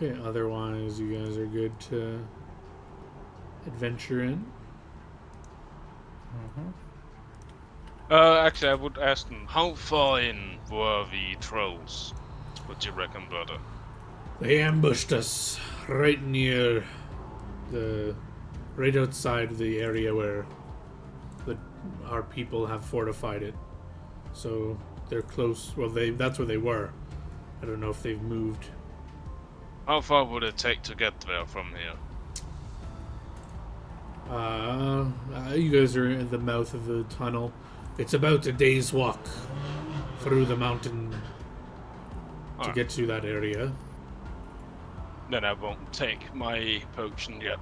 Speaker 1: Okay, otherwise you guys are good to adventure in.
Speaker 2: Actually, I would ask them, how far in were the trolls? What do you reckon, brother?
Speaker 1: They ambushed us right near right outside the area where our people have fortified it. So they're close. Well, that's where they were. I don't know if they've moved.
Speaker 2: How far would it take to get there from here?
Speaker 1: You guys are in the mouth of the tunnel. It's about a day's walk through the mountain to
Speaker 2: Alright.
Speaker 1: get to that area.
Speaker 2: Then I won't take my potion yet.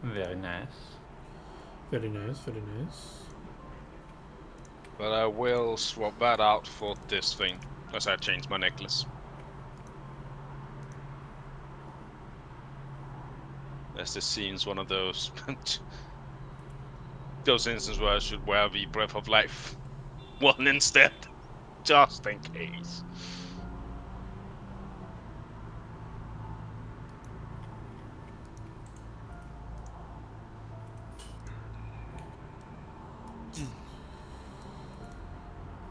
Speaker 3: Very nice.
Speaker 1: Very nice, very nice.
Speaker 2: But I will swap that out for this thing, as I changed my necklace. As this seems one of those instances where I should wear the Breath of Life one instead, just in case.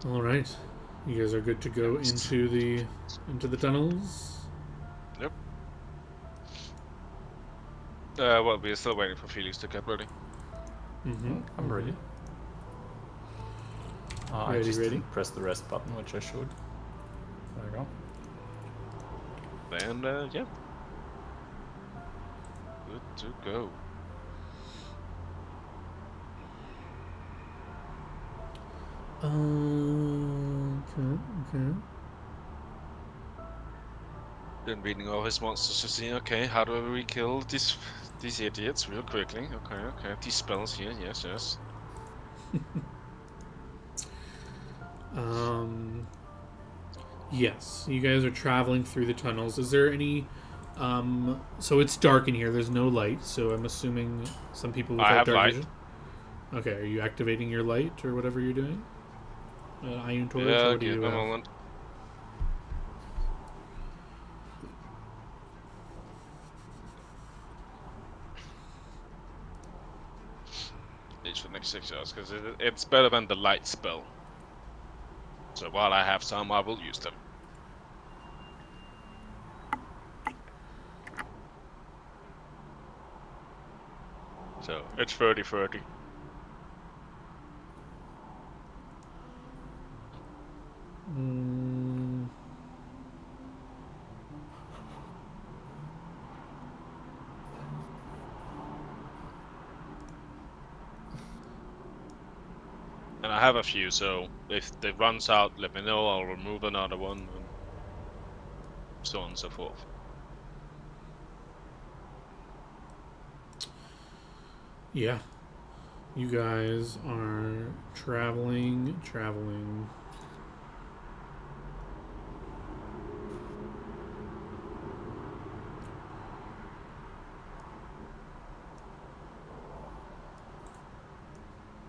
Speaker 1: All right, you guys are good to go into the tunnels.
Speaker 2: Yep. Well, we're still waiting for Felix to get ready.
Speaker 3: I'm ready. I
Speaker 1: Ready,
Speaker 3: just
Speaker 1: ready?
Speaker 3: didn't press the rest button, which I should. There we go.
Speaker 2: And yeah, good to go.
Speaker 1: Okay.
Speaker 2: Been reading all his monsters to see, okay, how do we kill these idiots real quickly? Okay, these spells here, yes.
Speaker 1: Yes, you guys are traveling through the tunnels. Is there any? So it's dark in here. There's no light. So I'm assuming some people
Speaker 2: I
Speaker 1: without
Speaker 2: have
Speaker 1: dark
Speaker 2: light.
Speaker 1: vision. Okay, are you activating your light or whatever you're doing? Iron torch, or
Speaker 2: Yeah,
Speaker 1: what do
Speaker 2: give
Speaker 1: you
Speaker 2: me a
Speaker 1: have?
Speaker 2: moment. At least for the next 6 hours, because it's better than the light spell. So while I have some, I will use them. So it's 30-30.
Speaker 1: Mm,
Speaker 2: And I have a few, so if it runs out, let me know. I'll remove another one, and so on and so forth.
Speaker 1: yeah, you guys are traveling.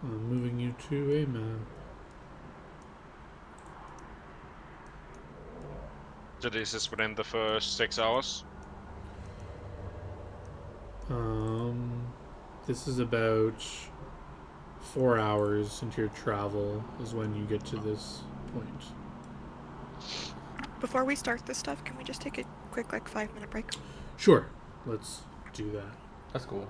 Speaker 1: I'm moving you to a map.
Speaker 2: So this is within the first 6 hours.
Speaker 1: This is about 4 hours into your travel is when you get to this point.
Speaker 5: Before we start this stuff, can we just take a quick, like, 5-minute break?
Speaker 1: Sure, let's do that.
Speaker 3: That's cool.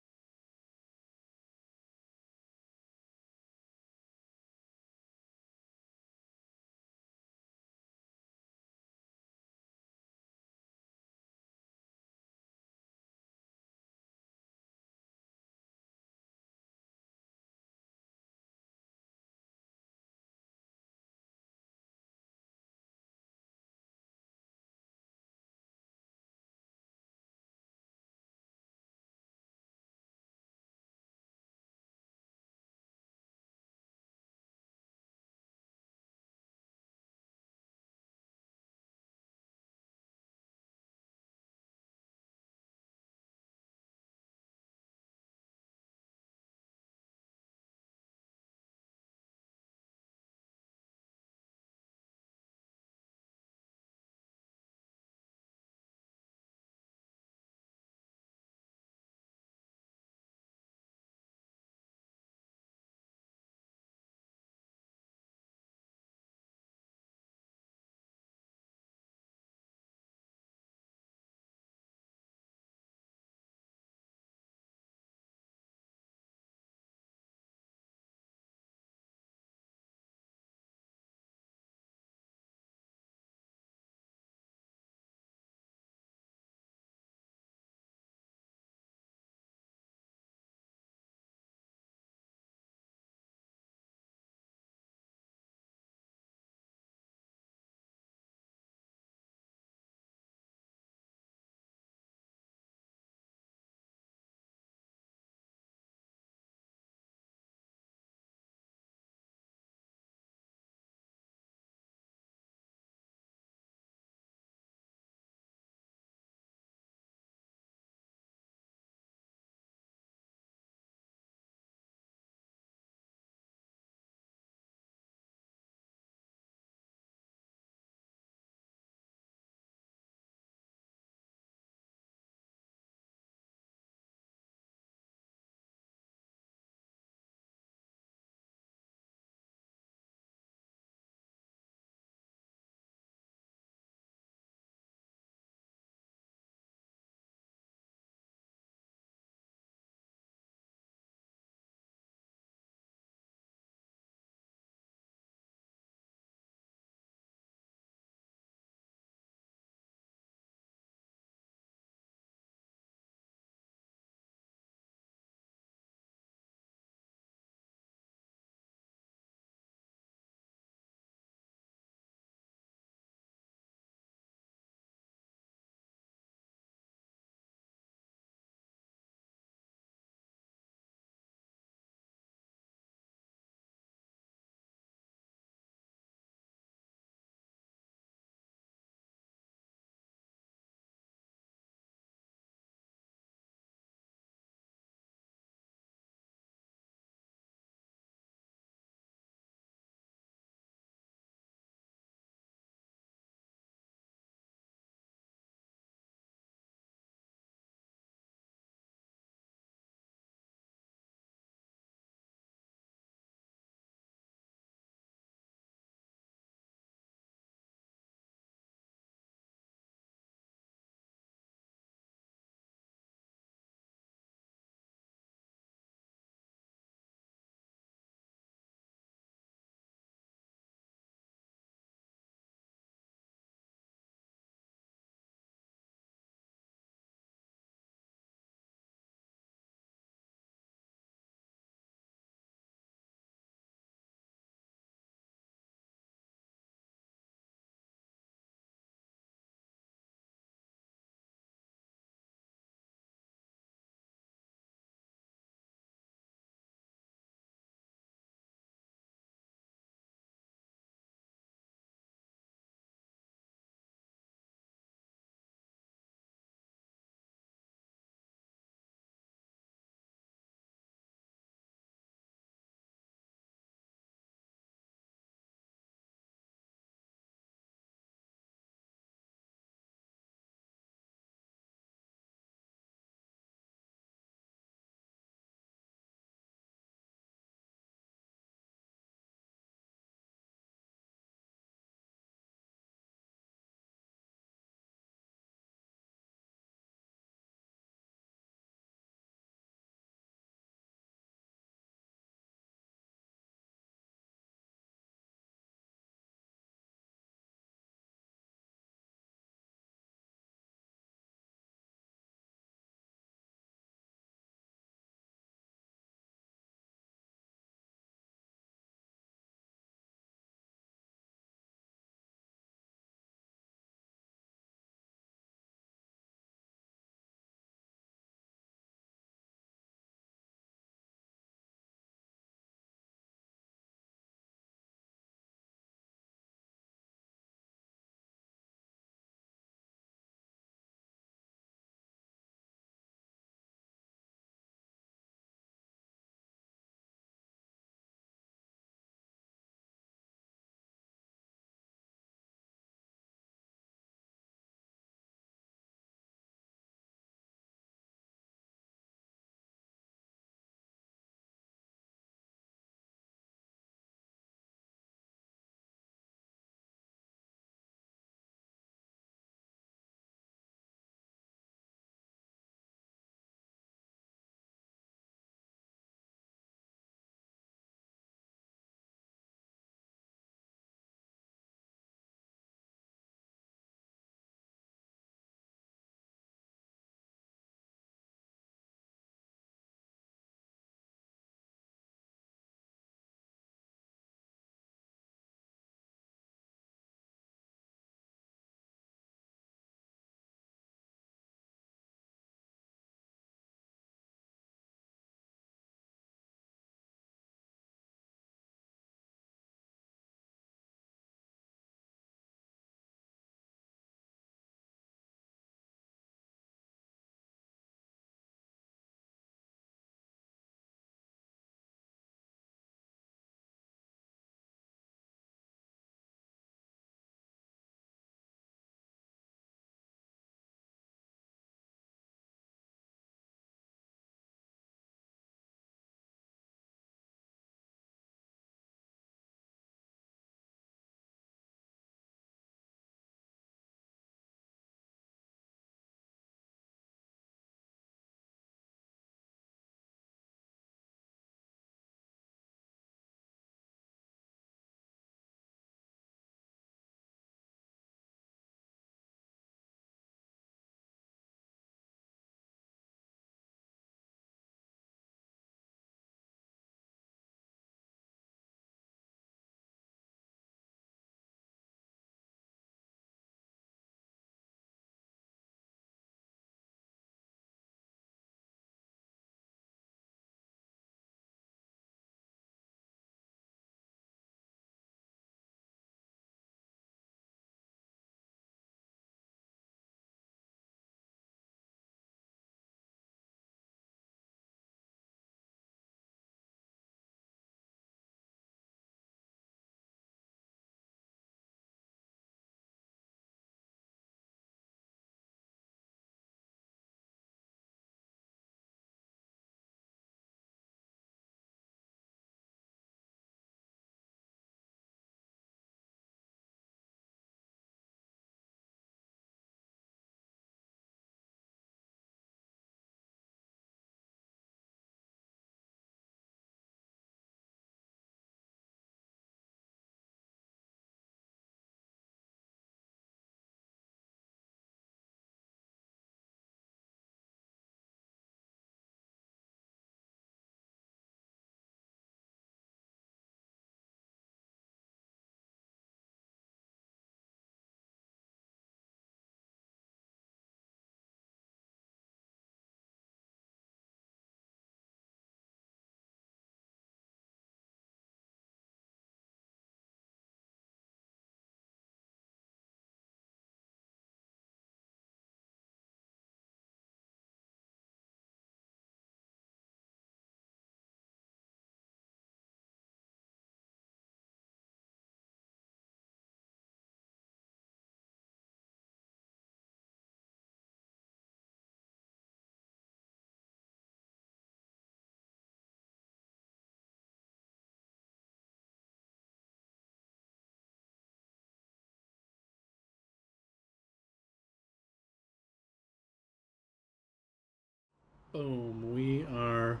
Speaker 1: Boom. We are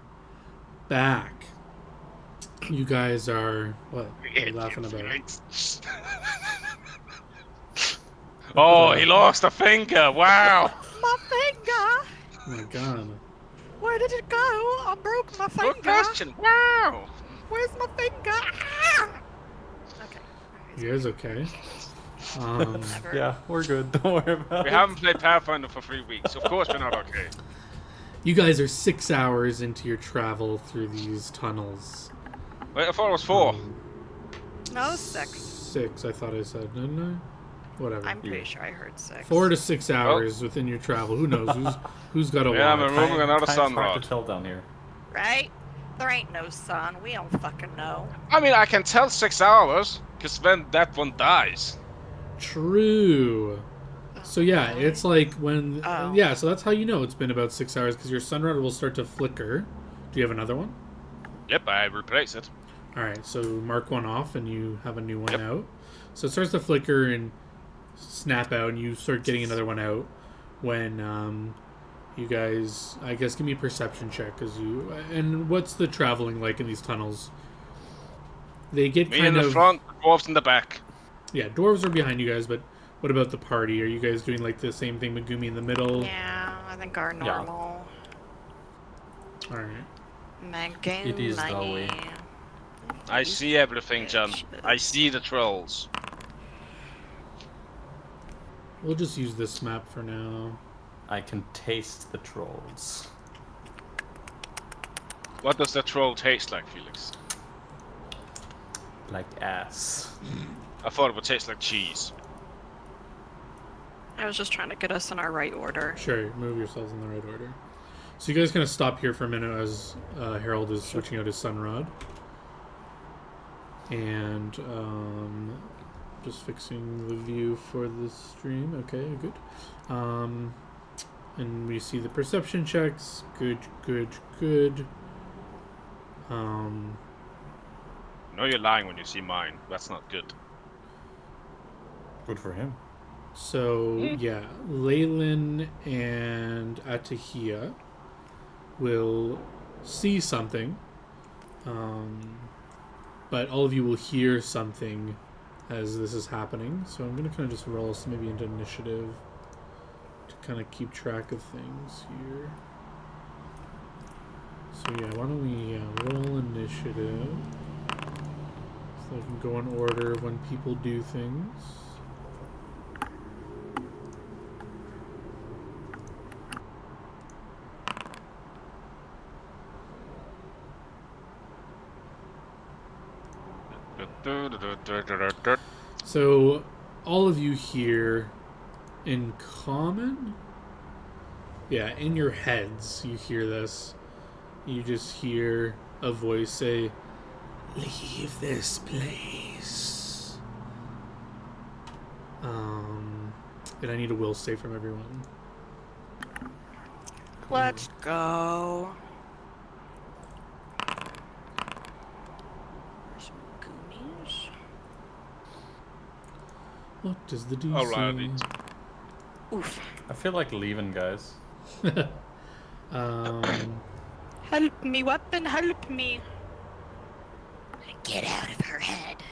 Speaker 1: back. You guys are what? What are you laughing about?
Speaker 2: Oh, he lost a finger! Wow!
Speaker 5: My finger!
Speaker 1: Oh my god.
Speaker 5: Where did it go? I broke my finger.
Speaker 2: Good question! Wow!
Speaker 5: Where's my finger? Ah! Okay.
Speaker 1: You guys okay? Um,
Speaker 5: Never.
Speaker 3: Yeah, we're good. Don't worry about
Speaker 2: We
Speaker 3: it.
Speaker 2: haven't played Pathfinder for 3 weeks. Of course we're not okay.
Speaker 1: you guys are 6 hours into your travel through these tunnels.
Speaker 2: Wait, I thought it was 4.
Speaker 5: No, 6.
Speaker 1: 6, I thought I said, didn't I? Whatever.
Speaker 5: I'm pretty sure I heard 6.
Speaker 1: 4 to 6 hours within your travel. Who knows? Who's got a
Speaker 2: Yeah,
Speaker 1: watch?
Speaker 2: I'm removing another
Speaker 3: Time's
Speaker 2: sun
Speaker 3: hard
Speaker 2: rod.
Speaker 3: to tell down here.
Speaker 5: Right? There ain't no sun. We don't fucking know.
Speaker 2: I mean, I can tell 6 hours, because then that one dies.
Speaker 1: True. So yeah, it's like when
Speaker 5: Oh.
Speaker 1: yeah. So that's how you know it's been about 6 hours because your sunrod will start to flicker. Do you have another one?
Speaker 2: Yep, I replace it.
Speaker 1: All right. So mark one off, and you have a new one
Speaker 2: Yep.
Speaker 1: out. So it starts to flicker and snap out, and you start getting another one out when you guys. I guess give me a perception check because you. And what's the traveling like in these tunnels? They get
Speaker 2: Me
Speaker 1: kind
Speaker 2: in the
Speaker 1: of
Speaker 2: front, dwarves in the back.
Speaker 1: yeah. Dwarves are behind you guys, but what about the party? Are you guys doing like the same thing? Megumi in the middle.
Speaker 5: Yeah, I think our
Speaker 3: Yeah.
Speaker 5: normal.
Speaker 1: All right.
Speaker 5: Megumi.
Speaker 3: It is the way.
Speaker 2: I see everything, John. I see the trolls.
Speaker 1: We'll just use this map for now.
Speaker 3: I can taste the trolls.
Speaker 2: What does the troll taste like, Felix?
Speaker 3: Like ass.
Speaker 2: I thought it would taste like cheese.
Speaker 5: I was just trying to get us in our right order.
Speaker 1: Sure, move yourselves in the right order. So you guys gonna stop here for a minute as Harold is switching out his sunrod. And just fixing the view for the stream. Okay, good. And we see the perception checks. Good, good, good.
Speaker 2: No, you're lying when you see mine. That's not good.
Speaker 7: Good for him.
Speaker 1: So yeah, Leyland and Atahia will see something, but all of you will hear something as this is happening. So I'm gonna kind of just roll us maybe into initiative to kind of keep track of things here. So yeah, why don't we roll initiative so I can go in order when people do things. So, all of you here in common? Yeah, in your heads, you hear this. You just hear a voice say, "Leave this place." And I need a will save from everyone.
Speaker 5: Let's go. There's some Goonies.
Speaker 1: What does the DC?
Speaker 2: Alrighty.
Speaker 5: Oof.
Speaker 3: I feel like leaving, guys.
Speaker 5: Help me, weapon, help me.
Speaker 6: Get out of her head.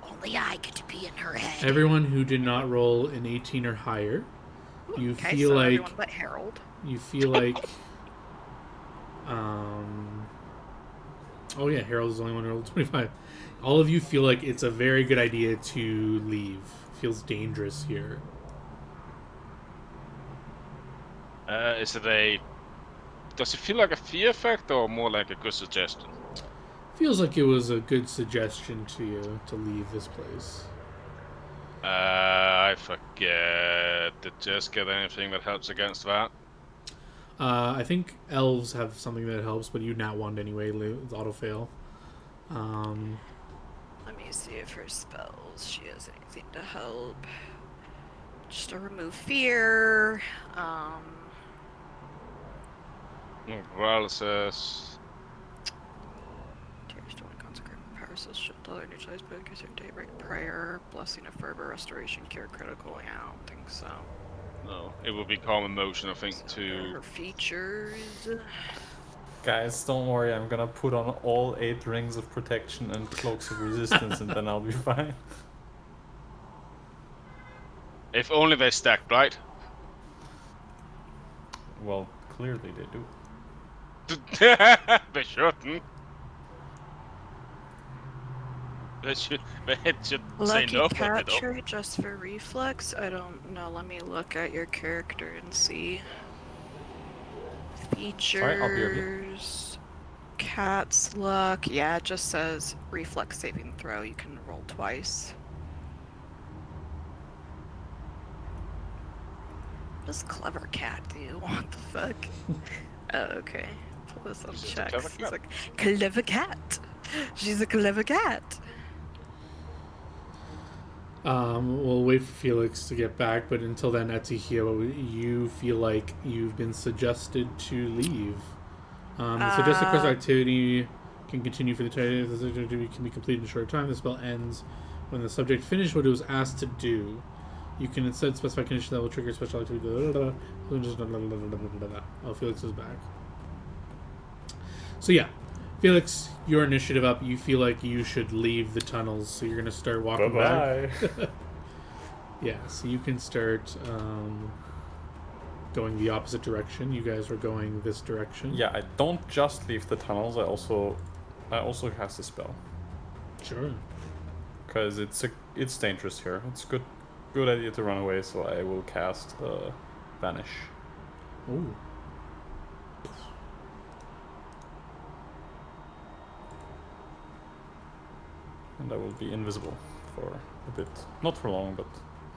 Speaker 6: Only I get to be in her head.
Speaker 1: Everyone who did not roll an 18 or higher, you
Speaker 5: Okay,
Speaker 1: feel
Speaker 5: so
Speaker 1: like
Speaker 5: everyone but Harold.
Speaker 1: you feel like oh yeah, Harold is the only one who rolled 25. All of you feel like it's a very good idea to leave. Feels dangerous here.
Speaker 2: Is it a... Does it feel like a fear effect or more like a good suggestion?
Speaker 1: Feels like it was a good suggestion to you to leave this place.
Speaker 2: I forget. Did Jess get anything that helps against that?
Speaker 1: I think elves have something that helps, but you nat one anyway. It's auto fail.
Speaker 5: Let me see if her spells, she has anything to help. Just to remove fear.
Speaker 2: Paralysis.
Speaker 5: Tears to one consecrate paralysis, shield other neutralized by the daybreak prayer, blessing of fervor, restoration, cure critical. Yeah, I don't think so.
Speaker 2: No, it would be common motion, I think, to...
Speaker 5: Her features.
Speaker 7: Guys, don't worry, I'm gonna put on all 8 rings of protection and cloaks of resistance and then I'll be fine.
Speaker 2: If only they stacked, right?
Speaker 7: Well, clearly they do.
Speaker 2: They shouldn't. They should say
Speaker 5: Lucky
Speaker 2: no. But they don't.
Speaker 5: catcher just for reflex? I don't know. Let me look at your character and see.
Speaker 7: Sorry, I'll be over here.
Speaker 5: Features. Cat's luck. Yeah, it just says reflex saving throw. You can roll twice. What does clever cat do? What the fuck? Oh, okay. Pull this up.
Speaker 2: She's a
Speaker 5: Check.
Speaker 2: clever
Speaker 5: He's
Speaker 2: cat.
Speaker 5: like, clever cat. She's a clever cat.
Speaker 1: We'll wait for Felix to get back, but until then, Atihia, you feel like you've been suggested to leave. The suggested course of activity can continue for the time. The suggested activity can be completed in a short time. The spell ends when the subject finished what it was asked to do. You can instead specify conditions that will trigger special activity. Oh, Felix is back. So yeah, Felix, your initiative up. You feel like you should leave the tunnels, so you're gonna start walking back.
Speaker 7: Bye-bye.
Speaker 1: Yeah, so you can start going the opposite direction. You guys are going this direction.
Speaker 7: Yeah, I don't just leave the tunnels, I also cast a spell.
Speaker 1: Sure.
Speaker 7: Because it's dangerous here. It's good idea to run away, so I will cast Vanish.
Speaker 1: Ooh.
Speaker 7: And I will be invisible for a bit. Not for long, but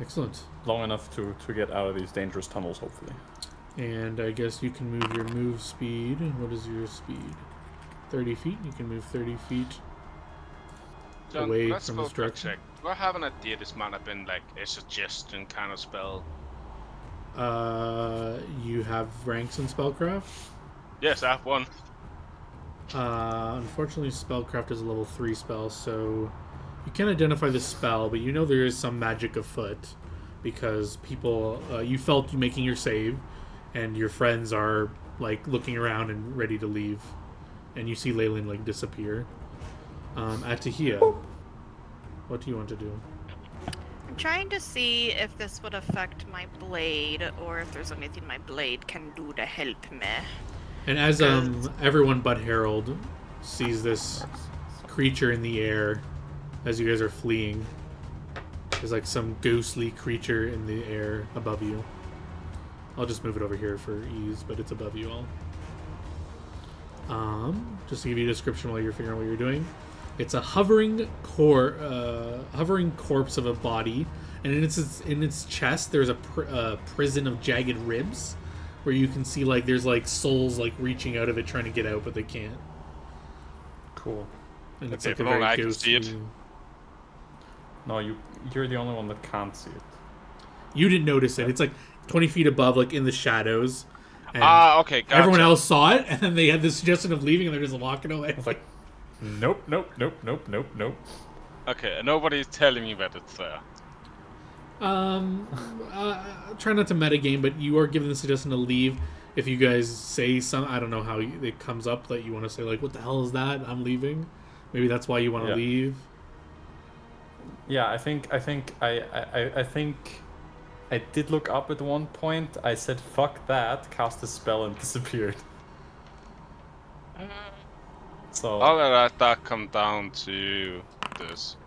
Speaker 1: Excellent.
Speaker 7: long enough to get out of these dangerous tunnels, hopefully.
Speaker 1: And I guess you can move your move speed. What is your speed? 30 feet? You can move 30 feet
Speaker 2: John,
Speaker 1: away
Speaker 2: let's
Speaker 1: from
Speaker 2: go
Speaker 1: this
Speaker 2: quick
Speaker 1: direction.
Speaker 2: check. Do I have an idea this might have been like a suggestion kind of spell?
Speaker 1: You have ranks in spellcraft.
Speaker 2: Yes, I have one.
Speaker 1: Unfortunately, spellcraft is a level 3 spell, so you can identify the spell, but you know there is some magic afoot because people, you felt you making your save, and your friends are like looking around and ready to leave, and you see Leyland like disappear. Atihia, what do you want to do?
Speaker 5: I'm trying to see if this would affect my blade or if there's anything my blade can do to help me.
Speaker 1: And as everyone but Harold sees this creature in the air as you guys are fleeing, there's like some ghostly creature in the air above you. I'll just move it over here for ease, but it's above you all. Just to give you a description while you're figuring out what you're doing, it's a hovering corpse of a body, and in its chest there's a prison of jagged ribs, where you can see like there's like souls like reaching out of it trying to get out, but they can't.
Speaker 7: Cool.
Speaker 1: And it's
Speaker 2: Okay,
Speaker 1: like a
Speaker 2: but only
Speaker 1: very
Speaker 2: I can see it.
Speaker 1: ghostly.
Speaker 7: No, you're the only one that can't see it.
Speaker 1: You didn't notice it. It's like 20 feet above, like in the shadows. And
Speaker 2: Okay, gotcha.
Speaker 1: everyone else saw it, and then they had the suggestion of leaving, and they're just walking away.
Speaker 7: It's like, nope.
Speaker 2: Okay, and nobody's telling me that it's there.
Speaker 1: Try not to metagame, but you are given the suggestion to leave. If you guys say some, I don't know how it comes up that you want to say like, "What the hell is that? I'm leaving." Maybe that's why you want to
Speaker 7: Yeah.
Speaker 1: leave.
Speaker 7: Yeah, I think I did look up at one point. I said, "Fuck that!" Cast a spell and disappeared. So
Speaker 2: I'll let that come down to this.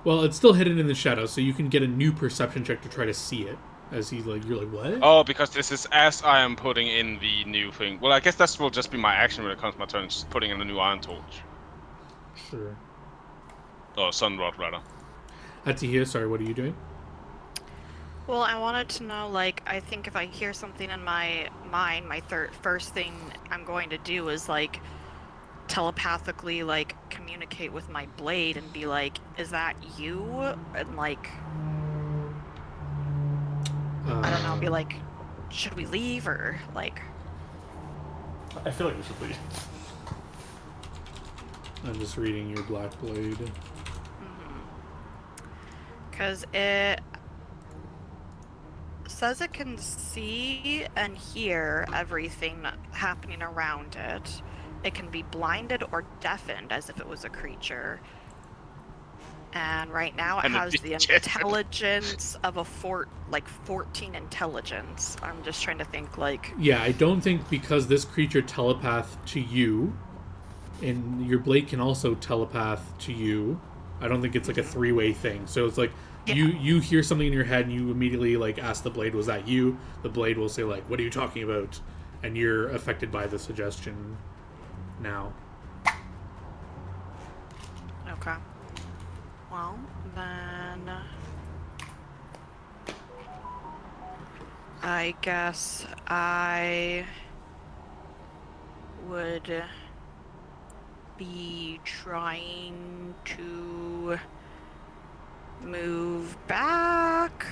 Speaker 1: Well, it's still hidden in the shadows, so you can get a new perception check to try to see it. As he's like, you're like, what?
Speaker 2: Oh, because this is as I am putting in the new thing. Well, I guess that will just be my action when it comes to my turn, just putting in a new iron torch.
Speaker 1: Sure.
Speaker 2: Or sunrod, rather.
Speaker 1: Atihia, sorry, what are you doing?
Speaker 5: Well, I wanted to know, like, I think if I hear something in my mind, my first thing I'm going to do is, like, telepathically, like, communicate with my blade and be like, is that you? And, like, I don't know, be like, should we leave? Or, like...
Speaker 7: I feel like we should leave.
Speaker 1: I'm just reading your Black Blade.
Speaker 5: Because it... says it can see and hear everything happening around it. It can be blinded or deafened as if it was a creature. And right now it
Speaker 2: And it
Speaker 5: has the
Speaker 2: did.
Speaker 5: intelligence of a 14 intelligence. I'm just trying to think like...
Speaker 1: Yeah, I don't think because this creature telepath to you, and your blade can also telepath to you. I don't think it's like a three-way thing. So it's like you hear something in your head and you immediately like ask the blade, "Was that you?" The blade will say like, "What are you talking about?" And you're affected by the suggestion now.
Speaker 5: Okay. Well, then... I guess I would be trying to move back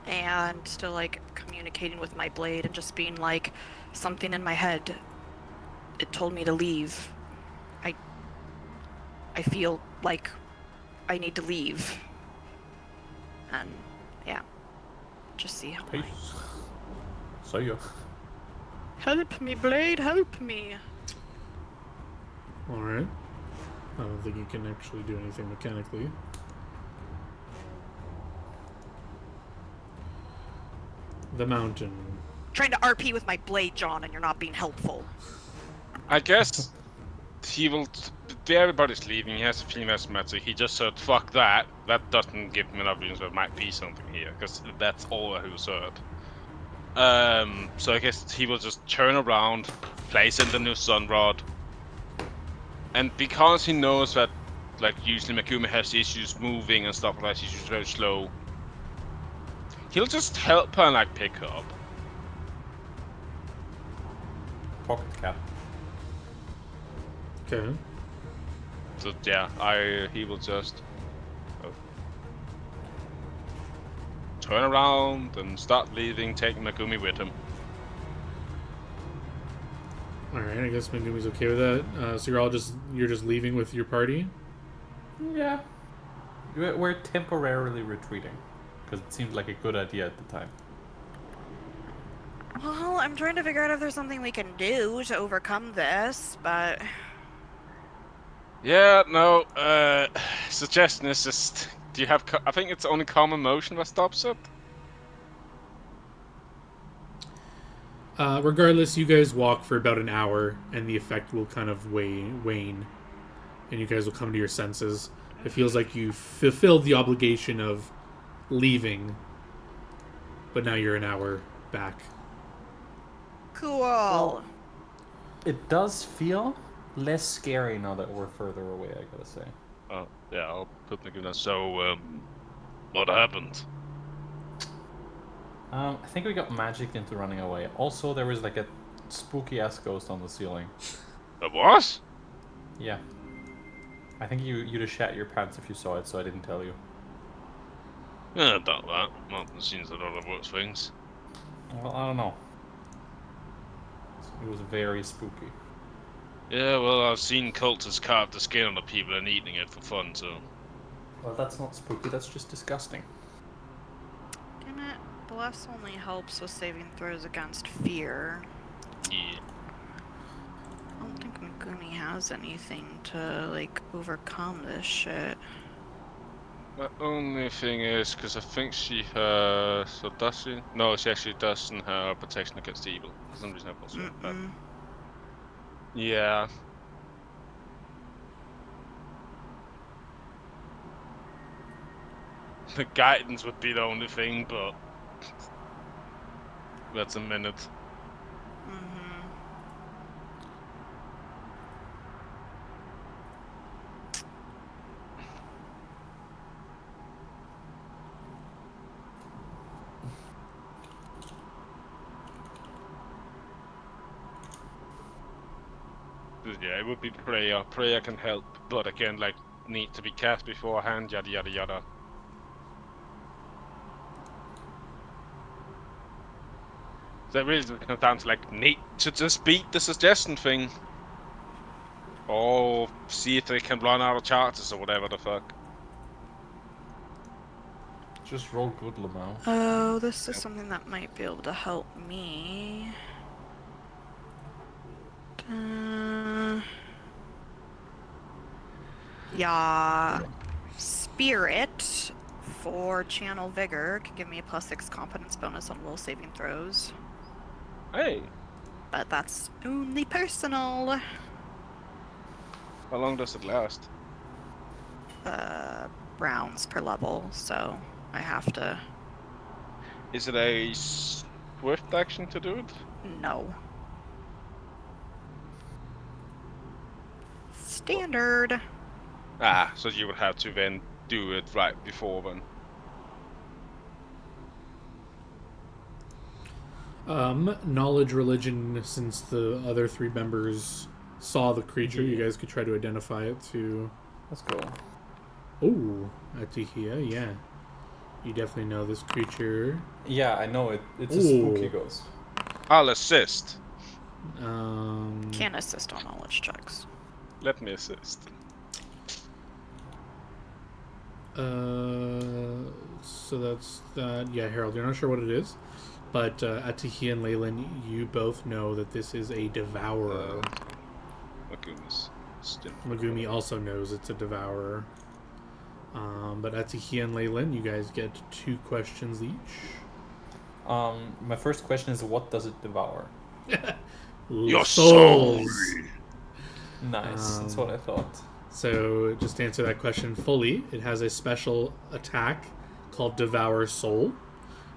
Speaker 5: and still like communicating with my blade and just being like, something in my head, it told me to leave. I feel like I need to leave. And yeah, just see how I...
Speaker 3: Peace. See ya.
Speaker 5: Help me, blade, help me.
Speaker 1: All right. I don't think you can actually do anything mechanically. The mountain.
Speaker 5: Trying to RP with my blade, John, and you're not being helpful.
Speaker 2: I guess he will. Everybody's leaving. He has a female matter. He just said, "Fuck that." That doesn't give him enough reason. There might be something here because that's all he said. So I guess he will just turn around, place in the new sun rod, and because he knows that, like, usually Megumi has issues moving and stuff like that, she's usually very slow. He'll just help her and like pick her up.
Speaker 3: Pocket cap.
Speaker 1: Okay.
Speaker 2: So yeah, he will just turn around and start leaving, taking Megumi with him.
Speaker 1: All right. I guess Megumi's okay with that. So you're just leaving with your party.
Speaker 3: Yeah. We're temporarily retreating because it seemed like a good idea at the time.
Speaker 5: Well, I'm trying to figure out if there's something we can do to overcome this, but...
Speaker 2: Yeah, no, suggestion is just, do you have, I think it's only common motion that stops it?
Speaker 1: Regardless, you guys walk for about an hour, and the effect will kind of wane, and you guys will come to your senses. It feels like you fulfilled the obligation of leaving, but now you're an hour back.
Speaker 5: Cool.
Speaker 7: Well, it does feel less scary now that we're further away, I gotta say.
Speaker 2: Oh, yeah, I'll put Megumi down. So, what happened?
Speaker 7: I think we got magicked into running away. Also, there was like a spooky ass ghost on the ceiling.
Speaker 2: A what?
Speaker 7: Yeah. I think you'd have shat your pants if you saw it, so I didn't tell you.
Speaker 2: Yeah, I doubt that. Martin seems a lot of worse things.
Speaker 7: Well, I don't know. It was very spooky.
Speaker 2: Yeah, well, I've seen cultists carve the skin on the people and eating it for fun, so...
Speaker 7: Well, that's not spooky, that's just disgusting.
Speaker 5: Damn it. Bless only helps with saving throws against fear.
Speaker 2: Yeah.
Speaker 5: I don't think Megumi has anything to, like, overcome this shit.
Speaker 2: The only thing is, because I think she has... So does she? No, she actually doesn't have protection against evil. For some reason I thought so, but... Yeah. The guidance would be the only thing, but... That's a minute. Yeah, it would be prayer. Prayer can help, but again, like, need to be cast beforehand, yada yada yada. So it really comes down to, like, need to just beat the suggestion thing. Or see if they can run out of charges or whatever the fuck.
Speaker 3: Just roll good, Lamau.
Speaker 5: Oh, this is something that might be able to help me. Yeah. Spirit for Channel Vigor can give me a +6 competence bonus on will saving throws.
Speaker 2: Hey,
Speaker 5: But that's only personal.
Speaker 2: how long does it last?
Speaker 5: Rounds per level, so I have to.
Speaker 2: Is it a swift action to do it?
Speaker 5: No. Standard.
Speaker 2: Ah, so you would have to then do it right before then.
Speaker 1: Knowledge religion, since the other 3 members saw the creature, you guys could try to identify it to...
Speaker 7: Let's go.
Speaker 1: Oh, Atihia, yeah. You definitely know this creature.
Speaker 7: Yeah, I know it. It's a
Speaker 1: Ooh.
Speaker 7: spooky ghost.
Speaker 2: I'll assist.
Speaker 5: Can't assist on knowledge checks.
Speaker 2: Let me assist.
Speaker 1: So that's that. Yeah, Harold, you're not sure what it is, but Atihia and Leyland, you both know that this is a devourer.
Speaker 2: Magumi's still.
Speaker 1: Megumi also knows it's a devourer. But Atihia and Leyland, you guys get 2 questions each.
Speaker 7: My first question is, what does it devour?
Speaker 2: Your soul!
Speaker 7: Nice, that's what I thought.
Speaker 1: So, just to answer that question fully, it has a special attack called Devour Soul.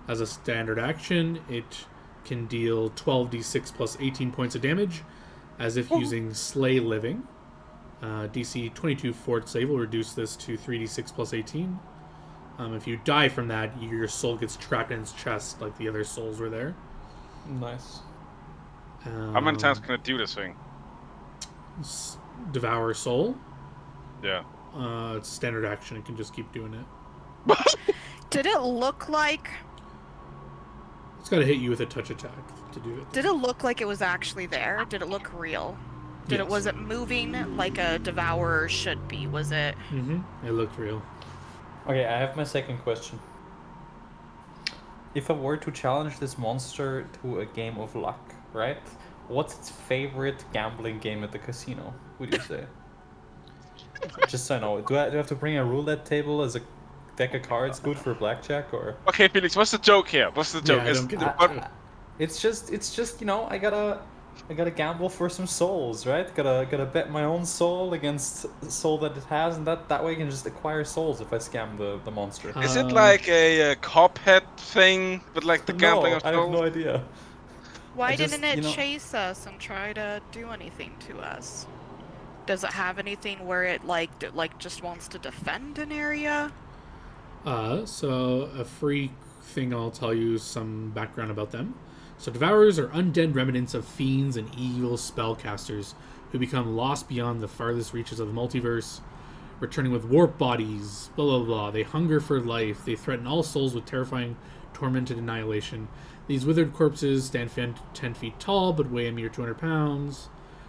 Speaker 1: As a standard action, it can deal 12d6 plus 18 points of damage, as if using Slay Living. DC 22 fort save will reduce this to 3d6 plus 18. If you die from that, your soul gets trapped in its chest like the other souls were there.
Speaker 7: Nice.
Speaker 2: How many times can it do this thing?
Speaker 1: Devour Soul?
Speaker 2: Yeah.
Speaker 1: It's standard action. It can just keep doing it.
Speaker 5: Did it look like...
Speaker 1: It's got to hit you with a touch attack to do it.
Speaker 5: Did it look like it was actually there? Did it look real?
Speaker 1: Yes.
Speaker 5: Was it moving like a devourer should be? Was it...
Speaker 1: It looked real.
Speaker 7: Okay, I have my second question. If I were to challenge this monster to a game of luck, right? What's its favorite gambling game at the casino, would you say? Just so I know. Do I have to bring a roulette table as a deck of cards good for blackjack, or?
Speaker 2: Okay, Felix, what's the joke here? What's the joke?
Speaker 1: I don't get it.
Speaker 7: It's just I gotta gamble for some souls, right? Gotta bet my own soul against the soul that it has, and that way I can just acquire souls if I scam the monster.
Speaker 2: Is it like a Cuphead thing with like the gambling of
Speaker 7: I have
Speaker 2: souls?
Speaker 7: no idea.
Speaker 5: Why
Speaker 7: I just,
Speaker 5: didn't it
Speaker 7: you know-
Speaker 5: chase us and try to do anything to us? Does it have anything where it like just wants to defend an area?
Speaker 1: So a free thing, I'll tell you some background about them. So Devourers are undead remnants of fiends and evil spellcasters who become lost beyond the farthest reaches of the multiverse, returning with warp bodies, blah blah blah. They hunger for life. They threaten all souls with terrifying tormented annihilation. These withered corpses stand 10 feet tall, but weigh a mere 200 pounds.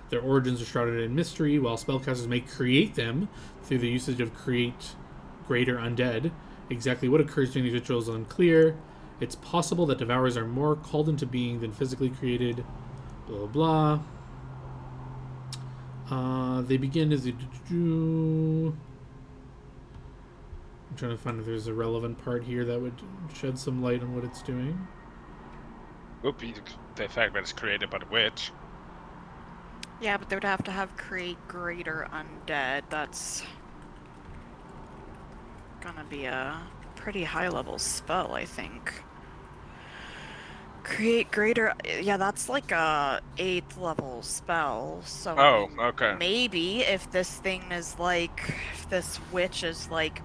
Speaker 1: Their origins are shrouded in mystery, while spellcasters may create them through the usage of create greater undead. Exactly what occurs during these rituals is unclear. It's possible that Devourers are more called into being than physically created. Blah blah blah. They begin as I'm trying to find if there's a relevant part here that would shed some light on what it's doing.
Speaker 2: Would be the fact that it's created by the witch.
Speaker 5: Yeah, but they would have to have create greater undead. That's gonna be a pretty high level spell, I think. Create greater, yeah, that's like a 8th level spell. So
Speaker 2: Oh, okay.
Speaker 5: maybe if this thing is like, if this witch is like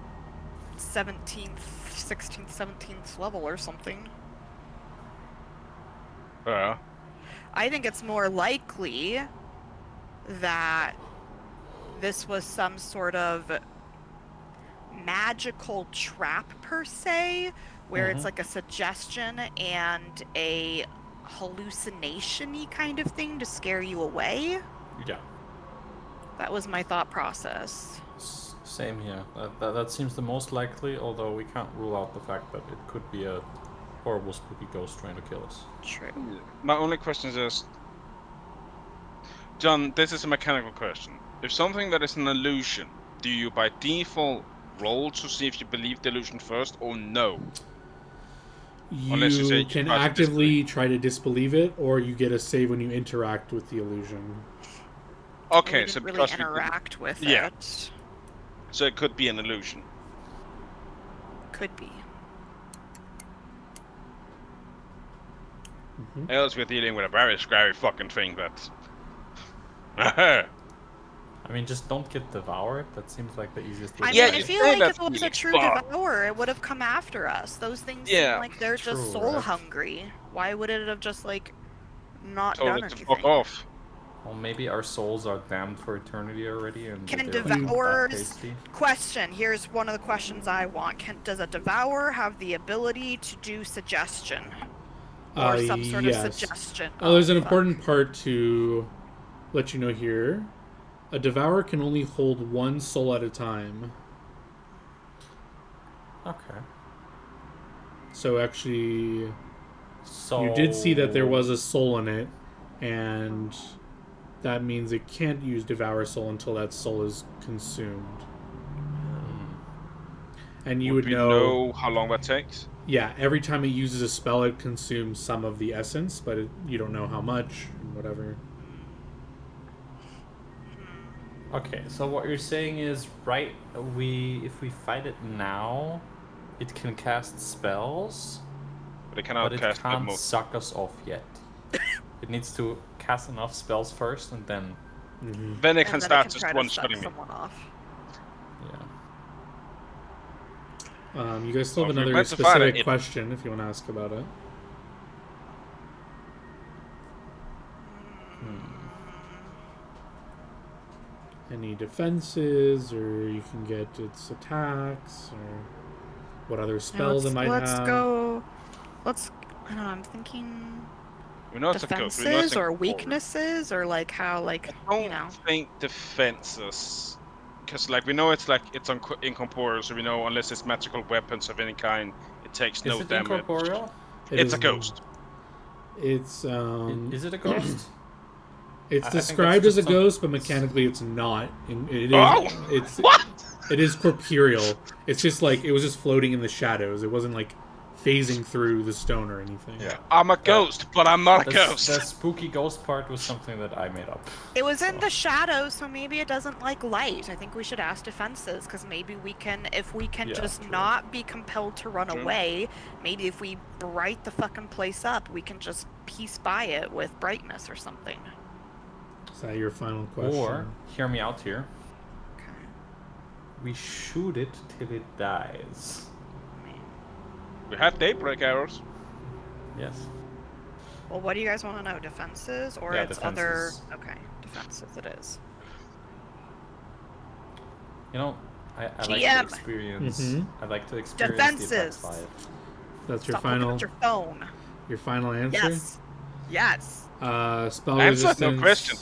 Speaker 5: 17th, 16th, 17th level or something. I think it's more likely that this was some sort of magical trap per se, where it's like a suggestion and a hallucination-y kind of thing to scare you away.
Speaker 7: Yeah.
Speaker 5: That was my thought process.
Speaker 3: Same here. That seems the most likely, although we can't rule out the fact that it could be a horrible spooky ghost trying to kill us.
Speaker 5: True.
Speaker 2: My only question is, John, this is a mechanical question. If something that is an illusion, do you by default roll to see if you believe the illusion first or no? Unless you say
Speaker 1: You
Speaker 2: you
Speaker 1: can
Speaker 2: try to
Speaker 1: actively try to disbelieve it, or you get a save when you interact with the illusion.
Speaker 2: Okay,
Speaker 5: We
Speaker 2: so
Speaker 5: didn't really
Speaker 2: because we didn't-
Speaker 5: interact with
Speaker 2: Yeah.
Speaker 5: it.
Speaker 2: so it could be an illusion.
Speaker 5: Could be.
Speaker 2: Else we're dealing with a very scary fucking thing that.
Speaker 3: I mean, just don't get devoured. That seems like the easiest way.
Speaker 5: I
Speaker 3: to
Speaker 2: Yeah,
Speaker 5: mean,
Speaker 3: do
Speaker 5: I
Speaker 2: you
Speaker 3: it.
Speaker 5: feel
Speaker 2: say
Speaker 5: like
Speaker 2: that,
Speaker 5: if it was a
Speaker 2: Felix,
Speaker 5: true
Speaker 2: but-
Speaker 5: devourer, it would have come after us. Those things
Speaker 2: Yeah,
Speaker 5: seem like they're just
Speaker 3: true,
Speaker 5: soul
Speaker 3: right?
Speaker 5: hungry. Why would it have just like not
Speaker 2: Told
Speaker 5: done
Speaker 2: it to
Speaker 5: anything?
Speaker 2: fuck off.
Speaker 3: Well, maybe our souls are damned for eternity already, and
Speaker 5: Can
Speaker 3: they're like, not that
Speaker 5: devourers-
Speaker 3: tasty.
Speaker 5: Question. Here's one of the questions I want. Does a devourer have the ability to do suggestion? Or some sort
Speaker 1: Yes.
Speaker 5: of suggestion?
Speaker 1: Oh, there's an
Speaker 5: fuck.
Speaker 1: important part to let you know here. A devourer can only hold one soul at a time.
Speaker 3: Okay.
Speaker 1: So actually,
Speaker 3: So
Speaker 1: you did see that there was a soul in it, and that means it can't use Devour Soul until that soul is consumed. And you would
Speaker 2: we
Speaker 1: know,
Speaker 2: how long that takes?
Speaker 1: yeah, every time it uses a spell, it consumes some of the essence, but you don't know how much, whatever.
Speaker 3: Okay, so what you're saying is, right? If we fight it now, it can cast spells,
Speaker 2: But it cannot
Speaker 3: but it
Speaker 2: cast that
Speaker 3: can't
Speaker 2: most.
Speaker 3: suck us off yet. It needs to cast enough spells first, and then
Speaker 2: Then it
Speaker 5: And
Speaker 2: can
Speaker 5: then
Speaker 2: start
Speaker 5: it can
Speaker 2: just
Speaker 5: try to
Speaker 2: one
Speaker 5: suck
Speaker 2: shotting me.
Speaker 5: someone off.
Speaker 3: yeah.
Speaker 1: You guys still have
Speaker 2: Well, if we
Speaker 1: another
Speaker 2: meant to fight
Speaker 1: specific
Speaker 2: it-
Speaker 1: question if you want to ask about it. Any defenses, or you can get its attacks, or what other spells it might
Speaker 5: let's
Speaker 1: have.
Speaker 5: go. Let's. I don't know. I'm thinking
Speaker 2: We know it's a ghost. We know it's
Speaker 5: defenses or
Speaker 2: incorporeal.
Speaker 5: weaknesses or like how like
Speaker 2: I don't
Speaker 5: you know.
Speaker 2: think defenses, because like we know it's incorporeal, so we know unless it's magical weapons of any kind, it takes no
Speaker 3: Is it
Speaker 2: damage.
Speaker 3: incorporeal?
Speaker 2: It's a
Speaker 1: is-
Speaker 2: ghost.
Speaker 1: It's
Speaker 3: Is it a ghost?
Speaker 1: it's
Speaker 3: I think that's
Speaker 1: described as
Speaker 3: just
Speaker 1: a ghost, but mechanically it's not. It is.
Speaker 2: Oh!
Speaker 1: It's
Speaker 2: What?
Speaker 1: It is corporeal. It's just like it was just floating in the shadows. It wasn't like phasing through the stone or anything.
Speaker 3: Yeah.
Speaker 2: I'm a ghost, but I'm not a
Speaker 3: The
Speaker 2: ghost.
Speaker 3: spooky ghost part was something that I made up.
Speaker 5: It was in the shadows, so maybe it doesn't like light. I think we should ask defenses because maybe we can, if we can
Speaker 3: Yeah,
Speaker 5: just
Speaker 3: true.
Speaker 5: not be compelled to run
Speaker 2: True.
Speaker 5: away. Maybe if we bright the fucking place up, we can just piece by it with brightness or something.
Speaker 1: Is that your final question?
Speaker 3: Or, hear me out here,
Speaker 5: Okay.
Speaker 3: we shoot it till it dies.
Speaker 2: We have daybreak arrows.
Speaker 3: Yes.
Speaker 5: Well, what do you guys want to know? Defenses or
Speaker 3: Yeah,
Speaker 5: it's other?
Speaker 3: defenses.
Speaker 5: Okay, defenses it is.
Speaker 3: You know, I like to
Speaker 5: GM.
Speaker 3: experience.
Speaker 1: Mhm.
Speaker 3: I like to experience the
Speaker 5: Defenses.
Speaker 3: attacks live.
Speaker 1: That's your
Speaker 5: Stop looking
Speaker 1: final.
Speaker 5: at your phone.
Speaker 1: Your final answer.
Speaker 5: Yes. Yes.
Speaker 1: Spell
Speaker 2: Answer,
Speaker 1: resistance.
Speaker 2: no question.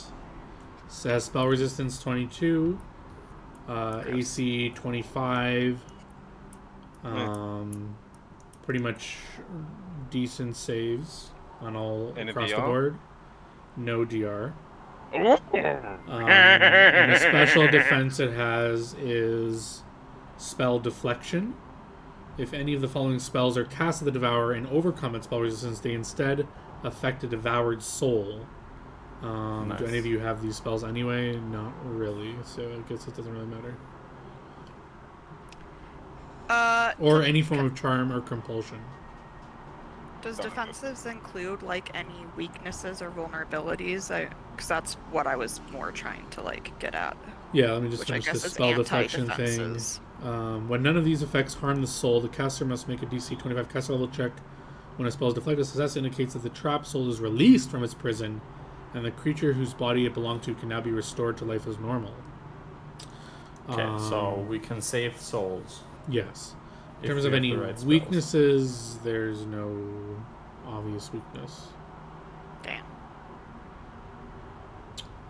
Speaker 1: Says spell resistance 22. AC 25. Pretty much decent saves on all
Speaker 2: Any
Speaker 1: across the
Speaker 2: DR?
Speaker 1: board. No DR.
Speaker 2: Oh.
Speaker 1: And the special defense it has is spell deflection. If any of the following spells are cast at the devourer and overcome its spell resistance, they instead affect a devoured soul.
Speaker 3: Nice.
Speaker 1: Do any of you have these spells anyway? Not really, so I guess it doesn't really matter. Or any form of charm or compulsion.
Speaker 5: Does defensives include like any weaknesses or vulnerabilities? Because that's what I was more trying to like get at.
Speaker 1: Yeah, let me just
Speaker 5: Which I
Speaker 1: finish
Speaker 5: guess
Speaker 1: the
Speaker 5: is
Speaker 1: spell deflection thing.
Speaker 5: anti-defenses.
Speaker 1: When none of these effects harm the soul, the caster must make a DC 25 caster level check. When a spell is deflected, success indicates that the trapped soul is released from its prison, and the creature whose body it belonged to can now be restored to life as normal.
Speaker 3: Okay, so we can save souls.
Speaker 1: Yes. In
Speaker 3: if
Speaker 1: terms
Speaker 3: we
Speaker 1: of
Speaker 3: have
Speaker 1: any
Speaker 3: the right spells.
Speaker 1: weaknesses, there's no obvious weakness.
Speaker 5: Damn.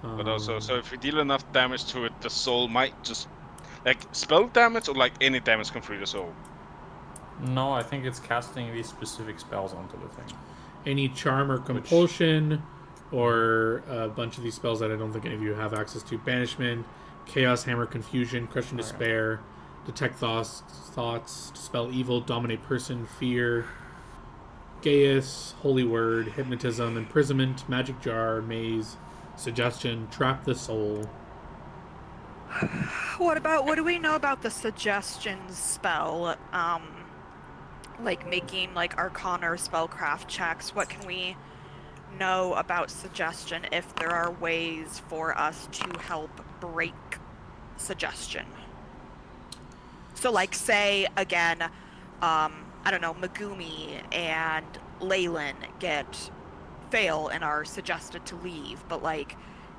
Speaker 2: But also, so if we deal enough damage to it, the soul might just, Like spell damage or like any damage come through the soul?
Speaker 3: No, I think it's casting these specific spells onto the thing.
Speaker 1: Any charm or compulsion, or a bunch of these spells that I don't think any of you have access to. Banishment, Chaos Hammer, Confusion, Crushing Despair, Detect Thoughts, Dispel Evil, Dominate Person, Fear, Gaius, Holy Word, Hypnotism, Imprisonment, Magic Jar, Maze, Suggestion, Trap the Soul.
Speaker 5: What do we know about the suggestions spell? Like making like Arcana or Spellcraft checks. What can we know about suggestion if there are ways for us to help break suggestion? So like say again, I don't know, Megumi and Leyland fail and are suggested to leave, but like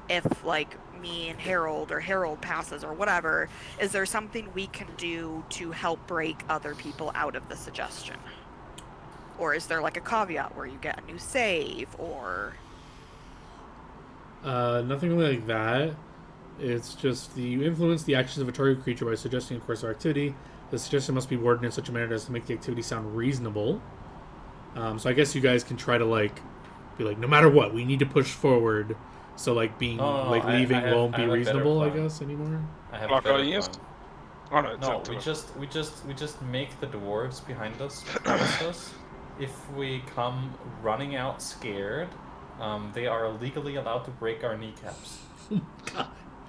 Speaker 5: if like me and Harold or Harold passes or whatever, is there something we can do to help break other people out of the suggestion? Or is there like a caveat where you get a new save or
Speaker 1: Nothing really like that. It's just you influence the actions of a target creature by suggesting a course of activity. The suggestion must be worded in such a manner as to make the activity sound reasonable. So I guess you guys can try to like be like, no matter what, we need to push forward. So like being leaving won't be reasonable, I guess, anymore.
Speaker 3: I have
Speaker 2: Block
Speaker 3: a better
Speaker 2: audience?
Speaker 3: plan.
Speaker 2: Oh no, it's
Speaker 3: No,
Speaker 2: up to us.
Speaker 3: we just make the dwarves behind us promise us if we come running out scared, they are legally allowed to break our kneecaps.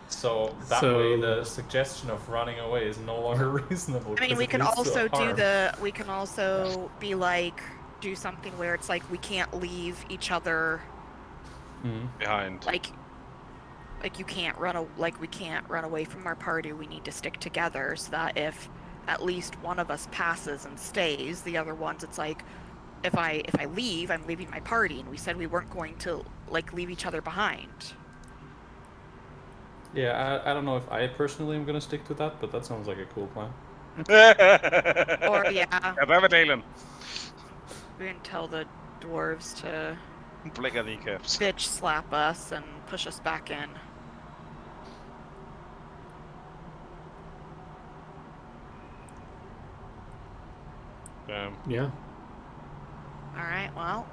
Speaker 3: So that way the suggestion of running away is no longer reasonable.
Speaker 5: I mean,
Speaker 3: 'cause
Speaker 5: we
Speaker 3: it
Speaker 5: can
Speaker 3: leads to
Speaker 5: also
Speaker 3: harm.
Speaker 5: we can also be like, do something where it's like we can't leave each other,
Speaker 2: Behind.
Speaker 5: like you can't we can't run away from our party. We need to stick together so that if at least one of us passes and stays, the other ones, it's like, if I leave, I'm leaving my party, and we said we weren't going to like leave each other behind.
Speaker 3: Yeah, I don't know if I personally am gonna stick to that, but that sounds like a cool plan.
Speaker 5: Or yeah,
Speaker 2: Dalen.
Speaker 5: we can tell the dwarves to
Speaker 2: Break our kneecaps.
Speaker 5: bitch slap us and push us back in.
Speaker 1: Yeah.
Speaker 5: Alright, well,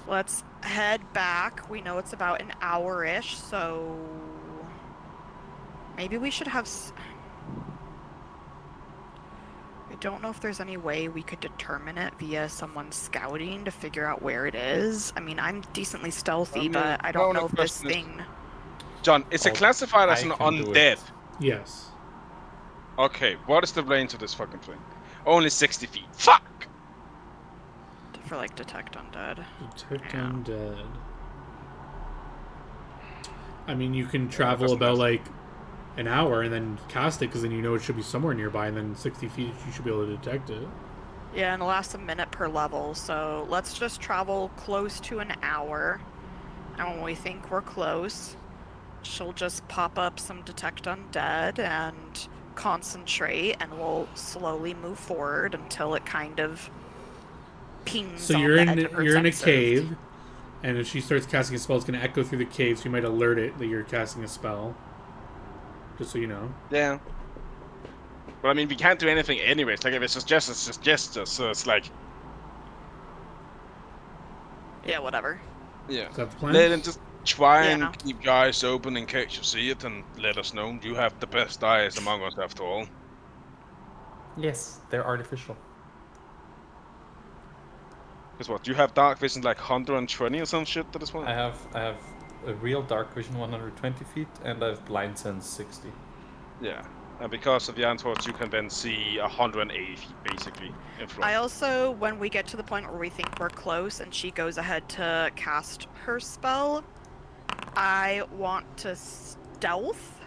Speaker 5: let's head back. We know it's about an hour-ish, so maybe we should have... I don't know if there's any way we could determine it via someone scouting to figure out where it is. I mean, I'm decently stealthy, but I don't know if this thing...
Speaker 2: John, is it classified as an undead?
Speaker 1: Yes.
Speaker 2: Okay, what is the range of this fucking thing? Only 60 feet. Fuck!
Speaker 5: For like detect undead.
Speaker 1: Detect
Speaker 5: Yeah.
Speaker 1: undead. I mean, you can travel about like an hour and then cast it, because then you know it should be somewhere nearby, and then 60 feet you should be able to detect it.
Speaker 5: Yeah, and it lasts a minute per level, so let's just travel close to an hour. And when we think we're close, she'll just pop up some detect undead and concentrate, and we'll slowly move forward until it kind of pings.
Speaker 1: So
Speaker 5: on
Speaker 1: you're
Speaker 5: the
Speaker 1: in
Speaker 5: edge of her
Speaker 1: you're in a
Speaker 5: senses.
Speaker 1: cave, and if she starts casting a spell, it's going to echo through the cave, so you might alert it that you're casting a spell. Just so you know.
Speaker 2: Yeah. But I mean, we can't do anything anyways. Like, if it's just us, so it's like...
Speaker 5: Yeah, whatever.
Speaker 2: Yeah.
Speaker 1: Is that the plan?
Speaker 2: Let them just try
Speaker 5: Yeah.
Speaker 2: and keep your eyes open in case you see it, and let us know. You have the best eyes among us, after all.
Speaker 3: Yes, they're artificial.
Speaker 2: Because what, you have dark vision like 120 or some shit at this point?
Speaker 3: I have a real dark vision 120 feet, and I have blind sense 60.
Speaker 2: Yeah. And because of the antorch, you can then see 180 feet, basically, in front.
Speaker 5: I also, when we get to the point where we think we're close and she goes ahead to cast her spell, I want to stealth.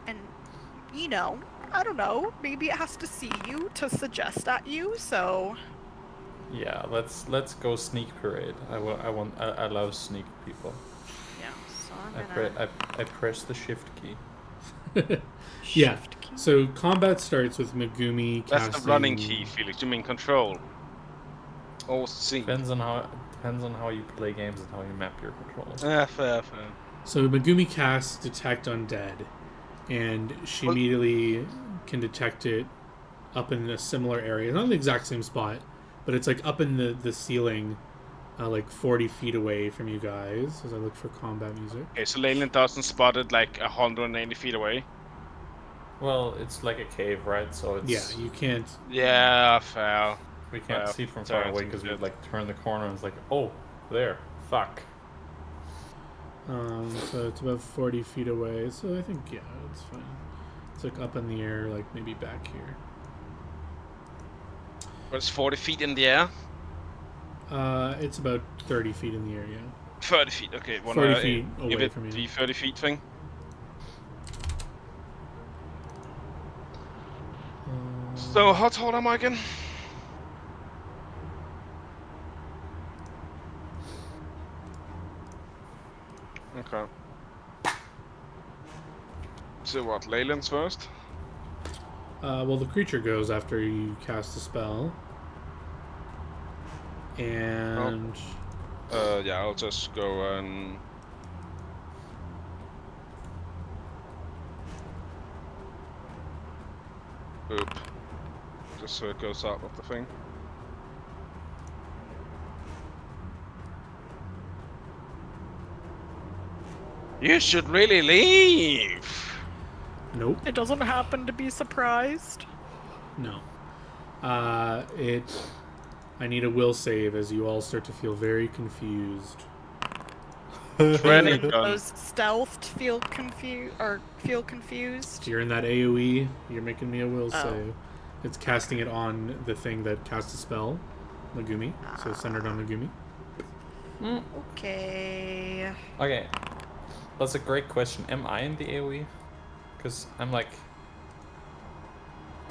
Speaker 5: And, you know, I don't know, maybe it has to see you to suggest at you, so...
Speaker 3: Yeah, let's go sneak parade. I love sneak people.
Speaker 5: Yeah, so I'm gonna...
Speaker 3: I press the shift key.
Speaker 1: Yeah.
Speaker 5: shift key.
Speaker 1: So combat starts with Megumi
Speaker 2: That's
Speaker 1: casting...
Speaker 2: the running key, Felix. You mean control. Or see.
Speaker 3: Depends on how you play games and how you map your controls.
Speaker 2: Yeah, fair.
Speaker 1: So Megumi casts Detect Undead, and she immediately can detect it up in a similar area. Not in the exact same spot, but it's like up in the ceiling, like 40 feet away from you guys. As I look for combat music.
Speaker 2: Okay, so Leyland doesn't spot it like 180 feet away.
Speaker 3: Well, it's like a cave, right? So
Speaker 1: Yeah,
Speaker 3: it's
Speaker 1: you can't.
Speaker 2: Yeah, fair.
Speaker 3: we can't see it from far
Speaker 2: Turns
Speaker 3: away
Speaker 2: into
Speaker 3: because we
Speaker 2: it.
Speaker 3: like turn the corner and it's like, oh, there, fuck.
Speaker 1: So it's about 40 feet away. So I think it's fine. It's like up in the air, like maybe back here.
Speaker 2: But it's 40 feet in the air.
Speaker 1: It's about 30 feet in the air. Yeah.
Speaker 2: 30 feet. Okay.
Speaker 1: 40 feet
Speaker 2: give
Speaker 1: away
Speaker 2: it
Speaker 1: from you.
Speaker 2: the 30 feet thing. So how tall am I again? Okay. So what? Leyland's first.
Speaker 1: Well, the creature goes after you cast a spell. And
Speaker 2: Yeah, I'll just go and. Oop. Just so it goes out of the thing. You should really leave!
Speaker 1: nope,
Speaker 5: It doesn't happen to be surprised.
Speaker 1: no. I need a will save as you all start to feel very confused.
Speaker 2: Training gun.
Speaker 5: Those stealthed feel confused.
Speaker 1: You're in that AoE. You're making me a will
Speaker 5: Oh.
Speaker 1: save. It's casting it on the thing that casts a spell, Megumi. So it's centered on Megumi.
Speaker 5: Okay.
Speaker 3: Okay, that's a great question. Am I in the AoE? Because I'm like,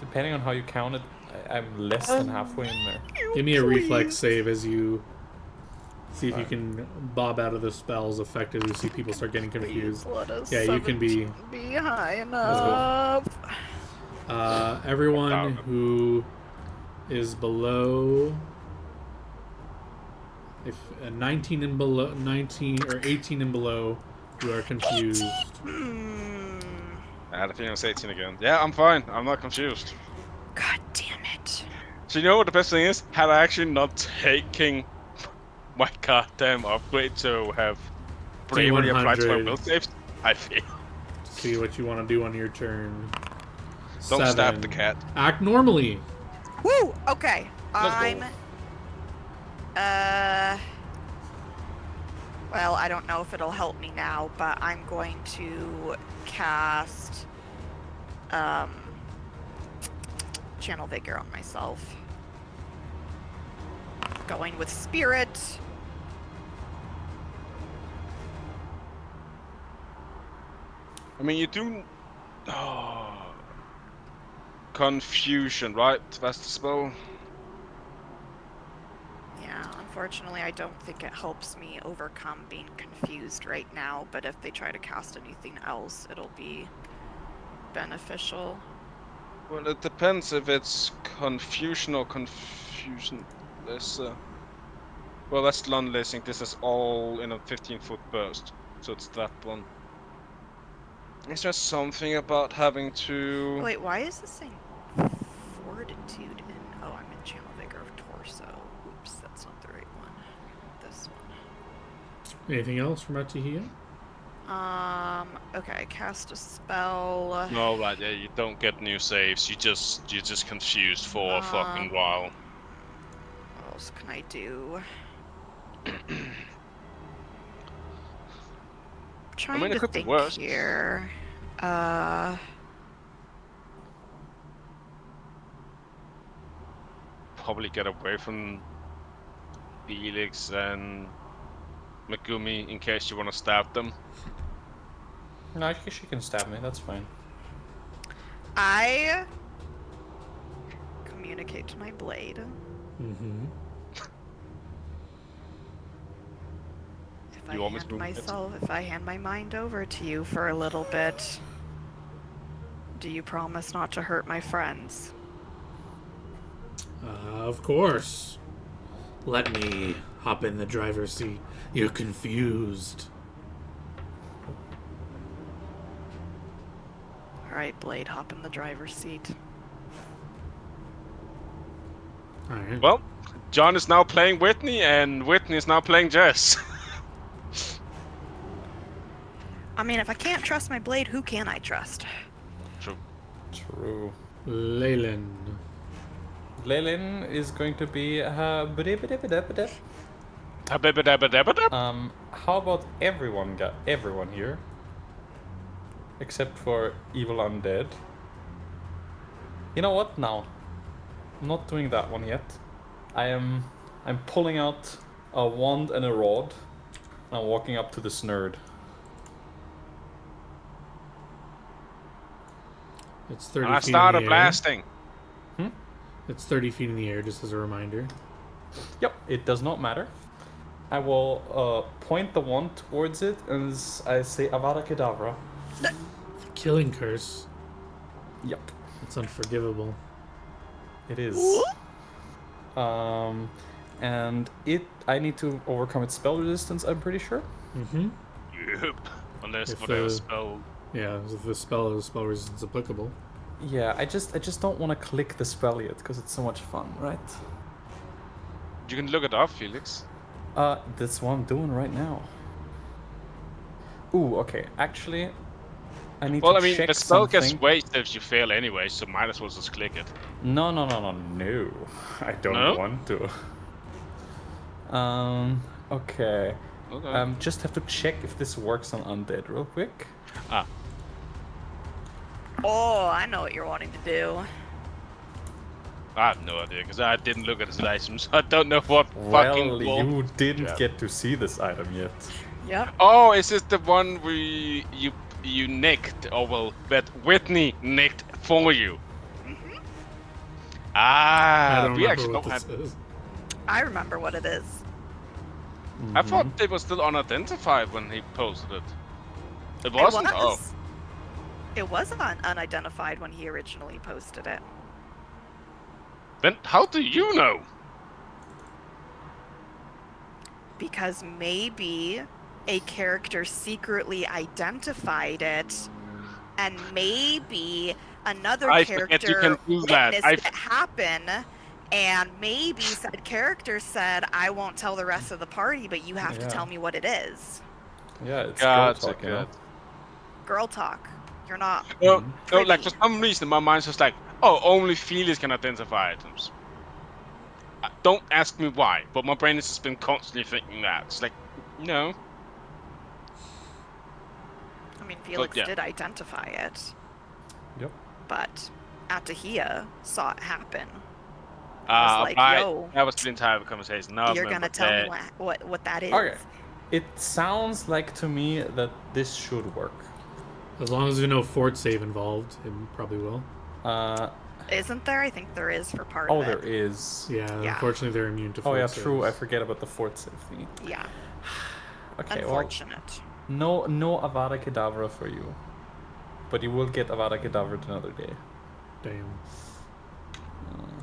Speaker 3: depending on how you count it, I'm less than halfway in there.
Speaker 1: Give me a reflex save as you see if you can bob out of the spells effectively. See people start getting confused. Yeah, you can be.
Speaker 5: Be high enough.
Speaker 1: Everyone who is below, if 19 and below, 19 or 18 and below, you are confused.
Speaker 2: I had a feeling it was 18 again. Yeah, I'm fine. I'm not confused.
Speaker 5: God damn it.
Speaker 2: So you know what the best thing is? Had I actually not taken my goddamn upgrade to have bravery applied to my will saves, I failed.
Speaker 1: See what you want to do on your turn.
Speaker 2: Don't
Speaker 1: 7.
Speaker 2: stab the cat.
Speaker 1: Act normally.
Speaker 5: Woo! Okay.
Speaker 2: Let's go.
Speaker 5: Well, I don't know if it'll help me now, but I'm going to cast Channel Vigor on myself. Going with Spirit.
Speaker 2: I mean, you do. Oh. Confusion, right? That's the spell.
Speaker 5: Yeah, unfortunately, I don't think it helps me overcome being confused right now, but if they try to cast anything else, it'll be beneficial.
Speaker 2: Well, it depends if it's confusion or confusion. Well, that's non-lacing. This is all in a 15-foot burst, so it's that one. Is there something about having to?
Speaker 5: Wait, why is this saying Fortitude in... Oh, I'm in Channel Vigor of Torso. Oops, that's not the right one. This one.
Speaker 1: Anything else from Atihia?
Speaker 5: Okay, cast a spell.
Speaker 2: No, right? Yeah, you don't get new saves. You're just confused for a fucking while.
Speaker 5: What else can I do? Trying
Speaker 2: it
Speaker 5: to
Speaker 2: could be
Speaker 5: think
Speaker 2: worse.
Speaker 5: here.
Speaker 2: Probably get away from Felix and Megumi in case you want to stab them.
Speaker 3: No, I guess she can stab me. That's fine.
Speaker 5: I communicate to my blade.
Speaker 1: Mm-hmm.
Speaker 5: If I hand my mind over to you for a little bit, do you promise not to hurt my friends?
Speaker 1: Of course. Let me hop in the driver's seat. You're confused.
Speaker 5: Alright, Blade, hop in the driver's seat.
Speaker 1: Alright.
Speaker 2: Well, John is now playing Whitney, and Whitney is now playing Jess.
Speaker 5: I mean, if I can't trust my Blade, who can I trust?
Speaker 3: True.
Speaker 1: Leyland.
Speaker 3: Leylin is going to be
Speaker 2: How
Speaker 3: how about everyone here? Except for evil undead. You know what? Now, I'm not doing that one yet. I'm pulling out a wand and a rod. And I'm walking up to this nerd.
Speaker 1: It's 30
Speaker 2: I
Speaker 1: feet in
Speaker 2: started
Speaker 1: the air.
Speaker 2: blasting.
Speaker 1: It's 30 feet in the air, just as a reminder.
Speaker 3: Yep, it does not matter. I will point the wand towards it and I say Avada Kedavra.
Speaker 1: Killing curse.
Speaker 3: Yep,
Speaker 1: It's unforgivable.
Speaker 3: it is. And I need to overcome its spell resistance, I'm pretty sure.
Speaker 1: Mm-hmm.
Speaker 2: Yep. Unless
Speaker 1: If
Speaker 2: whatever
Speaker 1: the-
Speaker 2: spell.
Speaker 1: Yeah, if the spell is spell resistance applicable.
Speaker 3: Yeah, I just don't want to click the spell yet because it's so much fun, right?
Speaker 2: You can look it up, Felix.
Speaker 3: That's what I'm doing right now. Ooh, okay. Actually, I need
Speaker 2: Well,
Speaker 3: to
Speaker 2: I mean,
Speaker 3: check
Speaker 2: the spell
Speaker 3: something.
Speaker 2: gets wasted if you fail anyway, so might as well just click it.
Speaker 3: No. I don't
Speaker 2: No?
Speaker 3: want to. Okay.
Speaker 2: Okay.
Speaker 3: Just have to check if this works on undead real quick.
Speaker 2: Ah.
Speaker 5: Oh, I know what you're wanting to do.
Speaker 2: I have no idea, because I didn't look at his items. I don't know what fucking
Speaker 3: Well,
Speaker 2: wolf.
Speaker 3: you didn't
Speaker 2: Yeah.
Speaker 3: get to see this item yet.
Speaker 5: Yep.
Speaker 2: Oh, is this the one where you nicked? Oh, well, that Whitney nicked for you.
Speaker 1: I
Speaker 2: Ah,
Speaker 1: don't
Speaker 2: we
Speaker 1: remember
Speaker 2: actually
Speaker 1: what
Speaker 2: don't
Speaker 1: this
Speaker 2: have...
Speaker 1: is.
Speaker 5: I remember what it is.
Speaker 2: I thought it was still unidentified when he posted it. It
Speaker 5: It
Speaker 2: wasn't?
Speaker 5: was.
Speaker 2: Oh.
Speaker 5: It was unidentified when he originally posted it.
Speaker 2: Then how do you know?
Speaker 5: Because maybe a character secretly identified it, and maybe another
Speaker 2: I forget you
Speaker 5: character
Speaker 2: can do that.
Speaker 5: witnessed it happen, and maybe said character said, "I won't tell the rest of the party, but you have to
Speaker 3: Yeah.
Speaker 5: tell me what it is."
Speaker 3: Yeah, it's
Speaker 2: Gotcha,
Speaker 3: girl talk, you know?
Speaker 2: gotcha.
Speaker 5: Girl talk. You're not.
Speaker 2: No, no, like
Speaker 5: Privy.
Speaker 2: for some reason my mind's just like, oh, only Felix can identify items. Don't ask me why, but my brain has just been constantly thinking that. It's like, no.
Speaker 5: I mean, Felix
Speaker 2: yeah.
Speaker 5: did identify it,
Speaker 3: Yep.
Speaker 5: but Atahia saw it happen. was like, yo,
Speaker 2: that was the entire conversation. Now I
Speaker 5: You're gonna
Speaker 2: remember
Speaker 5: tell me
Speaker 2: that.
Speaker 5: what that is.
Speaker 3: Okay. It sounds like to me that this should work.
Speaker 1: As long as there's no fort save involved, it probably will.
Speaker 5: Isn't there? I think there is for part
Speaker 3: Oh,
Speaker 5: of
Speaker 3: there
Speaker 5: it.
Speaker 3: is.
Speaker 1: Yeah,
Speaker 5: Yeah.
Speaker 1: unfortunately they're immune to
Speaker 3: Oh
Speaker 1: fort
Speaker 3: yeah,
Speaker 1: saves.
Speaker 3: true. I forget about the fort save thingy.
Speaker 5: Yeah.
Speaker 3: Okay,
Speaker 5: Unfortunate.
Speaker 3: well, no Avada Kedavra for you. But you will get Avada Kedavra another day.
Speaker 1: Damn.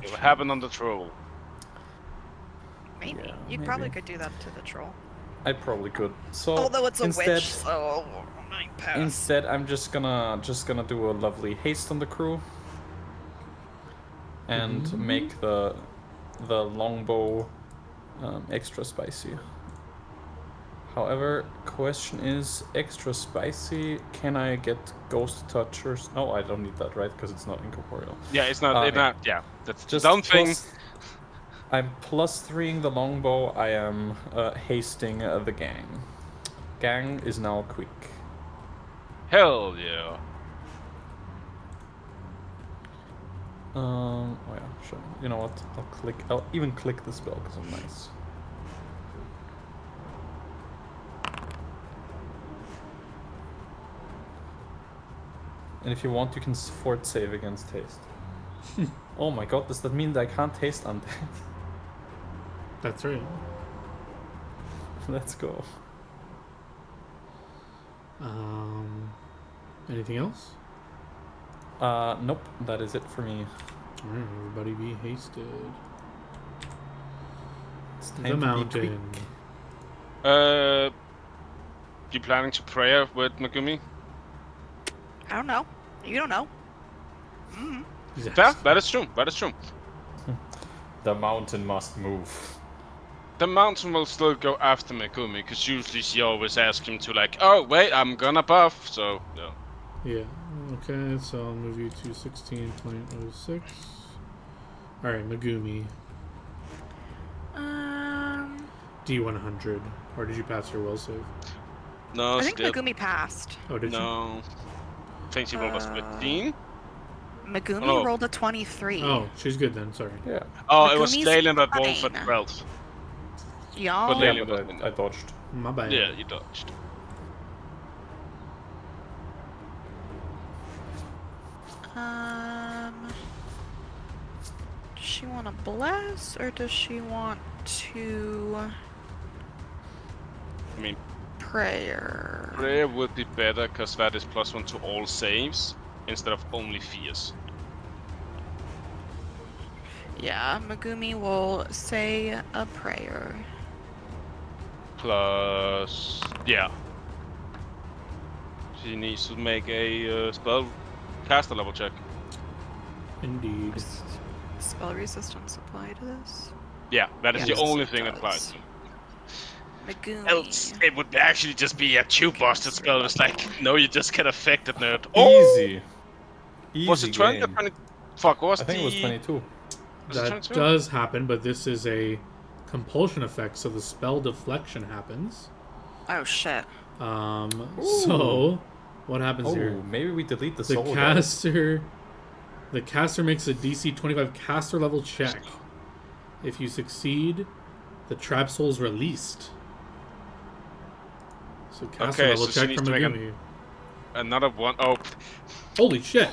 Speaker 2: It will happen on the troll.
Speaker 5: Maybe.
Speaker 3: Yeah,
Speaker 5: You probably
Speaker 3: maybe.
Speaker 5: could do that to the troll.
Speaker 3: I probably could. So
Speaker 5: Although it's a
Speaker 3: instead,
Speaker 5: witch, so I pass.
Speaker 3: instead, I'm just gonna do a lovely haste on the crew, and make the longbow extra spicy. However, question is, extra spicy, can I get ghost touchers? No, I don't need that, right? Because it's not incorporeal.
Speaker 2: Yeah, it's not. It's not. Yeah, that's
Speaker 3: Just
Speaker 2: something.
Speaker 3: I'm +3ing the longbow. I am hasting the gang. Gang is now quick.
Speaker 2: Hell yeah.
Speaker 3: Oh yeah, sure. You know what? I'll even click the spell because I'm nice. And if you want, you can fort save against haste. Oh my god, does that mean that I can't haste undead?
Speaker 1: That's right.
Speaker 3: Let's go.
Speaker 1: Anything else?
Speaker 3: Nope, that is it for me.
Speaker 1: Alright, everybody be hasted.
Speaker 3: It's
Speaker 1: The
Speaker 3: time to be
Speaker 1: mountain.
Speaker 3: quick.
Speaker 2: You planning to prayer with Megumi?
Speaker 5: I don't know. You don't know. Mm.
Speaker 1: He's
Speaker 2: Yeah,
Speaker 1: asking.
Speaker 2: that is true. That is true.
Speaker 3: The mountain must move.
Speaker 2: The mountain will still go after Megumi, because usually she always asks him to like, oh wait, I'm gonna buff. So yeah.
Speaker 1: Yeah. Okay, so I'll move you to 16.06. Alright, Megumi. D100. Or did you pass your will save?
Speaker 2: No,
Speaker 5: I
Speaker 2: she
Speaker 5: think
Speaker 2: did.
Speaker 5: Megumi passed.
Speaker 1: Oh, did you?
Speaker 2: No. I think she rolled was 15.
Speaker 5: Megumi
Speaker 2: Oh.
Speaker 5: rolled a 23.
Speaker 1: Oh, she's good then. Sorry.
Speaker 3: Yeah.
Speaker 2: Oh, it was
Speaker 5: Megumi's
Speaker 2: Leyland that rolled for
Speaker 5: fine.
Speaker 2: 12.
Speaker 5: Y'all.
Speaker 2: But
Speaker 3: Yeah,
Speaker 2: Leyland was in
Speaker 3: but I
Speaker 2: there.
Speaker 3: dodged.
Speaker 1: My bad.
Speaker 2: Yeah, you dodged.
Speaker 5: Does she want to bless or does she want to
Speaker 2: I mean,
Speaker 5: prayer?
Speaker 2: prayer would be better, because that is +1 to all saves, instead of only fears.
Speaker 5: Yeah, Megumi will say a prayer.
Speaker 2: Plus, yeah. She needs to make a spell caster level check.
Speaker 1: Indeed.
Speaker 5: Spell resistance apply to this?
Speaker 2: Yeah, that is the
Speaker 5: Yes,
Speaker 2: only
Speaker 5: it
Speaker 2: thing that
Speaker 5: does.
Speaker 2: applies.
Speaker 5: Megumi.
Speaker 2: Else, it would actually just be a 2-busted spell. It's like, no, you just get affected, nerd.
Speaker 3: Easy.
Speaker 2: Was
Speaker 3: Easy
Speaker 2: it 20 or
Speaker 3: game.
Speaker 2: 20? Fuck, what was
Speaker 3: I think it was
Speaker 2: the...
Speaker 3: 22.
Speaker 2: Was it
Speaker 1: That
Speaker 2: 22?
Speaker 1: does happen, but this is a compulsion effect, so the spell deflection happens.
Speaker 5: Oh shit.
Speaker 1: So what happens
Speaker 3: Oh,
Speaker 1: here?
Speaker 3: maybe we delete the
Speaker 1: The
Speaker 3: soul. guys.
Speaker 1: caster makes a DC 25 caster level check. If you succeed, the trap soul is released. So caster
Speaker 2: Okay,
Speaker 1: level
Speaker 2: so she
Speaker 1: check
Speaker 2: needs
Speaker 1: from
Speaker 2: to make
Speaker 1: Megumi.
Speaker 2: Another one. Oh,
Speaker 1: Holy shit!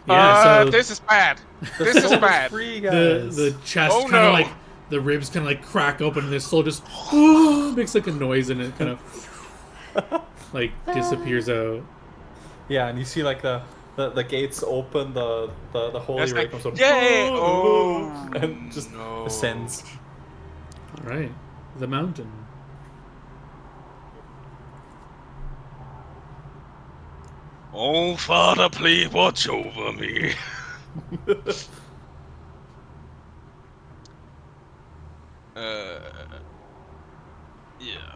Speaker 1: Yeah, so
Speaker 2: this is bad. This is
Speaker 3: Soul
Speaker 2: bad.
Speaker 3: free,
Speaker 1: the
Speaker 3: guys.
Speaker 1: chest
Speaker 2: Oh,
Speaker 1: kind of
Speaker 2: no.
Speaker 1: like the ribs kind of like crack open, and the soul just makes like a noise, and it kind of like disappears out.
Speaker 3: Yeah, and you see like the gates open, the holy
Speaker 2: That's
Speaker 3: ray
Speaker 2: like,
Speaker 3: comes on,
Speaker 2: yay! Oh,
Speaker 3: and just
Speaker 2: no.
Speaker 3: ascends.
Speaker 1: All right, the mountain.
Speaker 2: Oh, Father, please watch over me. Yeah.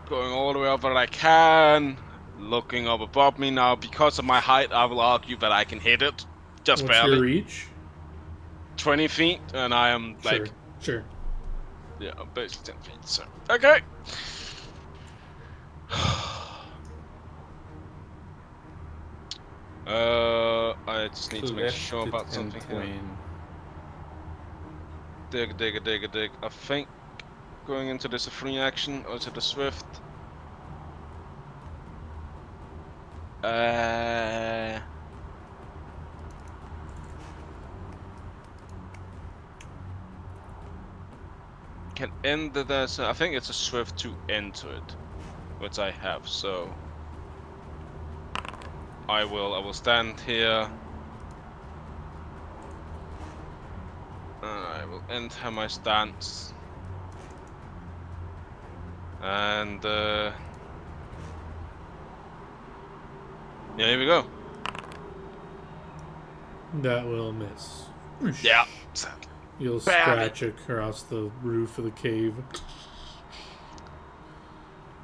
Speaker 2: Going all the way up that I can. Looking up above me now. Because of my height, I will argue that I can hit it. Just
Speaker 1: What's
Speaker 2: barely.
Speaker 1: your reach?
Speaker 2: 20 feet, and I am like...
Speaker 1: Sure.
Speaker 2: Yeah, I'm basically 10 feet, so... Okay! I just need to make sure about something here. Dig. I think going into this a free action, or is it a swift? Can end the so I think it's a swift to enter it, which I have, so I will stand here. I will enter my stance. And yeah, here we go.
Speaker 1: That will miss.
Speaker 2: Yeah.
Speaker 1: You'll
Speaker 2: Barely.
Speaker 1: scratch across the roof of the cave.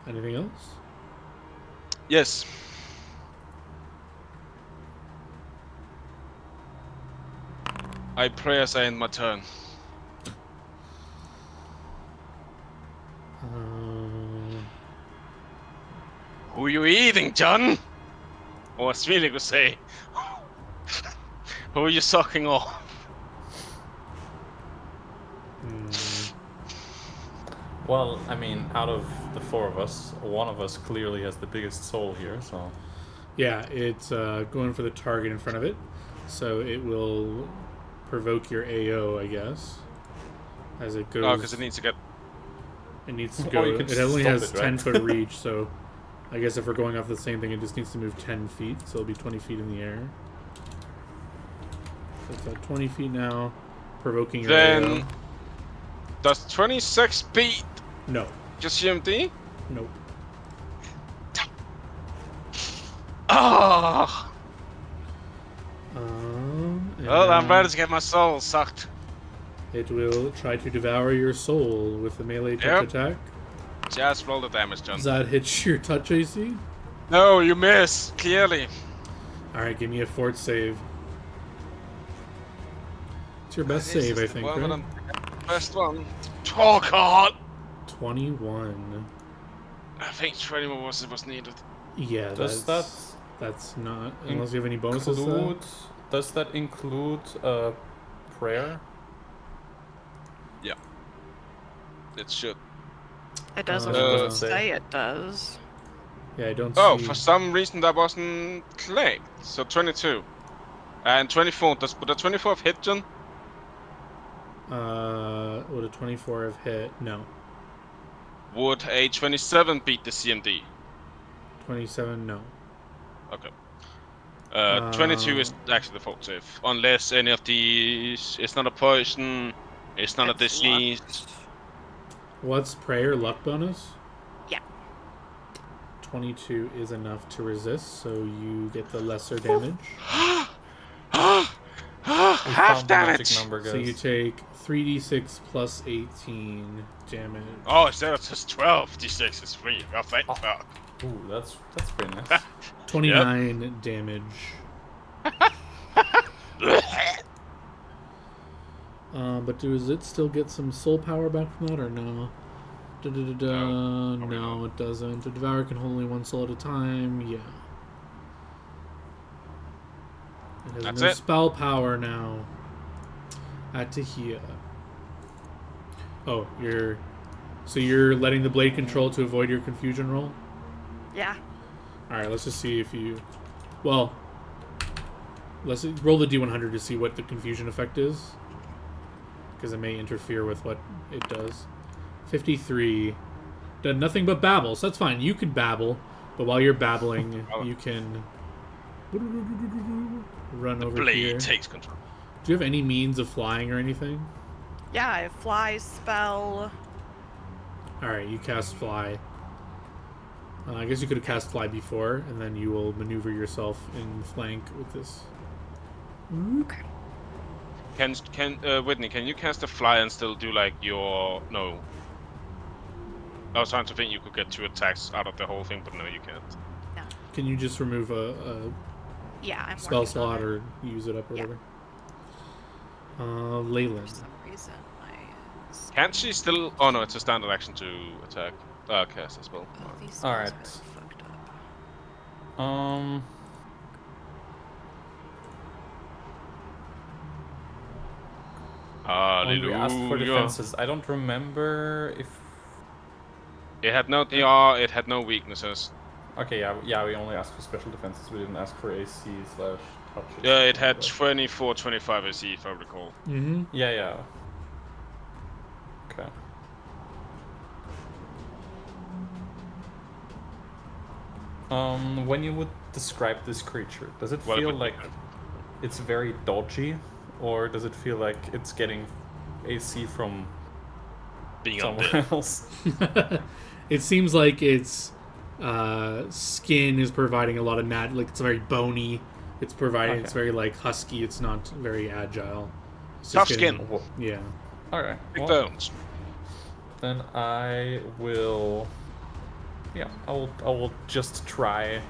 Speaker 1: Anything else?
Speaker 2: Yes. I pray as I end my turn. Who you eating, John? Or as Svelig would say, who are you sucking off?
Speaker 3: Well, I mean, out of the four of us, one of us clearly has the biggest soul here, so...
Speaker 1: Yeah, it's going for the target in front of it. So it will provoke your AO, I guess. As it goes.
Speaker 2: Oh, because it needs to get...
Speaker 1: It needs to
Speaker 3: Or
Speaker 1: go.
Speaker 3: you could
Speaker 1: It only
Speaker 3: stop
Speaker 1: has
Speaker 3: it, right?
Speaker 1: 10-foot reach, so I guess if we're going off the same thing, it just needs to move 10 feet. So it'll be 20 feet in the air. So it's at 20 feet now, provoking your
Speaker 2: Then...
Speaker 1: AO.
Speaker 2: Does 26 beat
Speaker 1: No.
Speaker 2: just GMD?
Speaker 1: Nope.
Speaker 2: Oh!
Speaker 1: And
Speaker 2: Well, I'm
Speaker 1: now
Speaker 2: ready to get my soul sucked.
Speaker 1: it will try to devour your soul with a melee touch
Speaker 2: Yep.
Speaker 1: attack.
Speaker 2: Just roll the damage, John.
Speaker 1: Does that hit your touch AC?
Speaker 2: No, you miss, clearly.
Speaker 1: Alright, give me a fort save. It's your best
Speaker 2: This
Speaker 1: save,
Speaker 2: is
Speaker 1: I
Speaker 2: the
Speaker 1: think,
Speaker 2: one that
Speaker 1: right?
Speaker 2: I'm- First one. Oh, God!
Speaker 1: 21.
Speaker 2: I think 21 was needed.
Speaker 1: Yeah,
Speaker 3: Does
Speaker 1: that's not... Unless you have any bonuses to that.
Speaker 3: include? Does that include prayer?
Speaker 2: Yeah. It should.
Speaker 5: It doesn't
Speaker 1: Uh,
Speaker 5: say it does.
Speaker 1: Yeah, I don't
Speaker 2: Oh,
Speaker 1: see...
Speaker 2: for some reason that wasn't clicked. So 22. And 24. Would a 24 have hit, John?
Speaker 1: Would a 24 have hit? No.
Speaker 2: Would a 27 beat the CMD?
Speaker 1: 27, no.
Speaker 2: Okay. 22 is actually the fault save. Unless any of these... It's not a poison. It's not a
Speaker 5: It's
Speaker 2: disease.
Speaker 5: locked.
Speaker 1: What's prayer luck bonus?
Speaker 5: Yeah.
Speaker 1: 22 is enough to resist, so you get the lesser damage.
Speaker 3: We
Speaker 2: Half
Speaker 3: found the magic
Speaker 2: damage!
Speaker 3: number, guys.
Speaker 1: So you take 3d6 plus 18 damage.
Speaker 2: Oh, instead of just 12, d6 is 3. Oh, thank
Speaker 3: Oh.
Speaker 2: fuck.
Speaker 3: Ooh, that's pretty nice.
Speaker 1: 29 damage. But does it still get some soul power back from that, or no?
Speaker 2: No, probably
Speaker 1: No, it doesn't. The devourer can hold only one soul at a time. Yeah. It has
Speaker 2: That's
Speaker 1: no
Speaker 2: it.
Speaker 1: spell power now. Atahia. Oh, you're letting the blade control to avoid your confusion roll?
Speaker 5: Yeah.
Speaker 1: Alright, let's just see if you... Well, let's roll the D100 to see what the confusion effect is. Because it may interfere with what it does. 53. Done nothing but babble, so that's fine. You can babble, but while you're babbling, you can run over
Speaker 2: Blade
Speaker 1: here.
Speaker 2: takes control.
Speaker 1: Do you have any means of flying or anything?
Speaker 5: Yeah, I have fly spell.
Speaker 1: Alright, you cast fly. I guess you could have cast fly before, and then you will maneuver yourself in flank with this.
Speaker 5: Okay.
Speaker 2: Whitney, can you cast a fly and still do like your... No. I was trying to think you could get 2 attacks out of the whole thing, but no, you can't.
Speaker 5: No.
Speaker 1: Can you just remove a
Speaker 5: Yeah, I'm
Speaker 1: spell
Speaker 5: working on
Speaker 1: slot
Speaker 5: it.
Speaker 1: or use it up or
Speaker 5: Yeah.
Speaker 1: whatever?
Speaker 5: For
Speaker 1: Leyland.
Speaker 5: some reason, my
Speaker 2: Can't she still... Oh no, it's a standard action to attack. Cast as well.
Speaker 5: oh, these spells
Speaker 3: Alright.
Speaker 5: are fucked up.
Speaker 3: When we asked for
Speaker 2: Hallelujah.
Speaker 3: defenses, I don't remember if.
Speaker 2: It had no... Yeah, it had no weaknesses.
Speaker 3: Okay, yeah, we only asked for special defenses. We didn't ask for AC/touch.
Speaker 2: Yeah, it had 24, 25 AC if I recall.
Speaker 1: Mm-hmm.
Speaker 3: Yeah. Okay. When you would describe this creature, does it
Speaker 2: Well, it
Speaker 3: feel
Speaker 2: would-
Speaker 3: like it's very dodgy, or does it feel like it's getting AC from
Speaker 2: Being
Speaker 3: somewhere
Speaker 2: undead.
Speaker 3: else?
Speaker 1: It seems like its skin is providing a lot of like it's very bony. It's providing.
Speaker 3: Okay.
Speaker 1: It's very like husky. It's not very agile. It's
Speaker 2: Tough
Speaker 1: just getting-
Speaker 2: skin.
Speaker 3: Well,
Speaker 1: Yeah.
Speaker 3: okay.
Speaker 2: Big
Speaker 3: Well,
Speaker 2: bones.
Speaker 3: then I will. Yeah, I will just try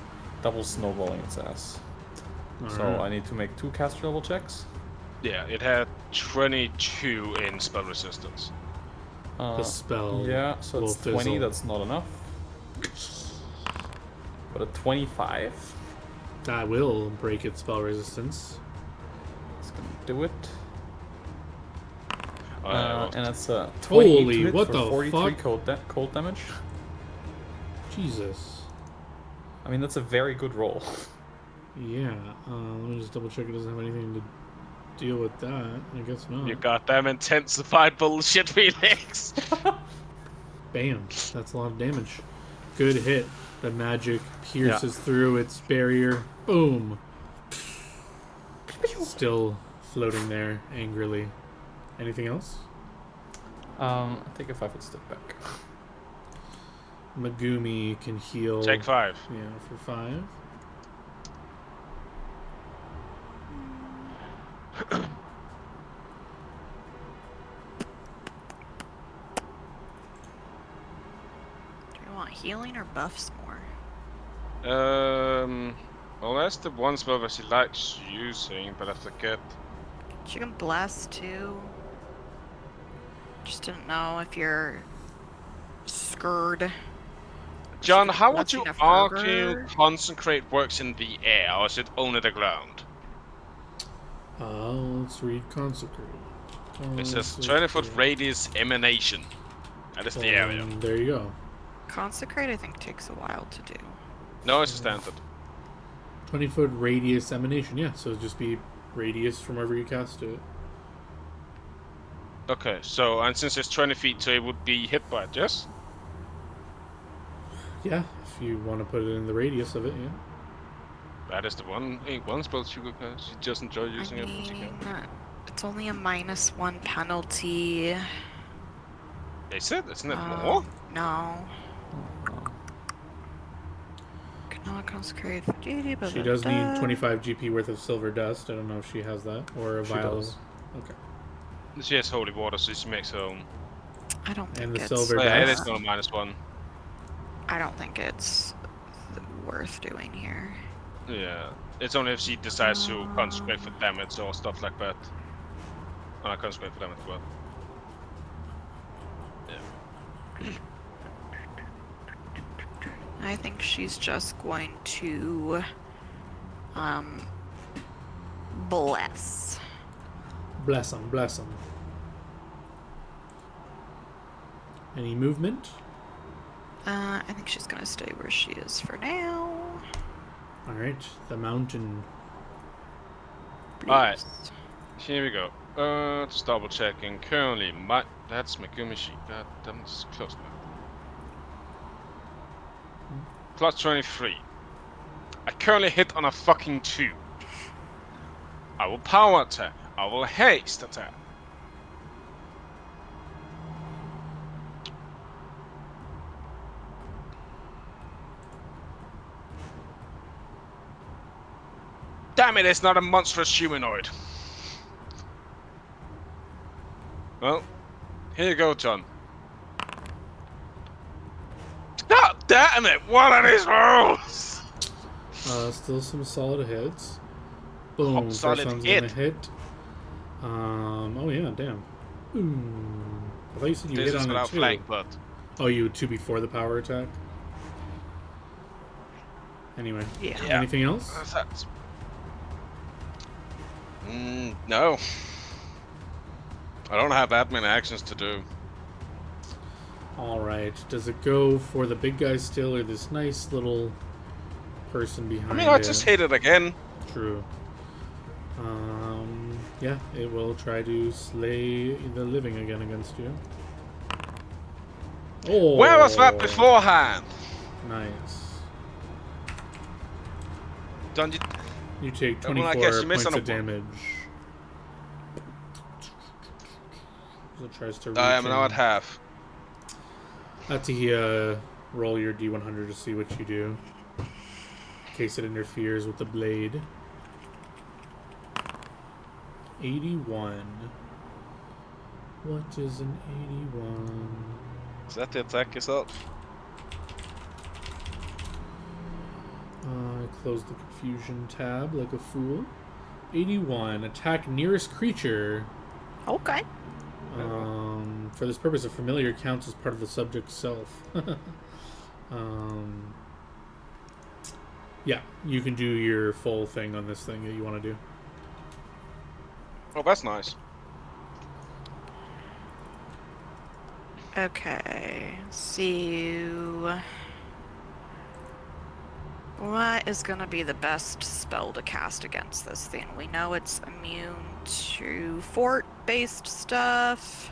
Speaker 3: double snowballing its ass. So
Speaker 1: Alright.
Speaker 3: I need to make 2 caster level checks.
Speaker 2: Yeah, it had 22 in spell resistance.
Speaker 1: The spell
Speaker 3: Yeah, so
Speaker 1: will
Speaker 3: it's 20.
Speaker 1: fizzle.
Speaker 3: That's not enough. But a 25
Speaker 1: That will break its spell resistance.
Speaker 3: is gonna do it.
Speaker 2: Uh,
Speaker 3: And it's a 28
Speaker 1: Holy,
Speaker 3: to hit
Speaker 1: what
Speaker 3: for
Speaker 1: the
Speaker 3: 43
Speaker 1: fuck?
Speaker 3: cold damage.
Speaker 1: Jesus.
Speaker 3: I mean, that's a very good roll.
Speaker 1: Yeah. Let me just double check it doesn't have anything to deal with that. I guess not.
Speaker 2: You goddamn intensified bullshit, Felix.
Speaker 1: Bam. That's a lot of damage. Good hit. The magic pierces through its barrier. Boom. Still floating there angrily. Anything else?
Speaker 3: Take a 5-foot step back.
Speaker 1: Megumi can heal.
Speaker 2: Take 5.
Speaker 1: Yeah, for 5.
Speaker 5: Do you want healing or buffs more?
Speaker 2: Well, that's the one spell that she likes using, but I forget.
Speaker 5: She can bless too. Just didn't know if you're scared.
Speaker 2: John, how would you
Speaker 5: Blessing a
Speaker 2: argue
Speaker 5: burger?
Speaker 2: consecrate works in the air, or is it only the ground?
Speaker 1: Let's read consecrate.
Speaker 2: It says 20-foot radius emanation. That is the area.
Speaker 1: There you go.
Speaker 5: Consecrate, I think, takes a while to do.
Speaker 2: No, it's a standard.
Speaker 1: 20-foot radius emanation. Yeah, so it'd just be radius from wherever you cast it.
Speaker 2: Okay, so, and since it's 20 feet, so it would be hit by it, yes?
Speaker 1: Yeah, if you want to put it in the radius of it, yeah.
Speaker 2: That is the one spell she just enjoy using
Speaker 5: I
Speaker 2: it when she
Speaker 5: mean,
Speaker 2: can.
Speaker 5: it's only a -1 penalty.
Speaker 2: Is it? Isn't it more?
Speaker 5: No. Cannot consecrate for duty, but
Speaker 1: She does need 25 GP worth of silver dust. I don't know if she has that. Or a
Speaker 3: She
Speaker 1: vial.
Speaker 3: does.
Speaker 1: Okay.
Speaker 2: She has holy water, so she makes her own.
Speaker 5: I don't think
Speaker 1: And the
Speaker 5: it's,
Speaker 1: silver
Speaker 2: Oh, yeah, it
Speaker 1: dust.
Speaker 2: is not a -1.
Speaker 5: I don't think it's worth doing here.
Speaker 2: Yeah, it's only if she decides to consecrate for damage or stuff like that. Consecrate for damage, but yeah.
Speaker 5: I think she's just going to bless.
Speaker 1: Bless him, bless him. Any movement?
Speaker 5: I think she's gonna stay where she is for now.
Speaker 1: Alright, the mountain.
Speaker 2: Alright. Here we go. Just double checking. Currently, that's Megumi Sheep. God damn, it's close now. Plus 23. I currently hit on a fucking 2. I will power attack. I will haste attack. Damn it, it's not a monstrous humanoid. Well, here you go, John. God damn it, what are these rolls?
Speaker 1: Still some solid hits. Boom, first
Speaker 2: solid
Speaker 1: one's
Speaker 2: hit.
Speaker 1: gonna hit. Oh yeah, damn. Boom. I thought you said you
Speaker 2: This
Speaker 1: hit
Speaker 2: is
Speaker 1: on a
Speaker 2: without
Speaker 1: 2.
Speaker 2: flank, but
Speaker 1: Oh, you 2 before the power attack? Anyway.
Speaker 5: Yeah.
Speaker 1: Anything else?
Speaker 2: that's... no. I don't have that many actions to do.
Speaker 1: Alright. Does it go for the big guy still, or this nice little person behind
Speaker 2: I mean,
Speaker 1: it?
Speaker 2: I just hit it again.
Speaker 1: True. Yeah, it will try to slay the living again against you. Oh!
Speaker 2: Where was that beforehand?
Speaker 1: Nice.
Speaker 2: Don't you...
Speaker 1: You take
Speaker 2: Well,
Speaker 1: 24
Speaker 2: I guess you
Speaker 1: points
Speaker 2: missed on
Speaker 1: of
Speaker 2: a-
Speaker 1: damage. So it tries to reach
Speaker 2: I am now
Speaker 1: in.
Speaker 2: at half.
Speaker 1: Ati, roll your D100 to see what you do. In case it interferes with the blade. 81. What is an 81?
Speaker 2: Is that the attack yourself?
Speaker 1: Close the confusion tab like a fool. 81. Attack nearest creature.
Speaker 5: Okay.
Speaker 1: For this purpose, a familiar counts as part of the subject's self. Yeah, you can do your full thing on this thing that you want to do.
Speaker 2: Oh, that's nice.
Speaker 5: Okay. So, what is gonna be the best spell to cast against this thing? We know it's immune to fort-based stuff.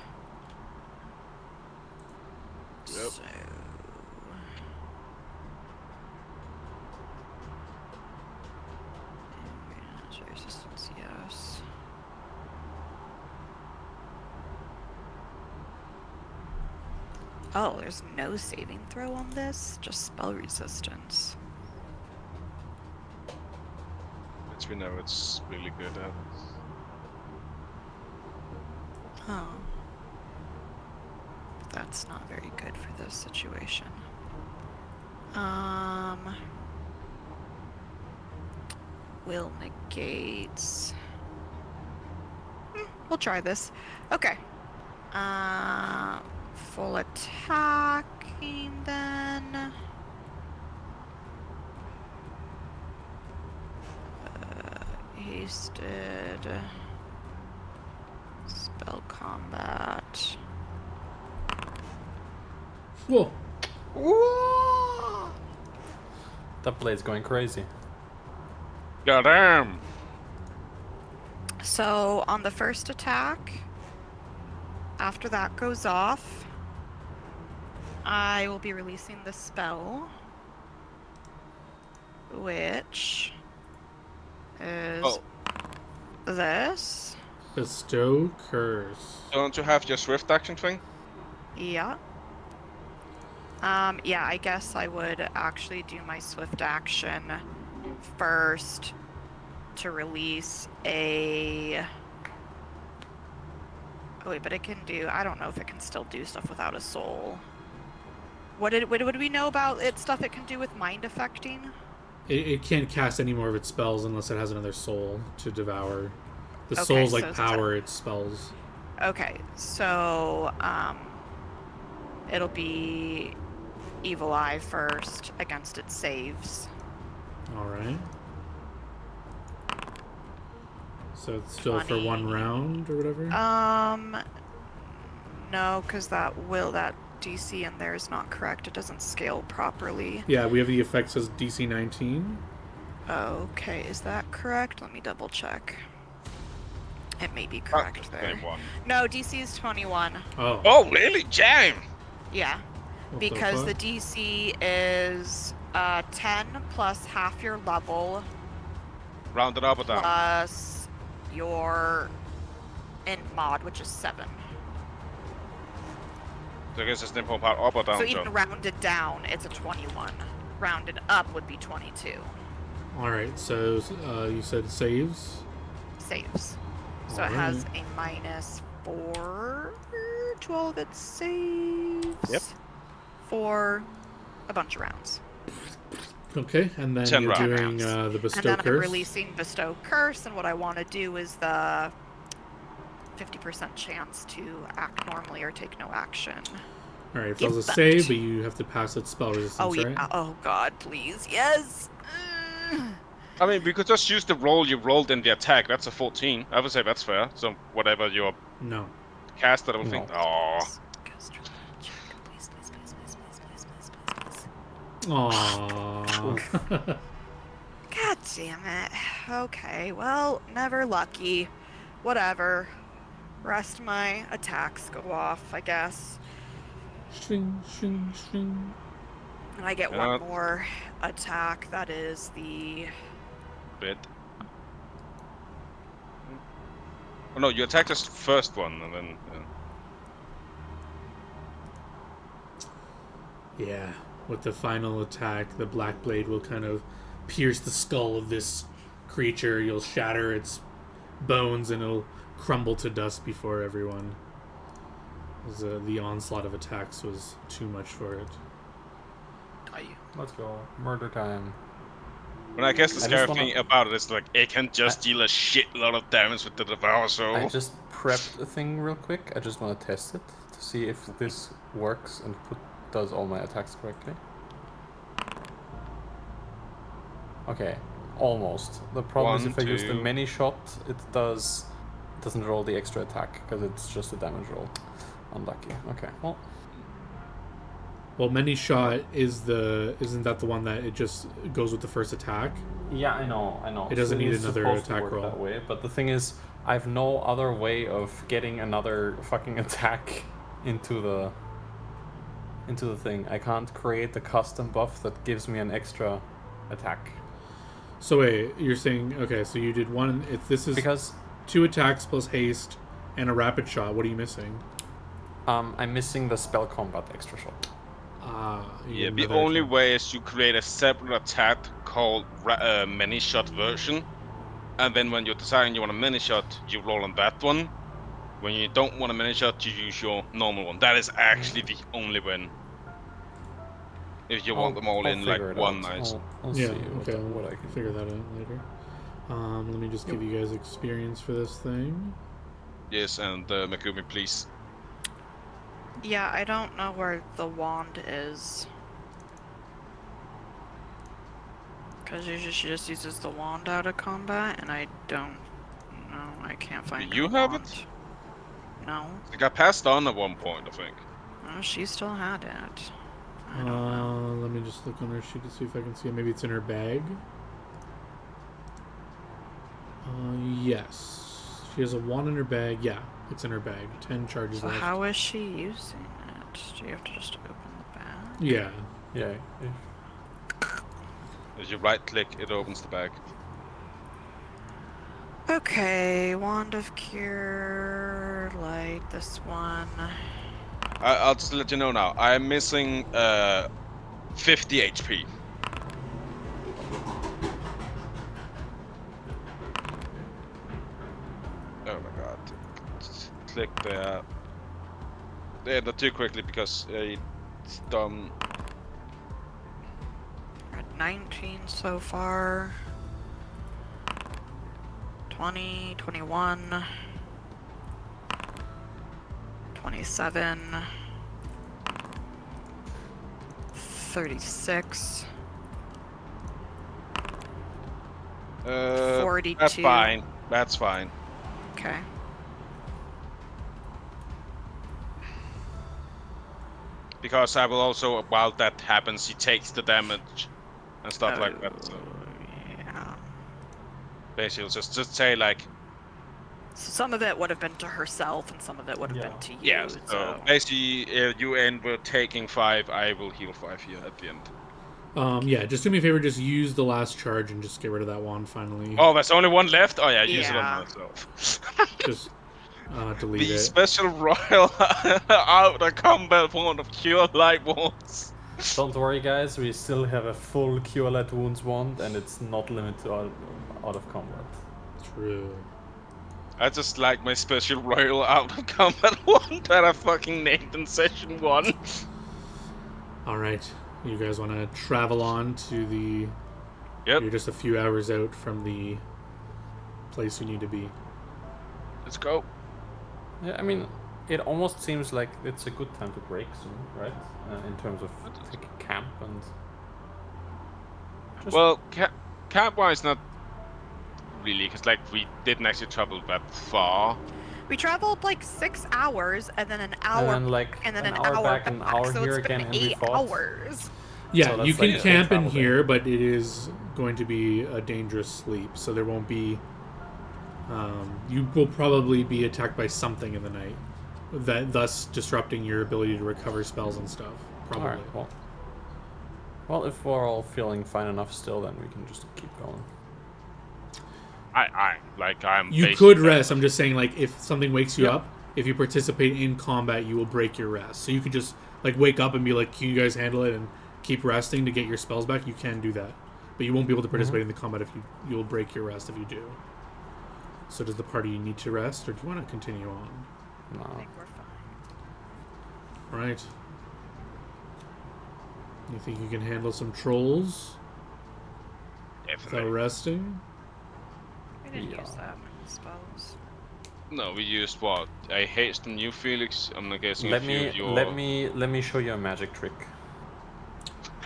Speaker 2: Yep.
Speaker 5: So, resistance, yes. Oh, there's no saving throw on this, just spell resistance.
Speaker 2: Which we know it's really good at.
Speaker 5: Oh. That's not very good for this situation. Will negates. We'll try this. Okay. Full attacking then. Hasted. Spell combat.
Speaker 1: Whoa.
Speaker 3: That blade's going crazy.
Speaker 2: Goddamn!
Speaker 5: So on the first attack, after that goes off, I will be releasing the spell, which is this.
Speaker 1: Bestow curse.
Speaker 2: Don't you have your swift action thing?
Speaker 5: Yeah. Yeah, I guess I would actually do my swift action first to release a... Oh wait, but it can do... I don't know if it can still do stuff without a soul. What did we know about stuff it can do with mind affecting?
Speaker 1: It can't cast any more of its spells unless it has another soul to devour. The
Speaker 5: Okay,
Speaker 1: souls
Speaker 5: so
Speaker 1: like
Speaker 5: it's
Speaker 1: power its spells.
Speaker 5: Okay, so it'll be Evil Eye first against its saves.
Speaker 1: Alright. So it's still for
Speaker 5: 20.
Speaker 1: one round or whatever?
Speaker 5: No, because that DC in there is not correct. It doesn't scale properly.
Speaker 1: Yeah, we have the effect says DC 19.
Speaker 5: Okay, is that correct? Let me double check. It may be correct there.
Speaker 2: 21.
Speaker 5: No, DC is 21.
Speaker 1: Oh.
Speaker 2: Oh, really? Jam!
Speaker 5: Yeah,
Speaker 1: What
Speaker 5: because the
Speaker 1: fuck?
Speaker 5: DC is 10 plus half your level
Speaker 2: Round it up or down?
Speaker 5: plus your int mod, which is 7.
Speaker 2: So I guess it's nimble part up or down,
Speaker 5: So even rounded down, it's a 21. Rounded up would be 22.
Speaker 1: Alright, so you said saves?
Speaker 5: Saves. So it has a -4 to all of its saves.
Speaker 2: Yep.
Speaker 5: For a bunch of rounds.
Speaker 1: Okay, and then
Speaker 2: 10
Speaker 1: you're
Speaker 2: rounds.
Speaker 1: doing the
Speaker 5: And
Speaker 1: Bestow
Speaker 5: then I'm
Speaker 1: Curse.
Speaker 5: releasing Bestow Curse, and what I want to do is the 50% chance to act normally or take no action.
Speaker 1: Alright, it fails a
Speaker 5: Effect.
Speaker 1: save, but you have to pass its spell resistance,
Speaker 5: Oh yeah,
Speaker 1: right?
Speaker 5: oh god, please, yes!
Speaker 2: I mean, we could just use the roll you rolled in the attack. That's a 14. I would say that's fair. So whatever your
Speaker 1: No.
Speaker 2: caster will think.
Speaker 3: No.
Speaker 2: Oh,
Speaker 5: Please, please, please, please, please, please, please, please, please.
Speaker 1: Aww.
Speaker 5: God damn it. Okay, well, never lucky. Whatever. Rest of my attacks go off, I guess.
Speaker 1: Shing, shing, shing.
Speaker 5: And I get
Speaker 2: Yeah.
Speaker 5: one more attack. That is the...
Speaker 2: bit. Oh no, you attack this first one and then.
Speaker 1: Yeah, with the final attack, the Black Blade will kind of pierce the skull of this creature. You'll shatter its bones and it'll crumble to dust before everyone. As, the onslaught of attacks was too much for it.
Speaker 3: Let's go. Murder time.
Speaker 2: But I guess the
Speaker 3: I
Speaker 2: scary
Speaker 3: just
Speaker 2: thing about it is like it can just deal a shitload of damage with the Devour Soul.
Speaker 3: I just prepped a thing real quick. I just want to test it to see if this works and does all my attacks correctly. Okay, almost. The problem is
Speaker 2: One,
Speaker 3: if I use the
Speaker 2: two.
Speaker 3: many shot, it doesn't roll the extra attack because it's just a damage roll. Unlucky. Okay, well.
Speaker 1: Well, many shot isn't that the one that it just goes with the first attack?
Speaker 3: Yeah, I know.
Speaker 1: It doesn't need
Speaker 3: it's
Speaker 1: another
Speaker 3: supposed to
Speaker 1: attack
Speaker 3: work
Speaker 1: roll.
Speaker 3: that way, but the thing is, I've no other way of getting another fucking attack into the thing. I can't create the custom buff that gives me an extra attack.
Speaker 1: So wait, you're saying okay? So you did one. If this is
Speaker 3: Because
Speaker 1: 2 attacks plus haste and a rapid shot, what are you missing?
Speaker 3: I'm missing the spell combat extra shot.
Speaker 2: Yeah, the only way is you create a separate attack called many shot version, and then when you're deciding you want a many shot, you roll on that one, When you don't want a miniature, to use your normal one. That is actually the only win. If you want them all
Speaker 3: I'll
Speaker 2: in like
Speaker 3: figure it
Speaker 2: one
Speaker 3: out.
Speaker 2: nice.
Speaker 3: I'll
Speaker 1: Yeah,
Speaker 3: see
Speaker 1: okay,
Speaker 3: what
Speaker 1: we'll
Speaker 3: I can
Speaker 1: figure that out later. Let me just give you guys experience for this thing.
Speaker 2: Yes, and Megumi, please.
Speaker 5: Yeah, I don't know where the wand is. Because she just uses the wand out of combat, and I don't know. I can't find
Speaker 2: you
Speaker 5: her
Speaker 2: have
Speaker 5: wand.
Speaker 2: it?
Speaker 5: No.
Speaker 2: It got passed on at one point, I think.
Speaker 5: Oh, she still had it. I don't know.
Speaker 1: Let me just look on her sheet to see if I can see it. Maybe it's in her bag. Yes. She has a wand in her bag. Yeah, it's in her bag. 10 charges
Speaker 5: So
Speaker 1: left.
Speaker 5: how is she using it? Do you have to just open the bag?
Speaker 1: Yeah.
Speaker 3: Yeah.
Speaker 2: As you right click, it opens the bag.
Speaker 5: Okay, Wand of Cure, light, this one.
Speaker 2: I'll just let you know now. I'm missing 50 HP. Oh my god. Just click there. Yeah, not too quickly because it's dumb.
Speaker 5: We're at 19 so far. 20, 21. 27. 36. 42.
Speaker 2: That's fine. That's fine.
Speaker 5: Okay.
Speaker 2: Because I will also, while that happens, he takes the damage and stuff like that. So
Speaker 5: Yeah.
Speaker 2: basically, just say like,
Speaker 5: So some of it would have been to herself, and some of it would have been to you.
Speaker 2: yeah. So basically, you end with taking 5. I will heal 5 here at the end.
Speaker 1: Yeah, just do me a favor, just use the last charge and just get rid of that wand finally.
Speaker 2: Oh, there's only one left. Oh yeah, use it on
Speaker 5: Yeah.
Speaker 2: myself.
Speaker 1: Just delete
Speaker 2: The
Speaker 1: it.
Speaker 2: special royal out of combat wand of cure light wounds.
Speaker 3: Don't worry, guys. We still have a full Cure Light Wounds wand, and it's not limited to out of combat.
Speaker 1: True.
Speaker 2: I just like my special royal out of combat wand that I fucking named in session 1.
Speaker 1: Alright. You guys want to travel on to the...
Speaker 2: Yep.
Speaker 1: You're just a few hours out from the place you need to be.
Speaker 2: Let's go.
Speaker 3: Yeah, I mean, it almost seems like it's a good time to break soon, right? In terms of taking camp and. Just...
Speaker 2: Well, camp-wise, not really, because like we didn't actually travel that far.
Speaker 5: We traveled like 6 hours, and then an hour,
Speaker 3: and then like
Speaker 5: and then
Speaker 3: an
Speaker 5: an
Speaker 3: hour
Speaker 5: hour
Speaker 3: back, an hour
Speaker 5: so
Speaker 3: here
Speaker 5: it's been
Speaker 3: again, and we
Speaker 5: 8
Speaker 3: fought.
Speaker 5: hours.
Speaker 1: Yeah,
Speaker 3: So
Speaker 1: you
Speaker 3: that's
Speaker 1: can
Speaker 3: like a
Speaker 1: camp in
Speaker 3: travel day.
Speaker 1: here, but it is going to be a dangerous sleep, so there won't be... you will probably be attacked by something in the night, thus disrupting your ability to recover spells and stuff. Probably.
Speaker 3: Alright, well, if we're all feeling fine enough still, then we can just keep going.
Speaker 2: I'm.
Speaker 1: You
Speaker 2: basically
Speaker 1: could rest. I'm just saying, like, if something wakes you
Speaker 3: Yeah.
Speaker 1: up, if you participate in combat, you will break your rest. So you could just, like, wake up and be like, can you guys handle it? And keep resting to get your spells back. You can do that. But you won't be able to participate in the combat if you'll break your rest if you do. So does the party need to rest, or do you want to continue on?
Speaker 5: I
Speaker 3: No.
Speaker 5: think we're fine.
Speaker 1: Right. You think you can handle some trolls without
Speaker 2: Definitely.
Speaker 1: resting?
Speaker 5: We didn't
Speaker 3: Yeah.
Speaker 5: use that many spells.
Speaker 2: No, we used what? I haste from you, Felix. I'm not guessing
Speaker 3: Let
Speaker 2: a few
Speaker 3: me
Speaker 2: of your.
Speaker 3: let me show you a magic trick.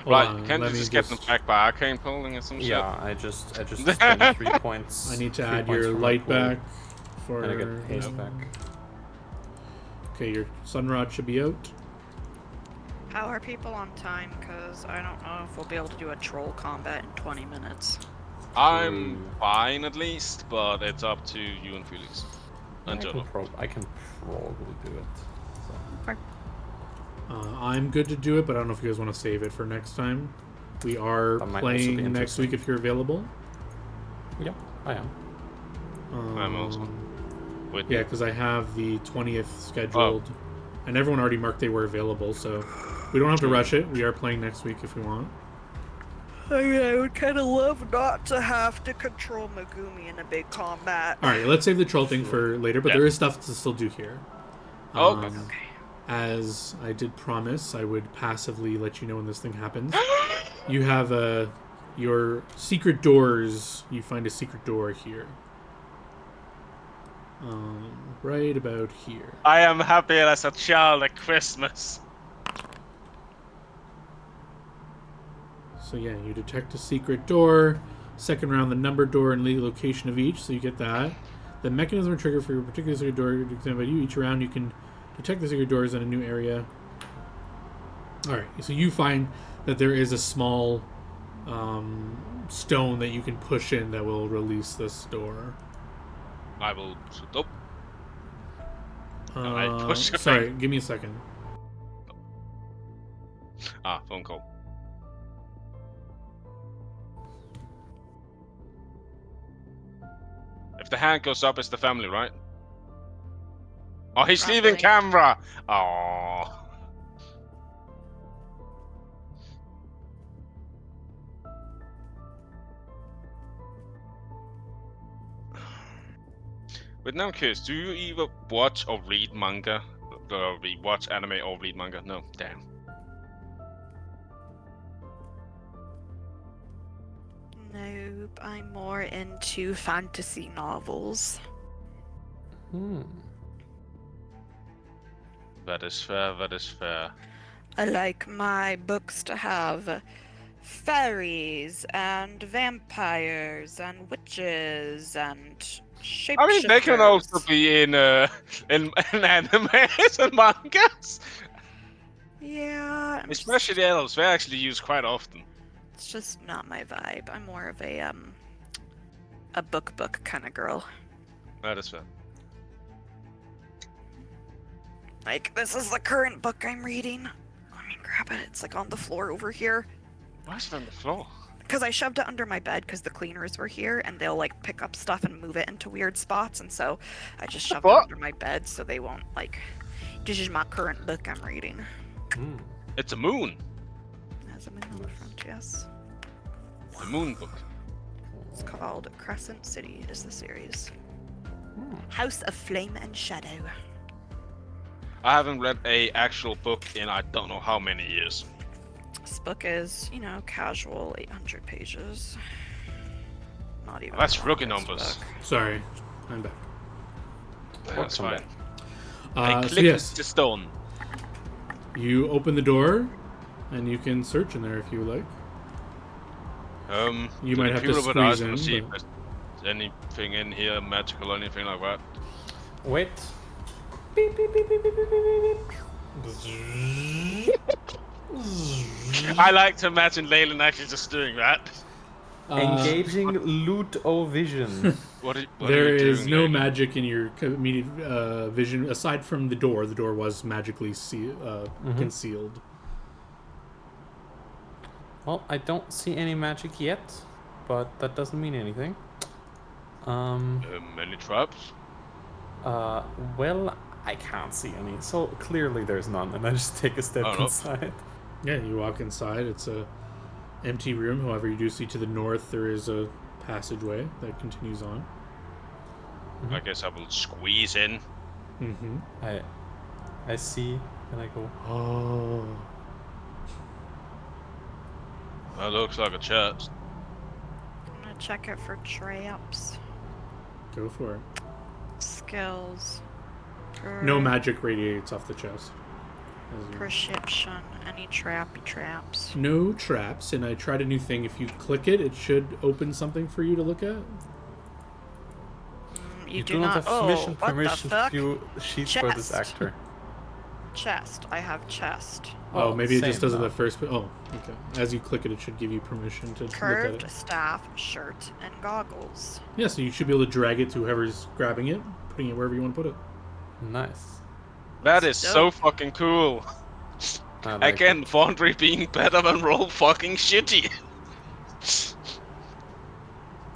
Speaker 1: Hold
Speaker 2: Right,
Speaker 1: on,
Speaker 2: can't you
Speaker 1: let me
Speaker 2: just get them back by arcane pulling or some
Speaker 3: Yeah, I just spent 3 points.
Speaker 1: I need to
Speaker 3: 3
Speaker 1: add
Speaker 3: points
Speaker 1: your
Speaker 3: from my
Speaker 1: light
Speaker 3: pool,
Speaker 1: back for...
Speaker 3: and I get haste back.
Speaker 1: Okay, your sunrod should be out.
Speaker 5: How are people on time? Because I don't know if we'll be able to do a troll combat in 20 minutes.
Speaker 2: I'm fine at least, but it's up to you and Felix. And
Speaker 3: I
Speaker 2: Jonah.
Speaker 3: can probably do it. So.
Speaker 1: I'm good to do it, but I don't know if you guys want to save it for next time. We are
Speaker 3: That might also be
Speaker 1: playing next
Speaker 3: interesting.
Speaker 1: week if you're available.
Speaker 3: Yeah, I am.
Speaker 2: I'm also. With
Speaker 1: Yeah, because I have the 20th scheduled, and everyone already marked they were available, so we don't have to rush it. We are playing next week if we want.
Speaker 5: I mean, I would kind of love not to have to control Megumi in a big combat.
Speaker 1: All right, let's save the troll thing for later, but
Speaker 2: Yeah.
Speaker 1: there is stuff to still do here.
Speaker 2: Okay.
Speaker 5: Okay.
Speaker 1: As I did promise, I would passively let you know when this thing happens. You have your secret doors. You find a secret door here. Right about here.
Speaker 2: I am happy as a child at Christmas.
Speaker 1: So yeah, you detect a secret door. Second round, the number door and the location of each, so you get that. The mechanism or trigger for your particular secret door examined by you. Each round, you can detect the secret doors in a new area. All right, so you find that there is a small stone that you can push in that will release this door.
Speaker 2: I will shoot up. I push it.
Speaker 1: Sorry, give me a second.
Speaker 2: Phone call. If the hand goes up, it's the family, right? Oh, he's leaving
Speaker 5: Probably.
Speaker 2: camera. Oh. But now I'm curious, do you either watch or read manga? Watch anime or read manga? No, damn.
Speaker 5: Nope, I'm more into fantasy novels.
Speaker 2: That is fair, that is fair.
Speaker 5: I like my books to have fairies and vampires and witches and shapeshifters.
Speaker 2: I mean, they can also be in animes and mangas.
Speaker 5: Yeah,
Speaker 2: Especially the elves, they're actually used quite often.
Speaker 5: it's just not my vibe. I'm more of a book kind of girl.
Speaker 2: That is fair.
Speaker 5: Like, this is the current book I'm reading. Let me grab it. It's like on the floor over here.
Speaker 2: Why is it on the floor?
Speaker 5: Because I shoved it under my bed because the cleaners were here and they'll like pick up stuff and move it into weird spots, and so I just shoved it
Speaker 2: What?
Speaker 5: under my bed so they won't like. This is my current book I'm reading.
Speaker 2: It's a moon.
Speaker 5: It has a moon on the front, yes.
Speaker 2: The moon book.
Speaker 5: It's called Crescent City is the series. House of Flame and Shadow.
Speaker 2: I haven't read a actual book in I don't know how many years.
Speaker 5: This book is, you know, casual, 800 pages. Not even.
Speaker 2: That's
Speaker 5: the
Speaker 2: rookie
Speaker 5: longest
Speaker 2: numbers.
Speaker 5: book.
Speaker 1: Sorry, I'm back.
Speaker 2: That's
Speaker 3: Welcome
Speaker 2: fine.
Speaker 3: back.
Speaker 2: I
Speaker 1: So
Speaker 2: clicked
Speaker 1: yes,
Speaker 2: the stone.
Speaker 1: you open the door, and you can search in there if you like. You
Speaker 2: the
Speaker 1: might have to
Speaker 2: computer would ask
Speaker 1: squeeze
Speaker 2: to
Speaker 1: in,
Speaker 2: see
Speaker 1: but-
Speaker 2: if there's anything in here magical or anything like that.
Speaker 3: Wait. Beep, beep, beep, beep, beep, beep, beep, beep.
Speaker 2: I like to imagine Leyland actually just doing that.
Speaker 3: Engaging loot-o-vision.
Speaker 2: What are
Speaker 1: There
Speaker 2: you
Speaker 1: is
Speaker 2: doing,
Speaker 1: no
Speaker 2: Leyland?
Speaker 1: magic in your immediate vision aside from the door. The door was magically concealed.
Speaker 3: Well, I don't see any magic yet, but that doesn't mean anything.
Speaker 2: Many traps?
Speaker 3: Well, I can't see any, so clearly there's none, and I just take a step
Speaker 2: Oh, no.
Speaker 3: inside.
Speaker 1: Yeah, you walk inside. It's a empty room. However, you do see to the north there is a passageway that continues on.
Speaker 2: I guess I will squeeze in.
Speaker 1: Mm-hmm.
Speaker 3: I see, and I go,
Speaker 1: Oh.
Speaker 2: That looks like a chest.
Speaker 5: I'm gonna check it for traps,
Speaker 1: Go for it.
Speaker 5: skills,
Speaker 1: No magic radiates off the chest. As you-
Speaker 5: perception, any traps.
Speaker 1: No traps, and I tried a new thing. If you click it, it should open something for you to look at.
Speaker 5: You
Speaker 3: do not have
Speaker 5: oh,
Speaker 3: sufficient
Speaker 5: what the
Speaker 3: permission to
Speaker 5: fuck?
Speaker 3: view sheets for this
Speaker 5: Chest.
Speaker 3: actor.
Speaker 5: Chest. I have chest.
Speaker 1: Oh,
Speaker 3: Well,
Speaker 1: maybe it just
Speaker 3: same
Speaker 1: does it
Speaker 3: now.
Speaker 1: the first. Oh, okay. As you click it, it should give you permission to look at
Speaker 5: Curved
Speaker 1: it.
Speaker 5: staff, shirt, and goggles.
Speaker 1: Yeah, so you should be able to drag it to whoever's grabbing it, putting it wherever you want to put it.
Speaker 3: Nice.
Speaker 2: That is so
Speaker 5: dope.
Speaker 2: fucking cool.
Speaker 3: I like
Speaker 2: Again,
Speaker 3: it.
Speaker 2: Foundry being better than roll fucking shitty.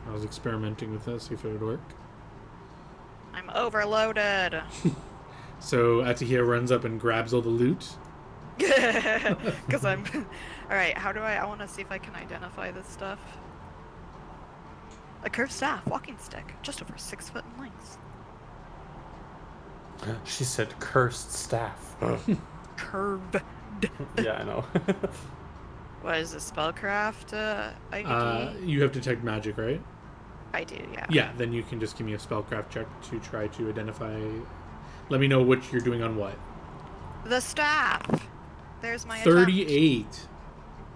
Speaker 1: I was experimenting with that, see if it would work.
Speaker 5: I'm overloaded.
Speaker 1: So Atahia runs up and grabs all the loot.
Speaker 5: Because I'm... Alright, how do I want to see if I can identify this stuff. A curved staff, walking stick, just over 6 foot in length.
Speaker 3: She said cursed staff.
Speaker 5: Curved.
Speaker 3: Yeah, I know.
Speaker 5: What is this, spellcraft ID?
Speaker 1: You have detect magic, right?
Speaker 5: I do, yeah.
Speaker 1: Yeah, then you can just give me a spellcraft check to try to identify. Let me know what you're doing on what.
Speaker 5: The staff! There's my
Speaker 1: 38.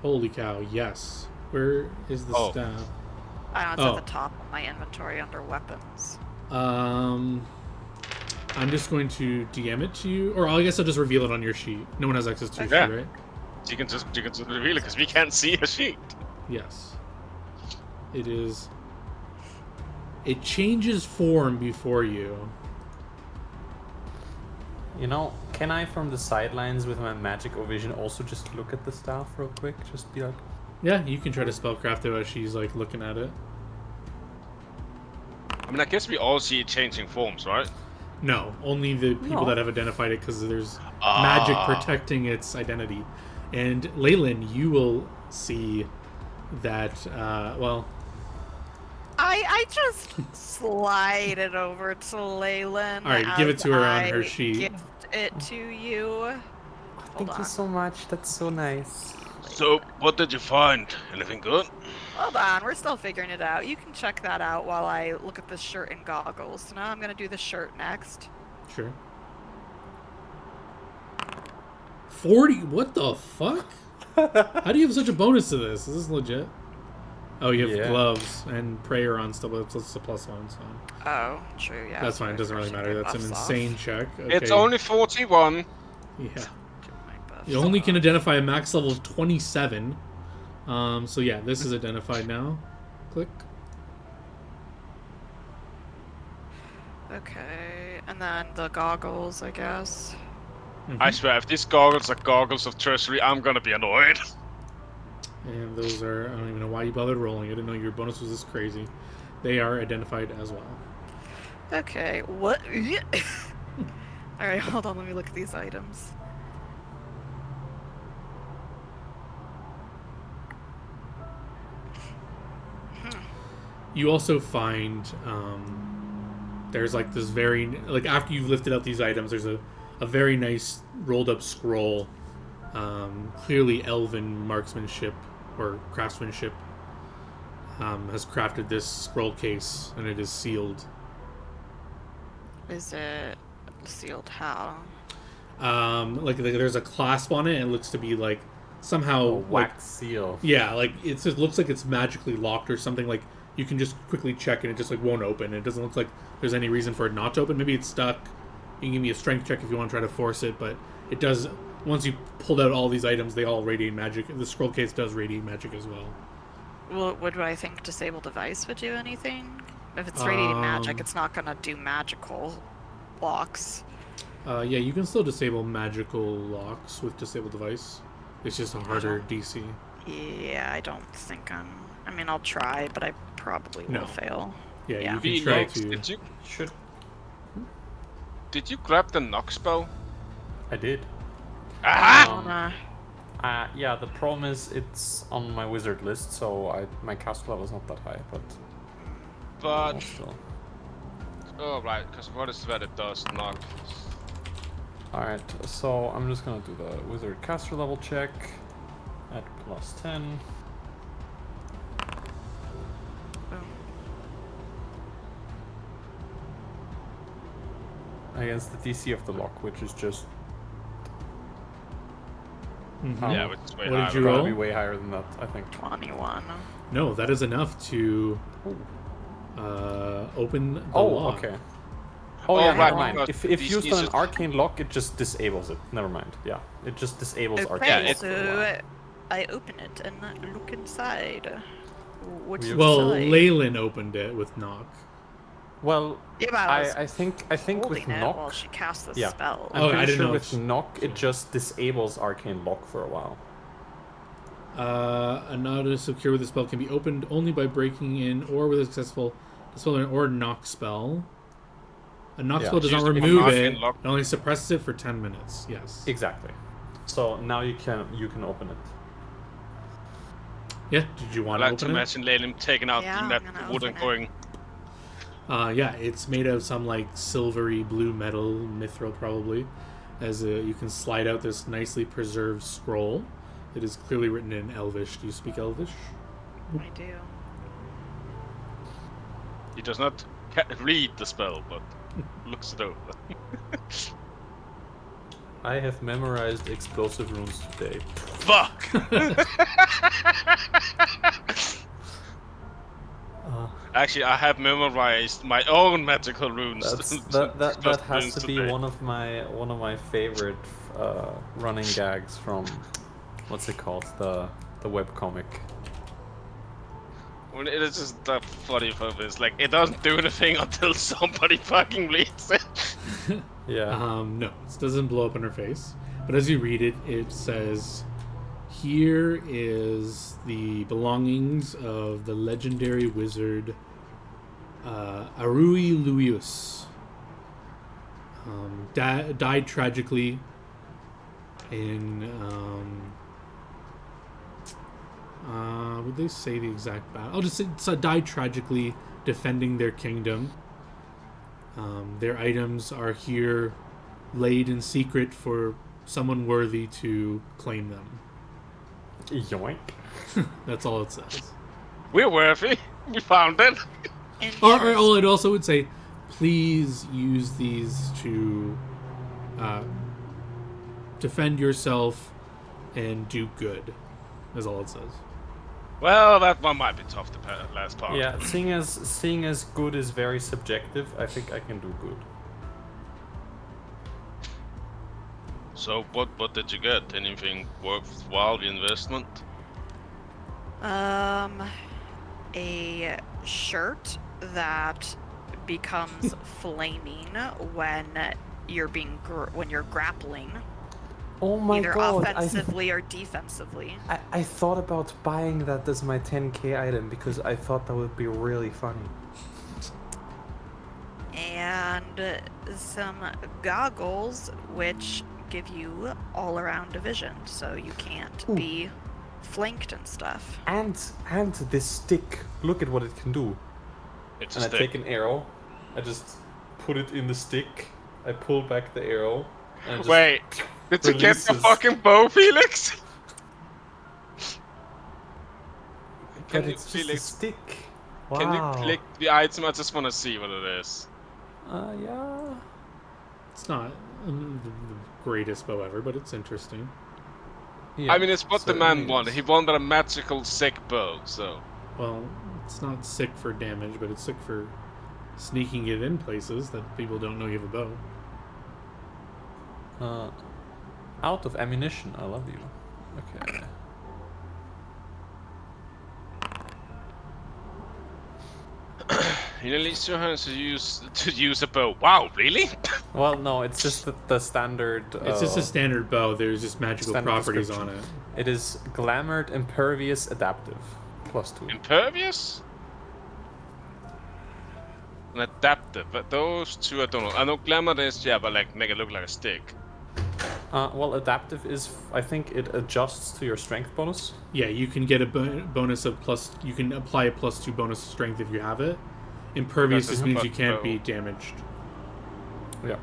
Speaker 1: Holy cow, yes. Where is the staff?
Speaker 5: I don't know, it's at the top of my inventory under weapons.
Speaker 1: I'm just going to DM it to you, or I guess I'll just reveal it on your sheet. No one has access to your sheet, right?
Speaker 2: You can just reveal it because we can't see a sheet.
Speaker 1: Yes. It is. It changes form before you.
Speaker 3: You know, can I from the sidelines with my magical vision also just look at the staff real quick? Just be like...
Speaker 1: Yeah, you can try to spellcraft it as she's like looking at it.
Speaker 2: I mean, I guess we all see it changing forms, right?
Speaker 1: No, only the people that have identified it because there's magic protecting its identity. And Leyland, you will see that, well...
Speaker 5: I just slide it over to Leyland.
Speaker 1: Alright, give it to her on her sheet.
Speaker 5: Gift it to you.
Speaker 3: Thank you so much. That's so nice.
Speaker 2: So, what did you find? Anything good?
Speaker 5: Hold on, we're still figuring it out. You can check that out while I look at this shirt and goggles. So now I'm gonna do the shirt next.
Speaker 1: Sure. 40? What the fuck? How do you have such a bonus to this? Is this legit? Oh, you have gloves and prayer on stuff. It's a +1, so.
Speaker 5: Oh, true, yeah.
Speaker 1: That's fine. It doesn't really matter. That's an insane check. Okay.
Speaker 2: It's only 41.
Speaker 1: Yeah. You only can identify a max level of 27. So yeah, this is identified now. Click.
Speaker 5: Okay, and then the goggles, I guess.
Speaker 2: I swear, if these goggles are goggles of treasury, I'm gonna be annoyed.
Speaker 1: And those are, I don't even know why you bothered rolling. I didn't know your bonus was this crazy. They are identified as well.
Speaker 5: Okay, what? Alright, hold on, let me look at these items.
Speaker 1: You also find, there's like this very, like after you've lifted out these items, there's a very nice rolled up scroll. Clearly elven marksmanship or craftsmanship has crafted this scroll case, and it is sealed.
Speaker 5: Is it sealed how?
Speaker 1: Like there's a clasp on it, and it looks to be like somehow
Speaker 3: a wax seal.
Speaker 1: Yeah, like it just looks like it's magically locked or something. Like you can just quickly check, and it just like won't open. It doesn't look like there's any reason for it not to open. Maybe it's stuck. You can give me a strength check if you want to try to force it, but it does. Once you pulled out all these items, they all radiate magic. The scroll case does radiate magic as well.
Speaker 5: Well, would I think disable device would do anything? If it's radiating magic, it's not gonna do magical locks.
Speaker 1: Yeah, you can still disable magical locks with disable device. It's just a harder DC.
Speaker 5: Yeah, I don't think I mean, I'll try, but I probably will fail.
Speaker 1: Yeah, you can try to.
Speaker 2: Did you grab the knock spell?
Speaker 3: I did.
Speaker 2: Aha!
Speaker 3: Yeah, the problem is it's on my wizard list, so my cast level is not that high, but still.
Speaker 2: Oh right, because what is that it does knock?
Speaker 3: Alright, so I'm just gonna do the wizard caster level check at +10. Against the DC of the lock, which is just...
Speaker 2: Yeah, which is way
Speaker 1: what
Speaker 2: higher.
Speaker 1: did you roll?
Speaker 3: Be way higher than that, I think.
Speaker 5: 21.
Speaker 1: No, that is enough to open the lock.
Speaker 3: Okay. Oh yeah,
Speaker 2: right,
Speaker 3: never mind.
Speaker 2: because
Speaker 3: If
Speaker 2: these
Speaker 3: used on an
Speaker 2: just-
Speaker 3: arcane lock, it just disables it. Never mind. Yeah, it just disables arcane
Speaker 5: Okay,
Speaker 3: lock.
Speaker 5: so I open it and look inside. What's
Speaker 1: Well,
Speaker 5: inside?
Speaker 1: Leyland opened it with knock.
Speaker 3: Well,
Speaker 5: Yeah, but I was
Speaker 3: I think with
Speaker 5: holding it while
Speaker 3: knock,
Speaker 5: she cast the
Speaker 3: yeah.
Speaker 5: spell.
Speaker 3: I'm
Speaker 1: Oh,
Speaker 3: pretty
Speaker 1: I didn't
Speaker 3: sure
Speaker 1: know
Speaker 3: with
Speaker 1: if-
Speaker 3: knock it just disables arcane lock for a while.
Speaker 1: Another secure with the spell can be opened only by breaking in or with a successful dispel or knock spell. A knock spell does not
Speaker 2: Used to be
Speaker 1: remove
Speaker 2: knock
Speaker 1: it,
Speaker 2: and lock.
Speaker 1: it only suppresses it for 10 minutes. Yes.
Speaker 3: Exactly. So now you can open it.
Speaker 1: Yeah, did you
Speaker 2: I
Speaker 1: want to
Speaker 2: like to
Speaker 1: open it?
Speaker 2: imagine Leylim taking out
Speaker 5: Yeah,
Speaker 2: the
Speaker 5: I'm gonna
Speaker 2: wood and
Speaker 5: open it.
Speaker 2: going,
Speaker 1: Yeah, it's made of some like silvery blue metal, mithril probably. As you can slide out this nicely preserved scroll. It is clearly written in Elvish. Do you speak Elvish?
Speaker 5: I do.
Speaker 2: he does not read the spell, but looks it over.
Speaker 3: I have memorized explosive runes today.
Speaker 2: Fuck! Actually, I have memorized my own magical runes.
Speaker 3: That
Speaker 2: Explosive
Speaker 3: has
Speaker 2: runes
Speaker 3: to be
Speaker 2: today.
Speaker 3: one of my favorite running gags from what's it called, the webcomic.
Speaker 2: Well, it is just that funny for this. Like, it doesn't do anything until somebody fucking reads it.
Speaker 3: Yeah.
Speaker 1: No, it doesn't blow up in her face. But as you read it, it says, "Here is the belongings of the legendary wizard Arui Luius. Died tragically in would they say the exact battle? I'll just say died tragically defending their kingdom. Their items are here, laid in secret for someone worthy to claim them."
Speaker 3: Yoink.
Speaker 1: That's all it says.
Speaker 2: We're worthy. We found it.
Speaker 1: Or it also would say, "Please use these to defend yourself and do good." Is all it says.
Speaker 2: Well, that one might be tough, the last part.
Speaker 3: Yeah, seeing as good is very subjective, I think I can do good.
Speaker 2: So, what did you get? Anything worthwhile, the investment?
Speaker 5: A shirt that becomes flaming when you're when you're grappling,
Speaker 3: Oh my
Speaker 5: either
Speaker 3: god!
Speaker 5: offensively or defensively.
Speaker 3: I thought about buying that as my 10k item because I thought that would be really funny.
Speaker 5: And some goggles which give you all-around vision, so you can't be flanked and stuff.
Speaker 3: And this stick, look at what it can do.
Speaker 2: It's
Speaker 3: And
Speaker 2: a
Speaker 3: I
Speaker 2: stick.
Speaker 3: take an arrow, I just put it in the stick, I pull back the arrow, and just
Speaker 2: Wait, did you get the
Speaker 3: releases.
Speaker 2: fucking bow, Felix?
Speaker 3: But
Speaker 2: you,
Speaker 3: it's just
Speaker 2: Felix,
Speaker 3: a stick. Wow.
Speaker 2: Can you click the item? I just want to see what it is.
Speaker 3: Yeah.
Speaker 1: It's not the greatest bow ever, but it's interesting.
Speaker 3: Yeah,
Speaker 2: I mean, it's what the man
Speaker 3: certainly
Speaker 2: wanted.
Speaker 3: is.
Speaker 2: He wanted a magical sick bow, so...
Speaker 1: Well, it's not sick for damage, but it's sick for sneaking it in places that people don't know you have a bow.
Speaker 3: Out of ammunition, I love you. Okay.
Speaker 2: You release your hands to use a bow. Wow, really?
Speaker 3: Well, no, it's just the standard.
Speaker 1: It's just a standard bow. There's just magical
Speaker 3: standard
Speaker 1: properties on
Speaker 3: description.
Speaker 1: it.
Speaker 3: It is glamored, impervious, adaptive. +2.
Speaker 2: Impervious? And adaptive. But those two, I don't know. I know glamour is, yeah, but like make it look like a stick.
Speaker 3: Well, adaptive is, I think it adjusts to your strength bonus.
Speaker 1: Yeah, you can get a bonus of plus. You can apply a +2 bonus to strength if you have it. Impervious
Speaker 2: That's
Speaker 1: just
Speaker 2: a
Speaker 1: means you can't
Speaker 2: bow.
Speaker 1: be damaged.
Speaker 3: Yeah.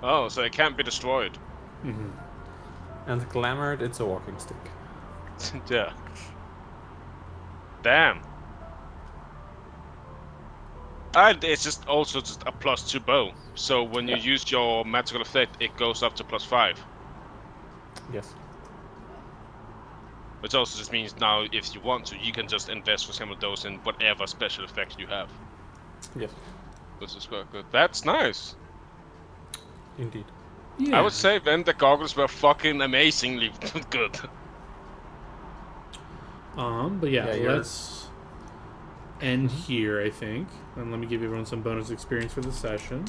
Speaker 2: Oh, so it can't be destroyed.
Speaker 1: Mm-hmm.
Speaker 3: And glamored, it's a walking stick.
Speaker 2: Yeah. Damn. And it's just also just a +2 bow. So when you use your magical effect, it goes up to +5.
Speaker 3: Yes.
Speaker 2: Which also just means now, if you want to, you can just invest for some of those in whatever special effect you have.
Speaker 3: Yes.
Speaker 2: Which is quite good. That's nice.
Speaker 3: Indeed.
Speaker 1: Yeah.
Speaker 2: I would say then the goggles were fucking amazingly good.
Speaker 1: But yeah,
Speaker 3: Yeah, you're-
Speaker 1: let's end here, I think. And let me give everyone some bonus experience for the session.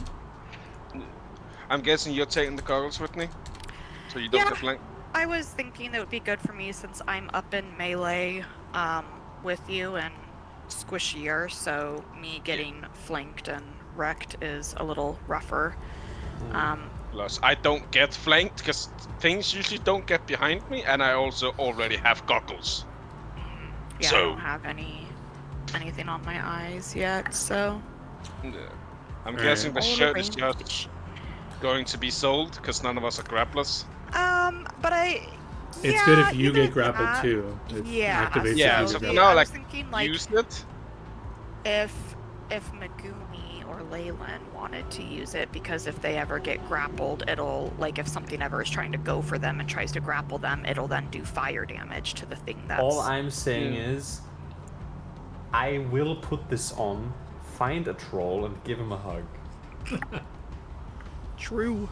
Speaker 2: I'm guessing you're taking the goggles with me? So you don't
Speaker 5: Yeah.
Speaker 2: get blanked?
Speaker 5: I was thinking it would be good for me since I'm up in melee with you and squishier, so me getting flanked and wrecked is a little rougher.
Speaker 2: Plus, I don't get flanked because things usually don't get behind me, and I also already have goggles.
Speaker 5: Yeah,
Speaker 2: So-
Speaker 5: I don't have anything on my eyes yet, so.
Speaker 2: Yeah. I'm
Speaker 1: Alright.
Speaker 2: guessing the
Speaker 5: All
Speaker 2: shirt is
Speaker 5: arranged.
Speaker 2: just going to be sold because none of us are grapplers.
Speaker 5: But
Speaker 1: It's good if
Speaker 5: yeah,
Speaker 1: you
Speaker 5: either
Speaker 1: get grappled
Speaker 5: that-
Speaker 1: too. It
Speaker 5: Yeah,
Speaker 1: activates
Speaker 2: Yeah,
Speaker 1: if
Speaker 2: so
Speaker 1: you
Speaker 2: for
Speaker 1: get
Speaker 2: now,
Speaker 5: I
Speaker 1: grappled.
Speaker 5: was
Speaker 2: like,
Speaker 5: thinking like
Speaker 2: Used it.
Speaker 5: if Megumi or Leyland wanted to use it, because if they ever get grappled, it'll like if something ever is trying to go for them and tries to grapple them, it'll then do fire damage to the thing that's.
Speaker 3: All I'm saying is, I will put this on, find a troll, and give him a hug.
Speaker 5: True.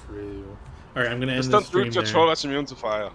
Speaker 1: True. Alright, I'm gonna end
Speaker 2: Just
Speaker 1: the
Speaker 2: don't
Speaker 1: stream
Speaker 2: root your
Speaker 1: there.
Speaker 2: troll as immune to fire.